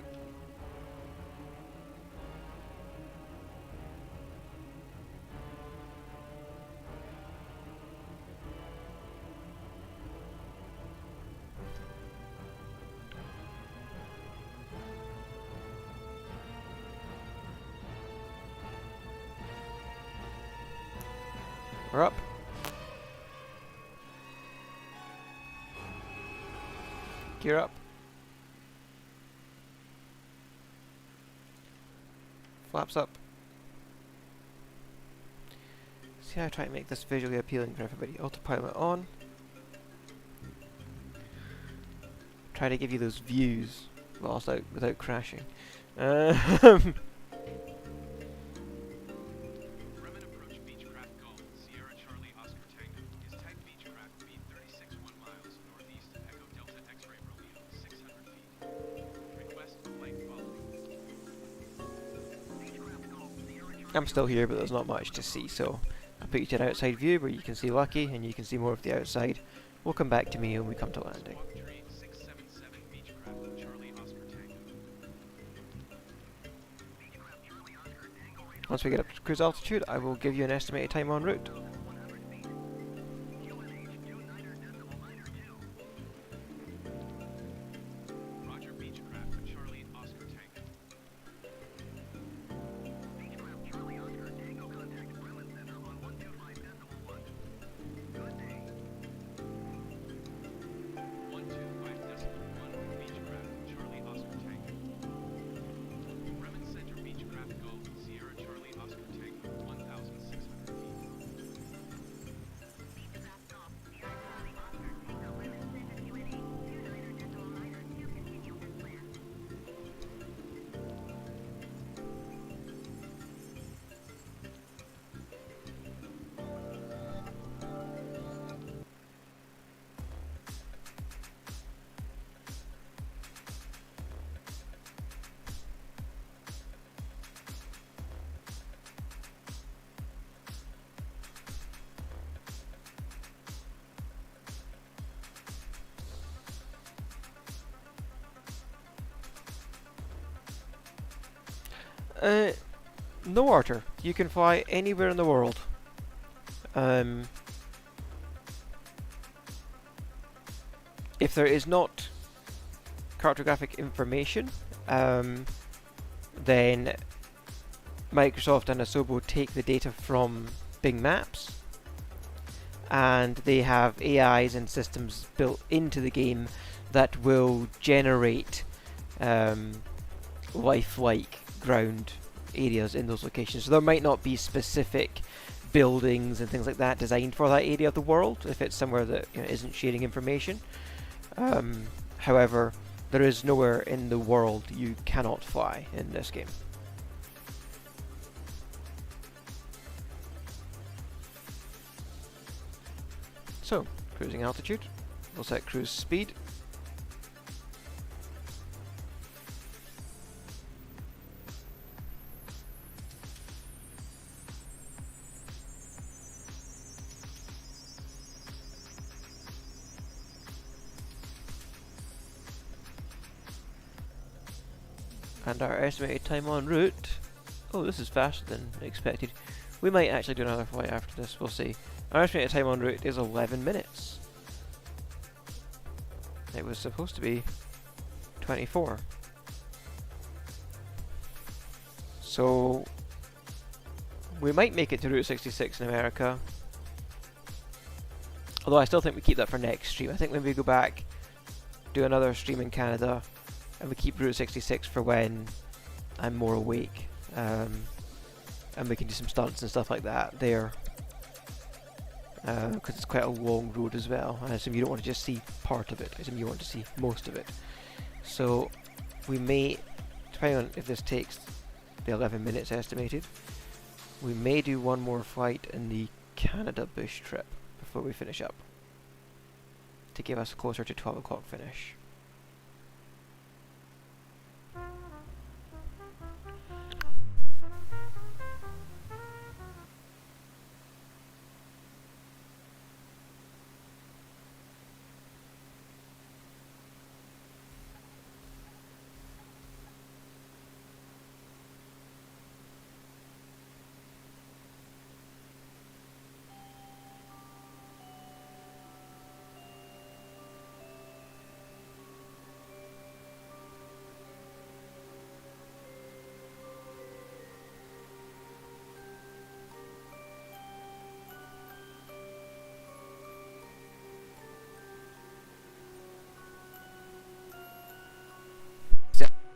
We're up. Gear up. Flaps up. See how I try to make this visually appealing for everybody. Autopilot on. Try to give you those views. whilst out without crashing. Bremen approach Beechcraft Golf, Sierra Charlie Oscar Tango. Is type Beechcraft speed 36.1 miles northeast of Echo Delta X-ray Romeo, 600 feet. Request flight following. I'm still here, but there's not much to see, so I'll put you to an outside view where you can see Lucky and you can see more of the outside. We'll come back to me when we come to landing. Squawk tree 677 Beechcraft Charlie Oscar Tango. Once we get up to cruise altitude, I will give you an estimated time en route. Roger Beechcraft Charlie Oscar Tango. 125.1 Beechcraft Charlie Oscar Tango. Bremen Center Beechcraft Golf, Sierra Charlie Oscar Tango, 1,600 feet. No, Arthur. You can fly anywhere in the world. If there is not cartographic information, then Microsoft and Asobo take the data from Bing Maps, and they have AIs and systems built into the game that will generate lifelike ground areas in those locations. So there might not be specific buildings and things like that designed for that area of the world if it's somewhere that isn't sharing information. However, there is nowhere in the world you cannot fly in this game. So, cruising altitude, we'll set cruise speed. And our estimated time en route, oh, this is faster than expected. We might actually do another flight after this, we'll see. Our estimated time en route is 11 minutes. It was supposed to be 24. So we might make it to Route 66 in America. Although I still think we keep that for next stream. I think when we go back, do another stream in Canada, and we keep Route 66 for when I'm more awake. And we can do some stunts and stuff like that there. Because it's quite a long road as well. I assume you don't want to just see part of it. I assume you want to see most of it. So we may, depending on if this takes the 11 minutes estimated, we may do one more flight in the Canada bush trip before we finish up, to give us closer to 12 o'clock finish.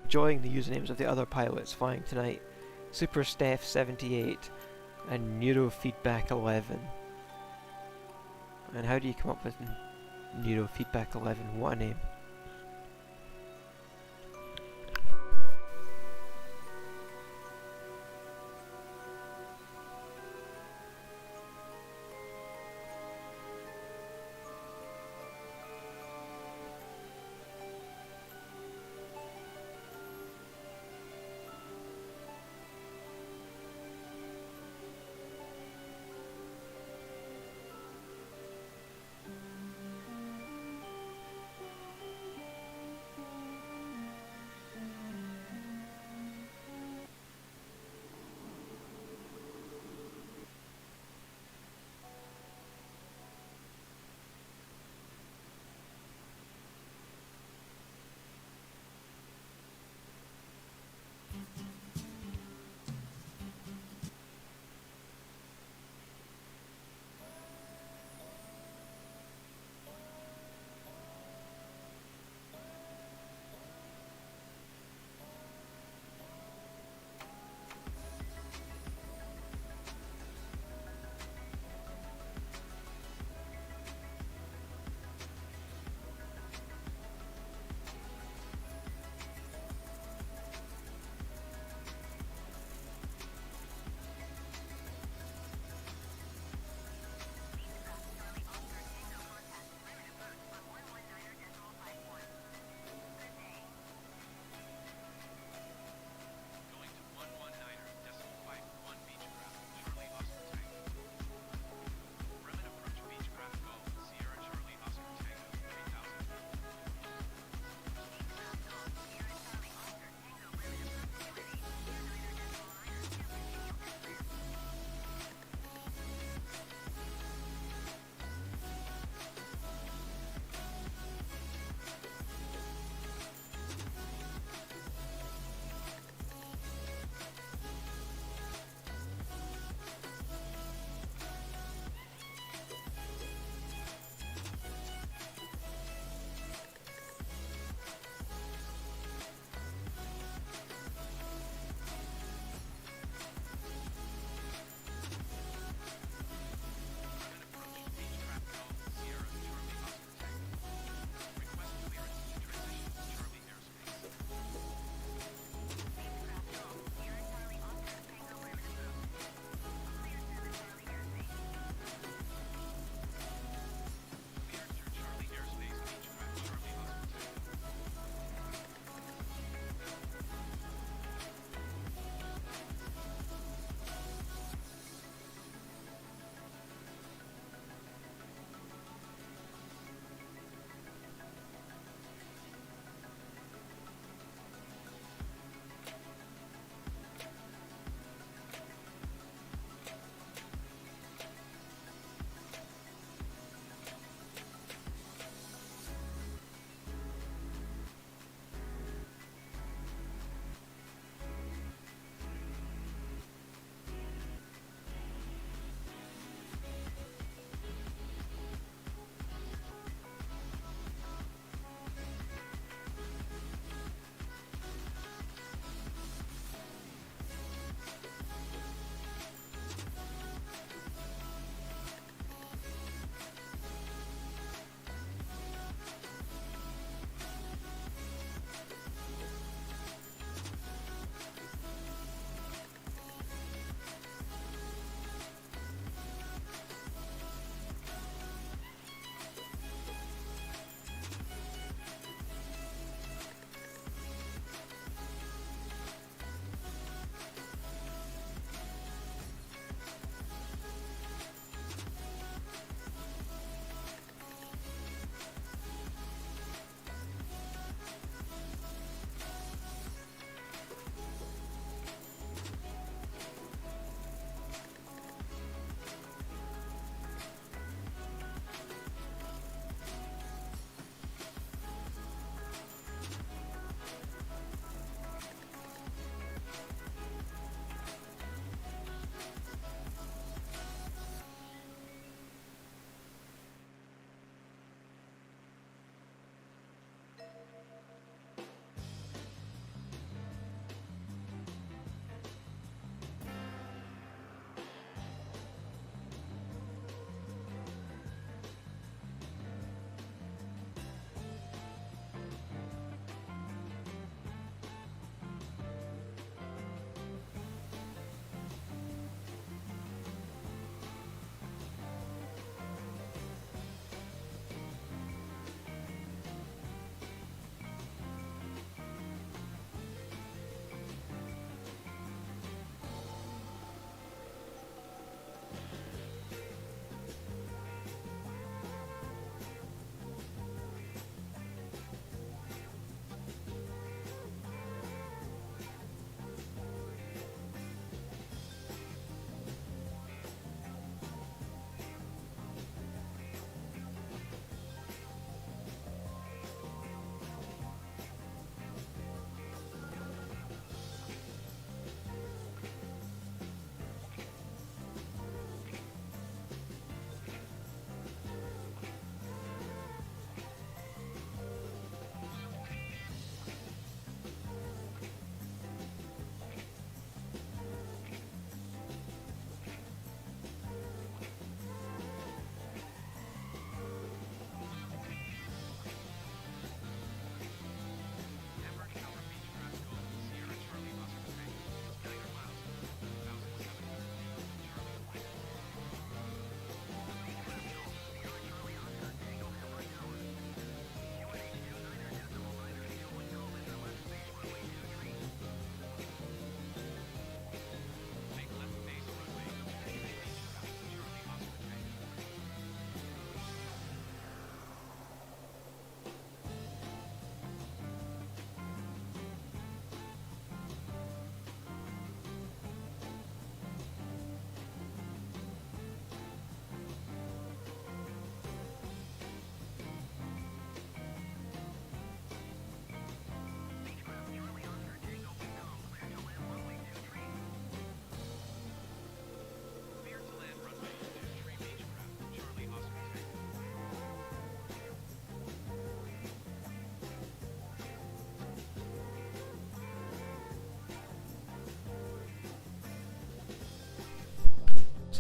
Enjoying the usernames of the other pilots flying tonight: Super Steph 78 and Neurofeedback 11. And how do you come up with Neurofeedback 11? What a name!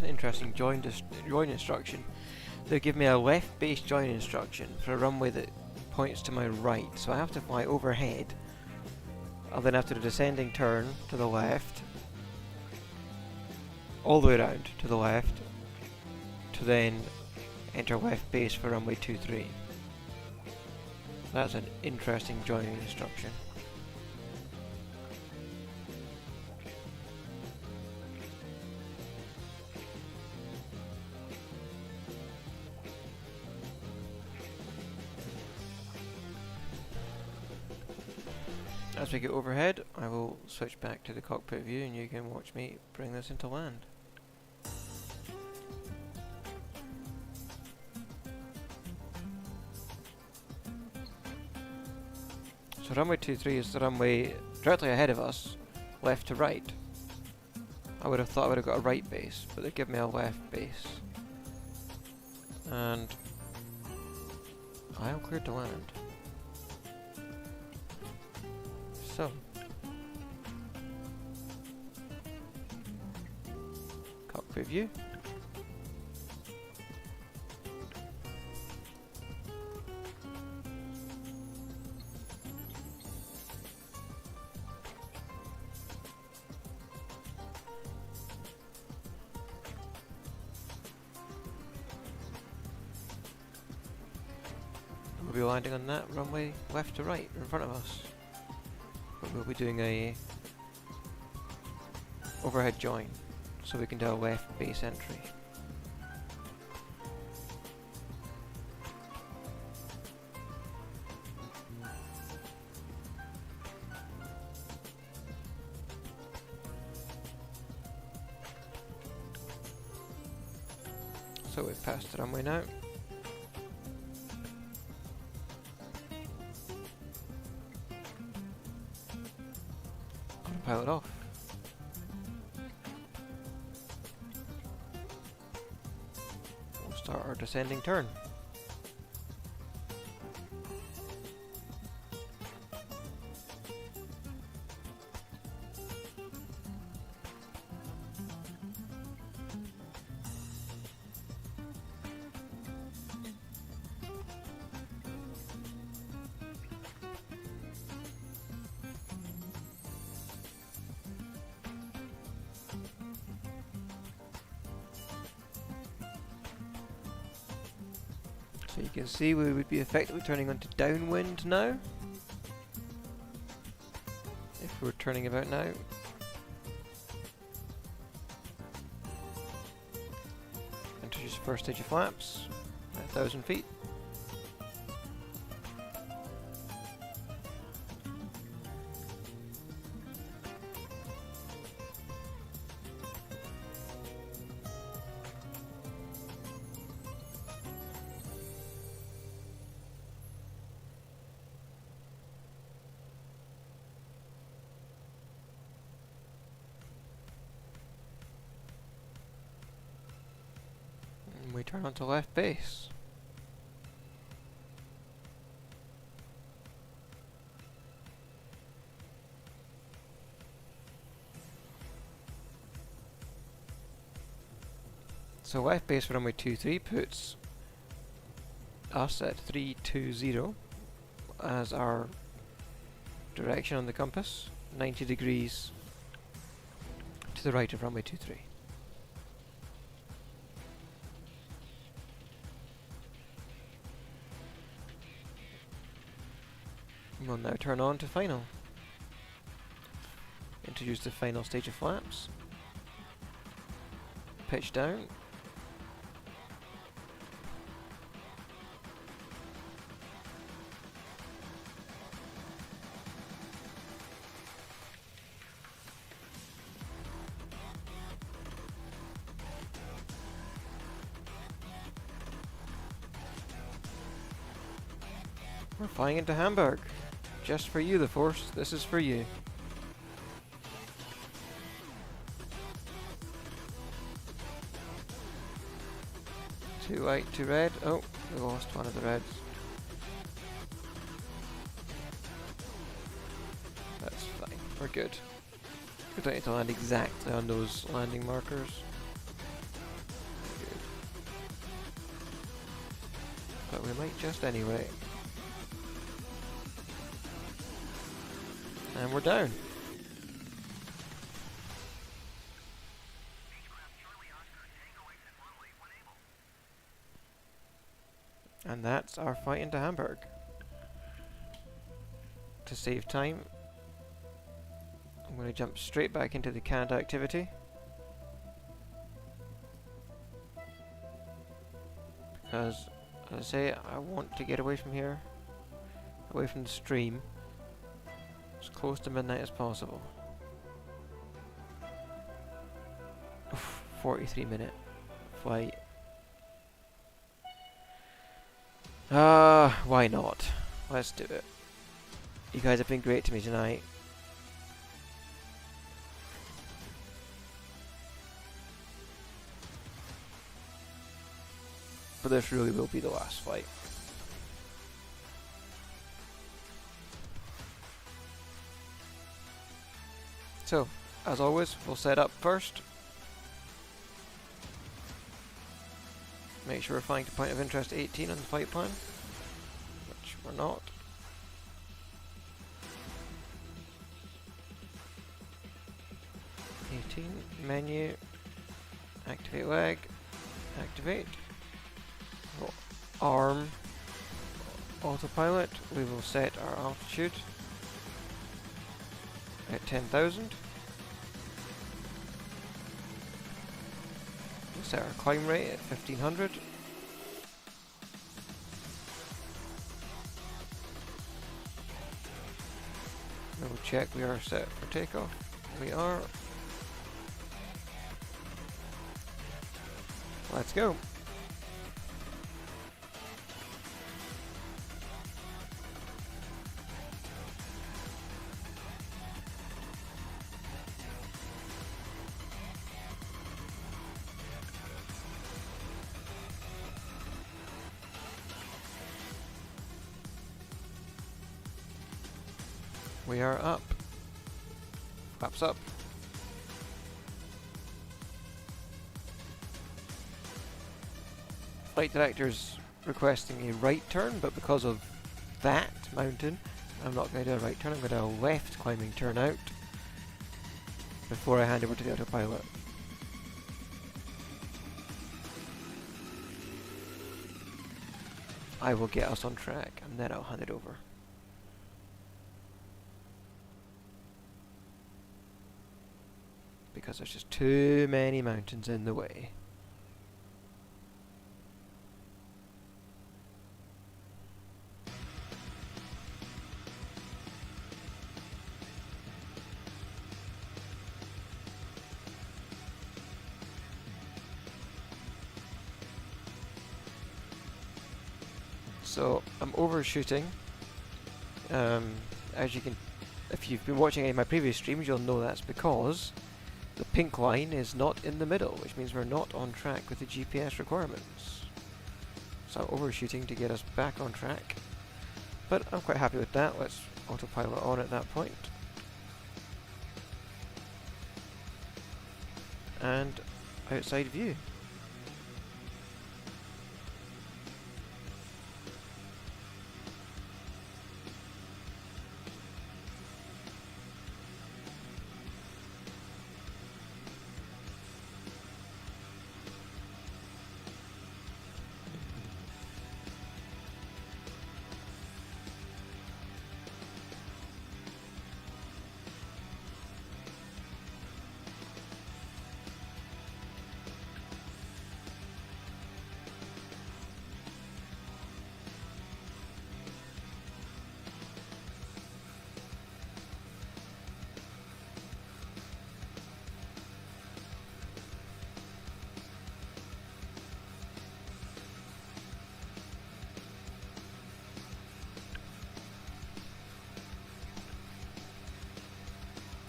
an interesting join instruction. They give me a left base join instruction for a runway that points to my right, so I have to fly overhead. I'll then have to do a descending turn to the left, all the way around to the left, to then enter left base for runway 23. That's an interesting joining instruction. As we get overhead, I will switch back to the cockpit view and you can watch me bring this into land. So runway 23 is the runway directly ahead of us, left to right. I would have thought I would have got a right base, but they give me a left base. And I am cleared to land. So, cockpit view. We'll be landing on that runway left to right in front of us. But we'll be doing a overhead join, so we can do a left base entry. So we've passed the runway now. Pilot off. We'll start our descending turn. So you can see we would be effectively turning onto downwind now. If we're turning about now. Introduce first stage of flaps at 1,000 feet. We turn onto left base. So left base for runway 23 puts us at 320 as our direction on the compass, 90 degrees to the right of runway 23. We'll now turn on to final. Introduce the final stage of flaps. Pitch down. We're flying into Hamburg. Just for you, the Force. This is for you. Too white, too red. Oh, we lost one of the reds. That's fine. We're good. We don't need to land exactly on those landing markers. but we might just anyway. And we're down. And that's our flight into Hamburg. To save time, I'm going to jump straight back into the Canada activity. Because, as I say, I want to get away from here, away from the stream, as close to midnight as possible. Oof, 43-minute flight. Why not? Let's do it. You guys have been great to me tonight. But this really will be the last fight. So, as always, we'll set up first. Make sure we're flying to point of interest 18 on the flight plan, which we're not. Menu, activate leg, activate. We'll arm autopilot. We will set our altitude at 10,000. We'll set our climb rate at 1500. We'll check we are set for takeoff. We are. Let's go. We are up. Flaps up. Flight director's requesting a right turn, but because of that mountain, I'm not going to do a right turn. I'm going to do a left climbing turn out before I hand over to the autopilot. I will get us on track and then I'll hand it over. Because there's just too many mountains in the way. So I'm overshooting. As you can, if you've been watching any of my previous streams, you'll know that's because the pink line is not in the middle, which means we're not on track with the GPS requirements. So I'm overshooting to get us back on track. But I'm quite happy with that. Let's autopilot on at that point. And outside view.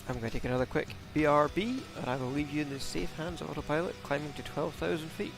I'm going to take another quick BRB, and I will leave you in the safe hands of autopilot, climbing to 12,000 feet.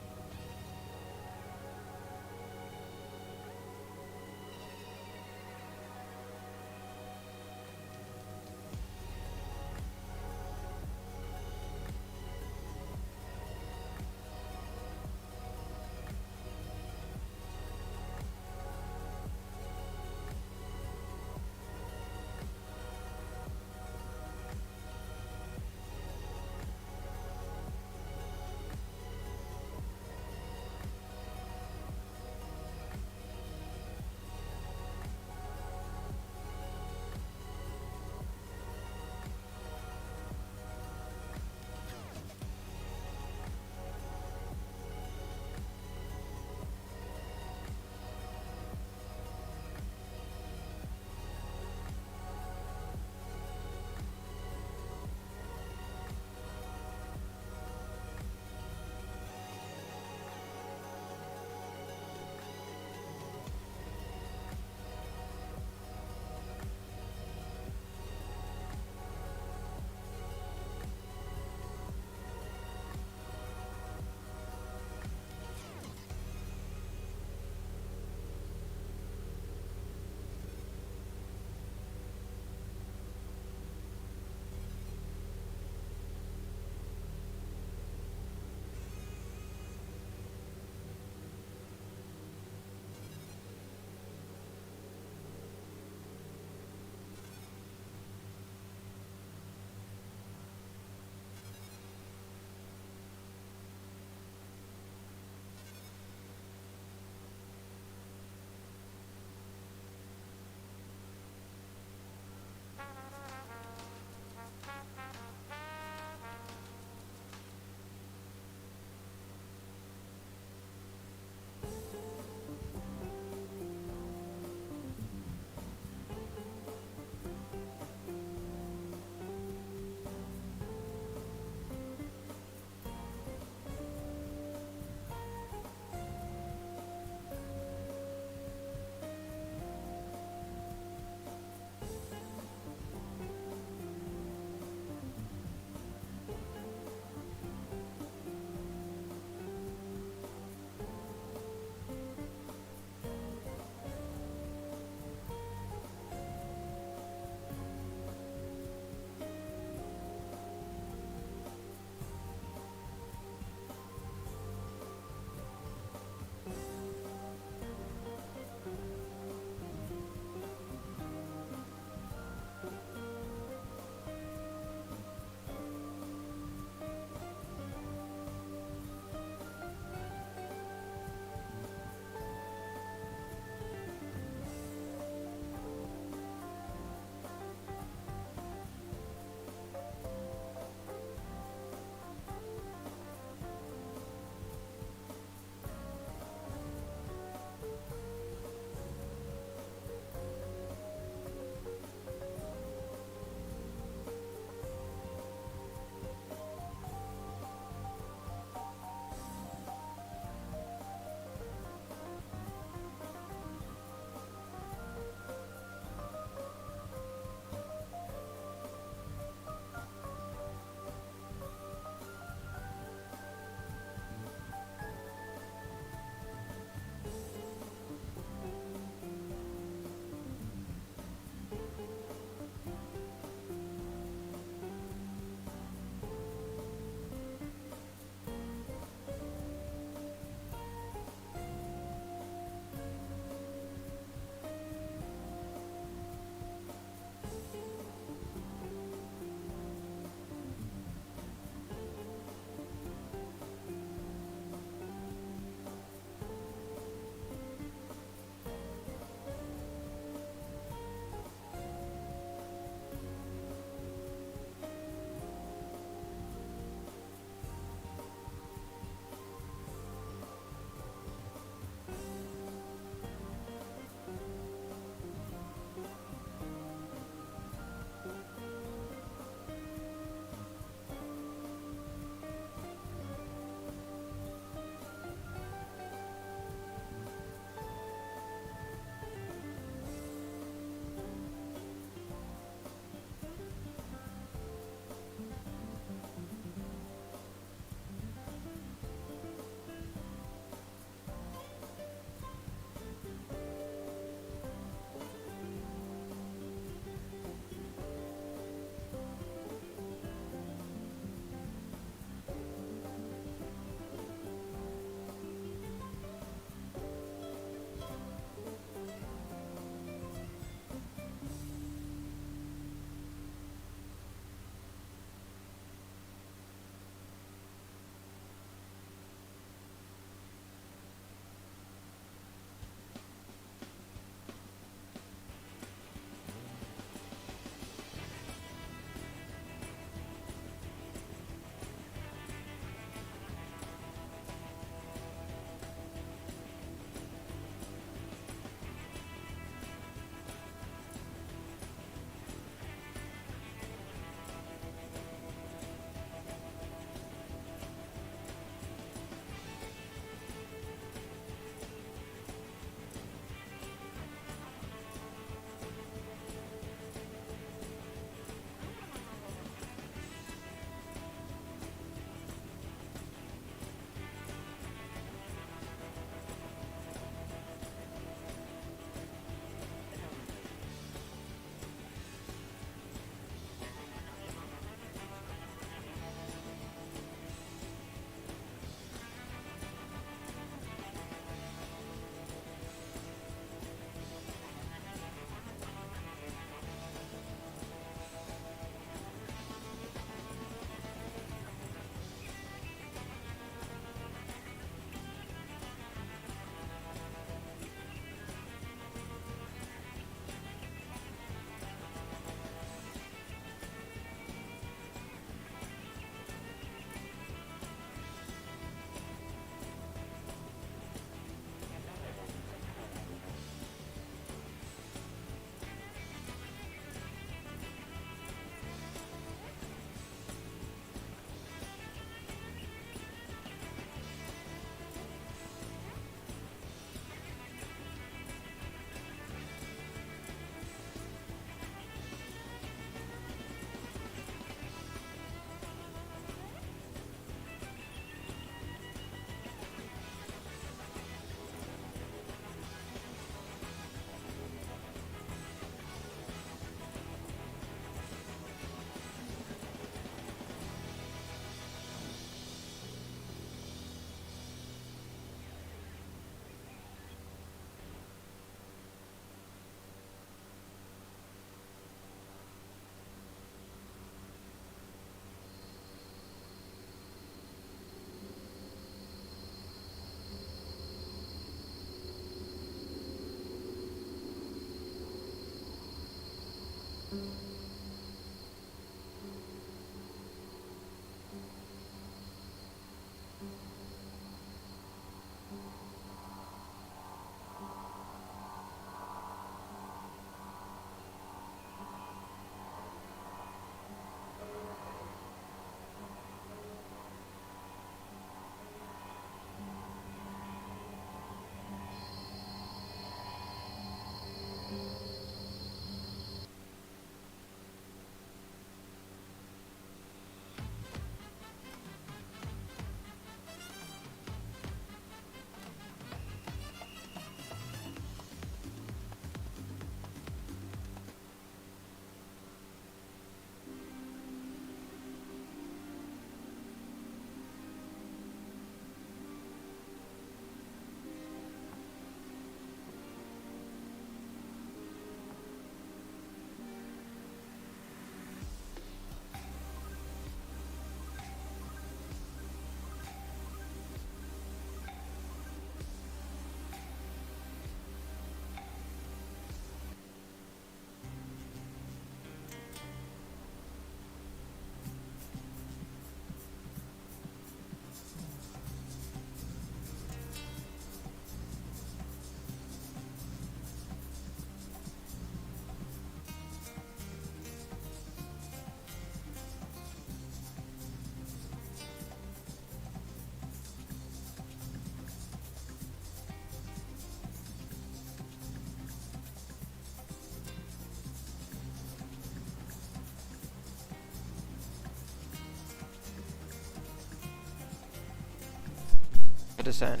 of descent.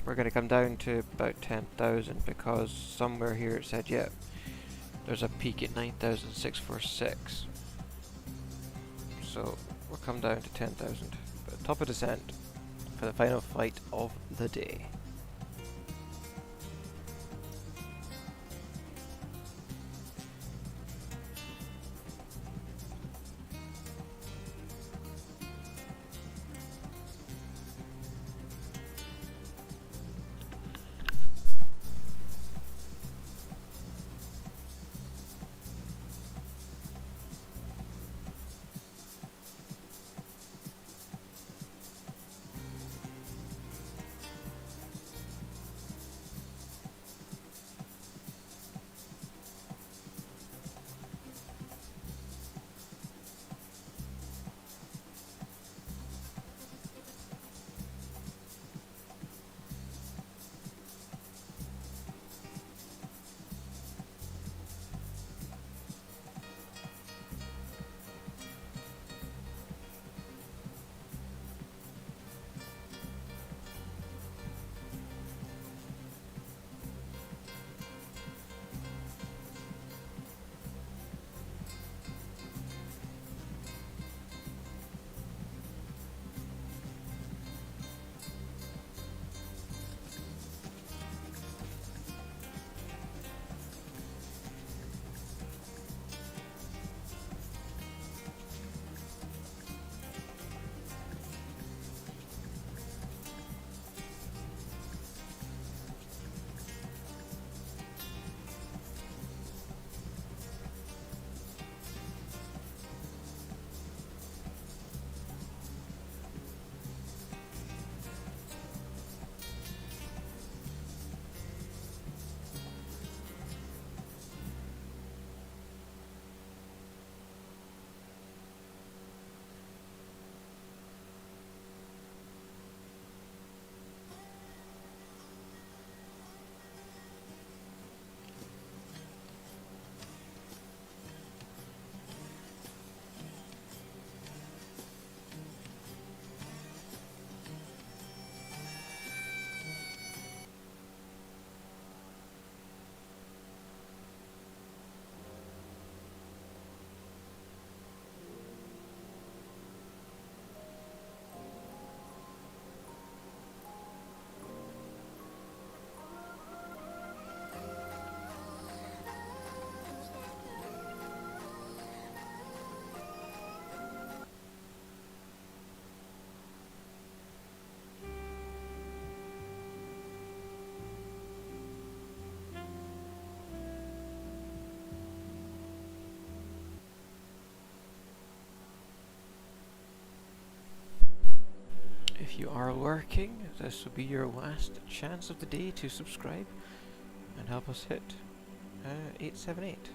We're going to come down to about 10,000 because somewhere here it said, yeah, there's a peak at 9,646. So we'll come down to 10,000. But top of descent for the final flight of the day. If you are working, this will be your last chance of the day to subscribe and help us hit 878.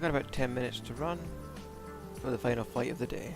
I've got about 10 minutes to run for the final flight of the day.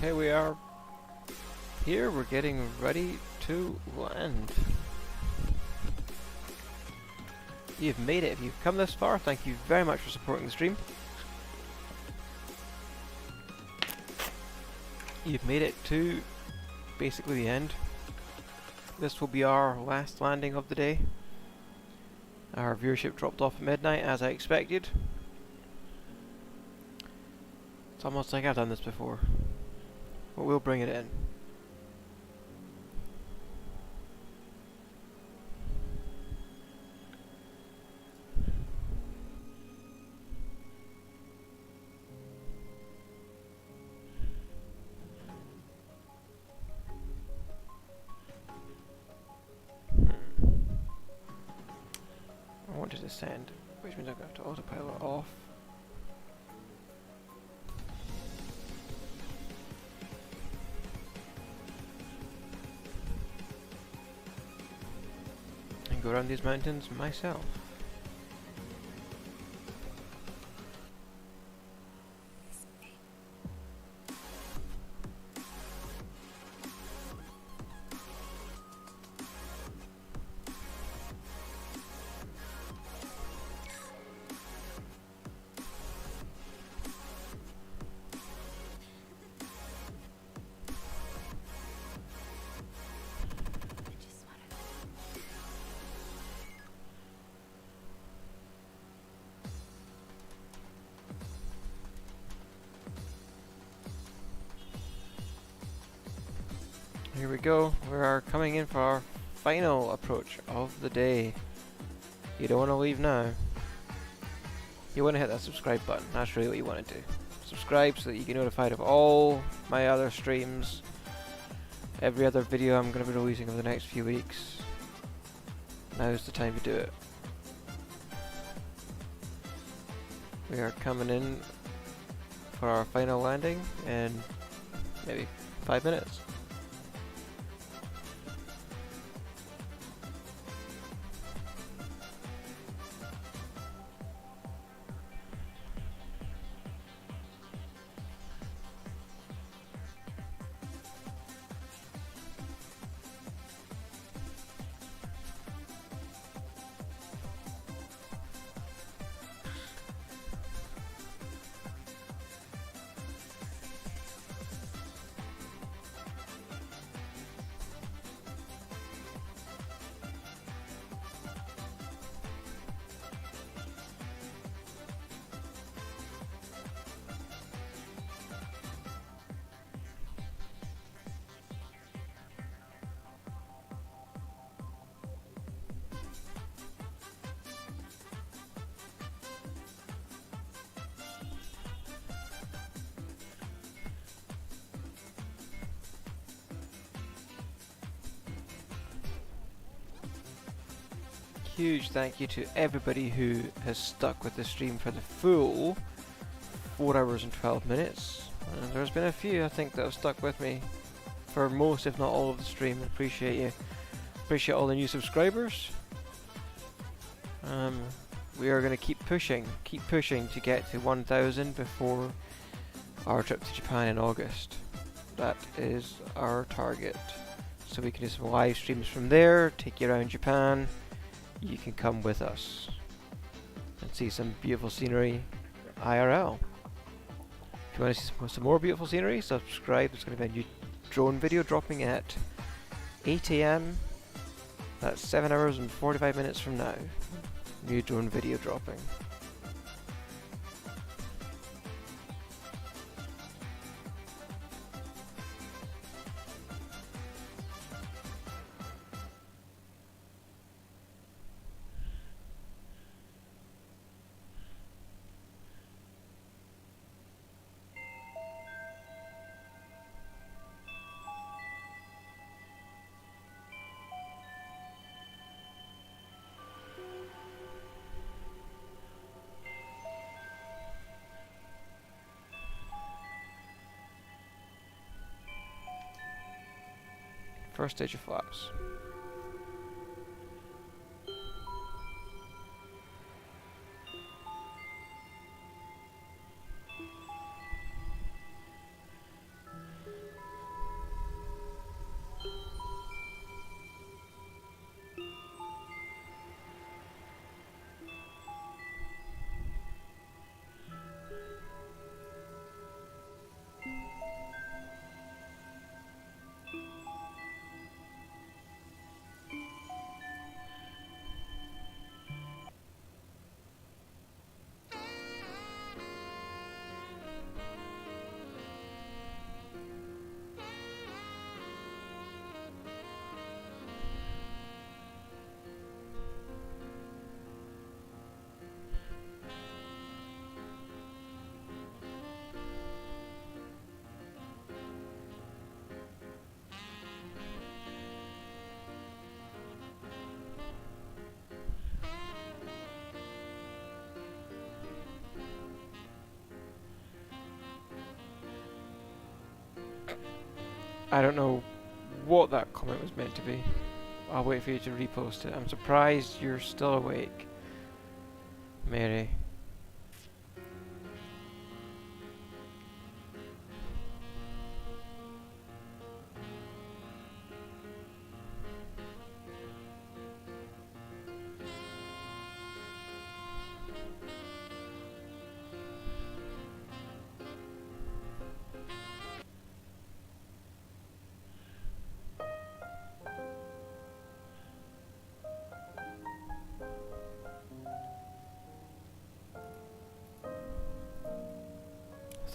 Okay, we are here. We're getting ready to land. You've made it. If you've come this far, thank you very much for supporting the stream. You've made it to basically the end. This will be our last landing of the day. Our viewership dropped off at midnight, as I expected. It's almost like I've done this before, but we'll bring it in. I want to descend, which means I'm going to have to autopilot off. And go around these mountains myself. Here we go, we are coming in for our final approach of the day. You don't want to leave now. You want to hit that subscribe button, that's really what you want to do. Subscribe so that you get notified of all my other streams, every other video I'm going to be releasing over the next few weeks. Now's the time to do it. We are coming in for our final landing in maybe 5 minutes. Huge thank you to everybody who has stuck with the stream for the full 4 hours and 12 minutes. And there's been a few, I think, that have stuck with me for most, if not all, of the stream. Appreciate you. Appreciate all the new subscribers. We are going to keep pushing to get to 1,000 before our trip to Japan in August. That is our target. So we can do some live streams from there, take you around Japan. You can come with us and see some beautiful scenery IRL. If you want to see some more beautiful scenery, subscribe. There's going to be a new drone video dropping at 8 AM. That's 7 hours and 45 minutes from now. New drone video dropping. First stage of flaps. I don't know what that comment was meant to be. I'll wait for you to repost it. I'm surprised you're still awake, Mary.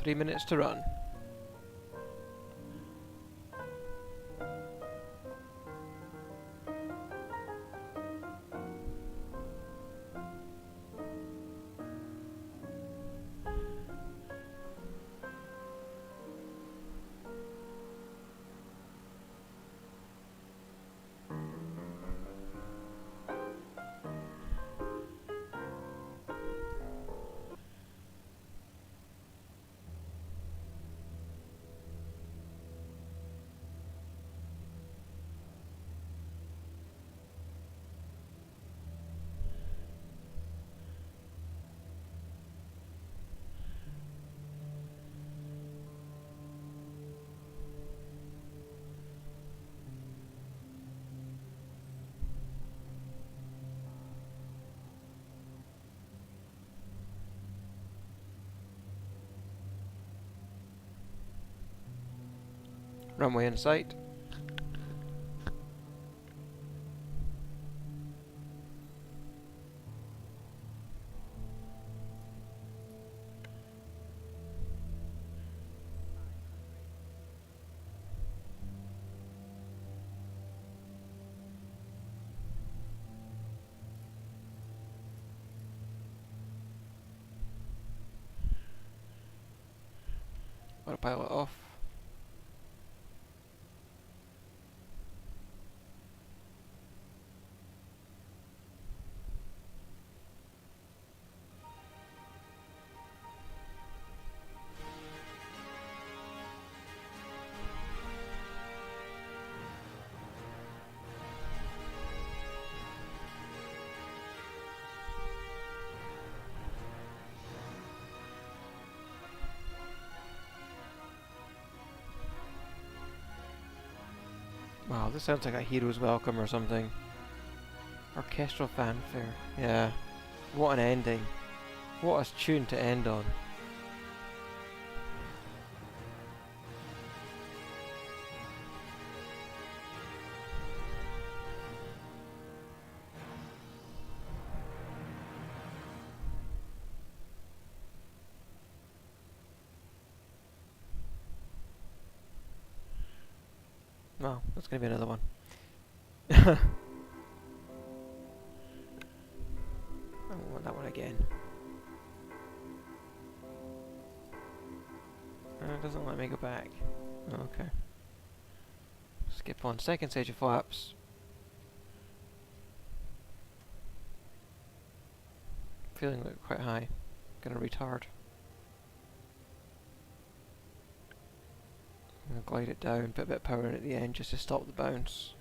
Three minutes to run. Runway in sight. Autopilot off. Wow, this sounds like a hero's welcome or something. Orchestral fanfare. Yeah. What an ending. What a tune to end on. Well, that's gonna be another one. I want that one again. It doesn't let me go back. Okay. Skip on. Second stage of flaps. Feeling like quite high. Gonna retard. I'm gonna glide it down, put a bit of power in at the end just to stop the bounce.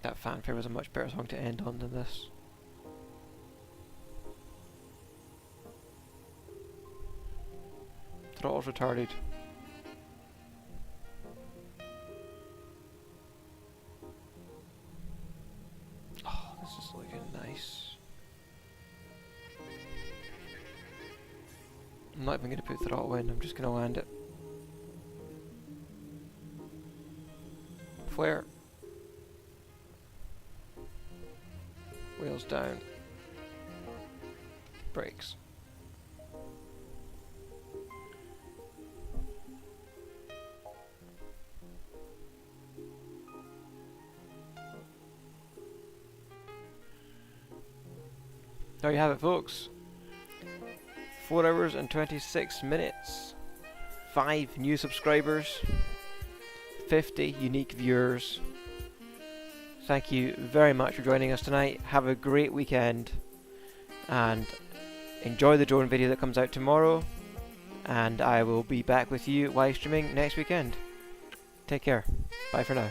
That fanfare was a much better song to end on than this. Throttle's retarded. Oh, this is looking nice. I'm not even going to put throttle in, I'm just going to land it. Flare. Wheels down. Brakes. There you have it, folks. 4 hours and 26 minutes. 5 new subscribers. 50 unique viewers. Thank you very much for joining us tonight. Have a great weekend and enjoy the drone video that comes out tomorrow, and I will be back with you live streaming next weekend. Take care. Bye for now.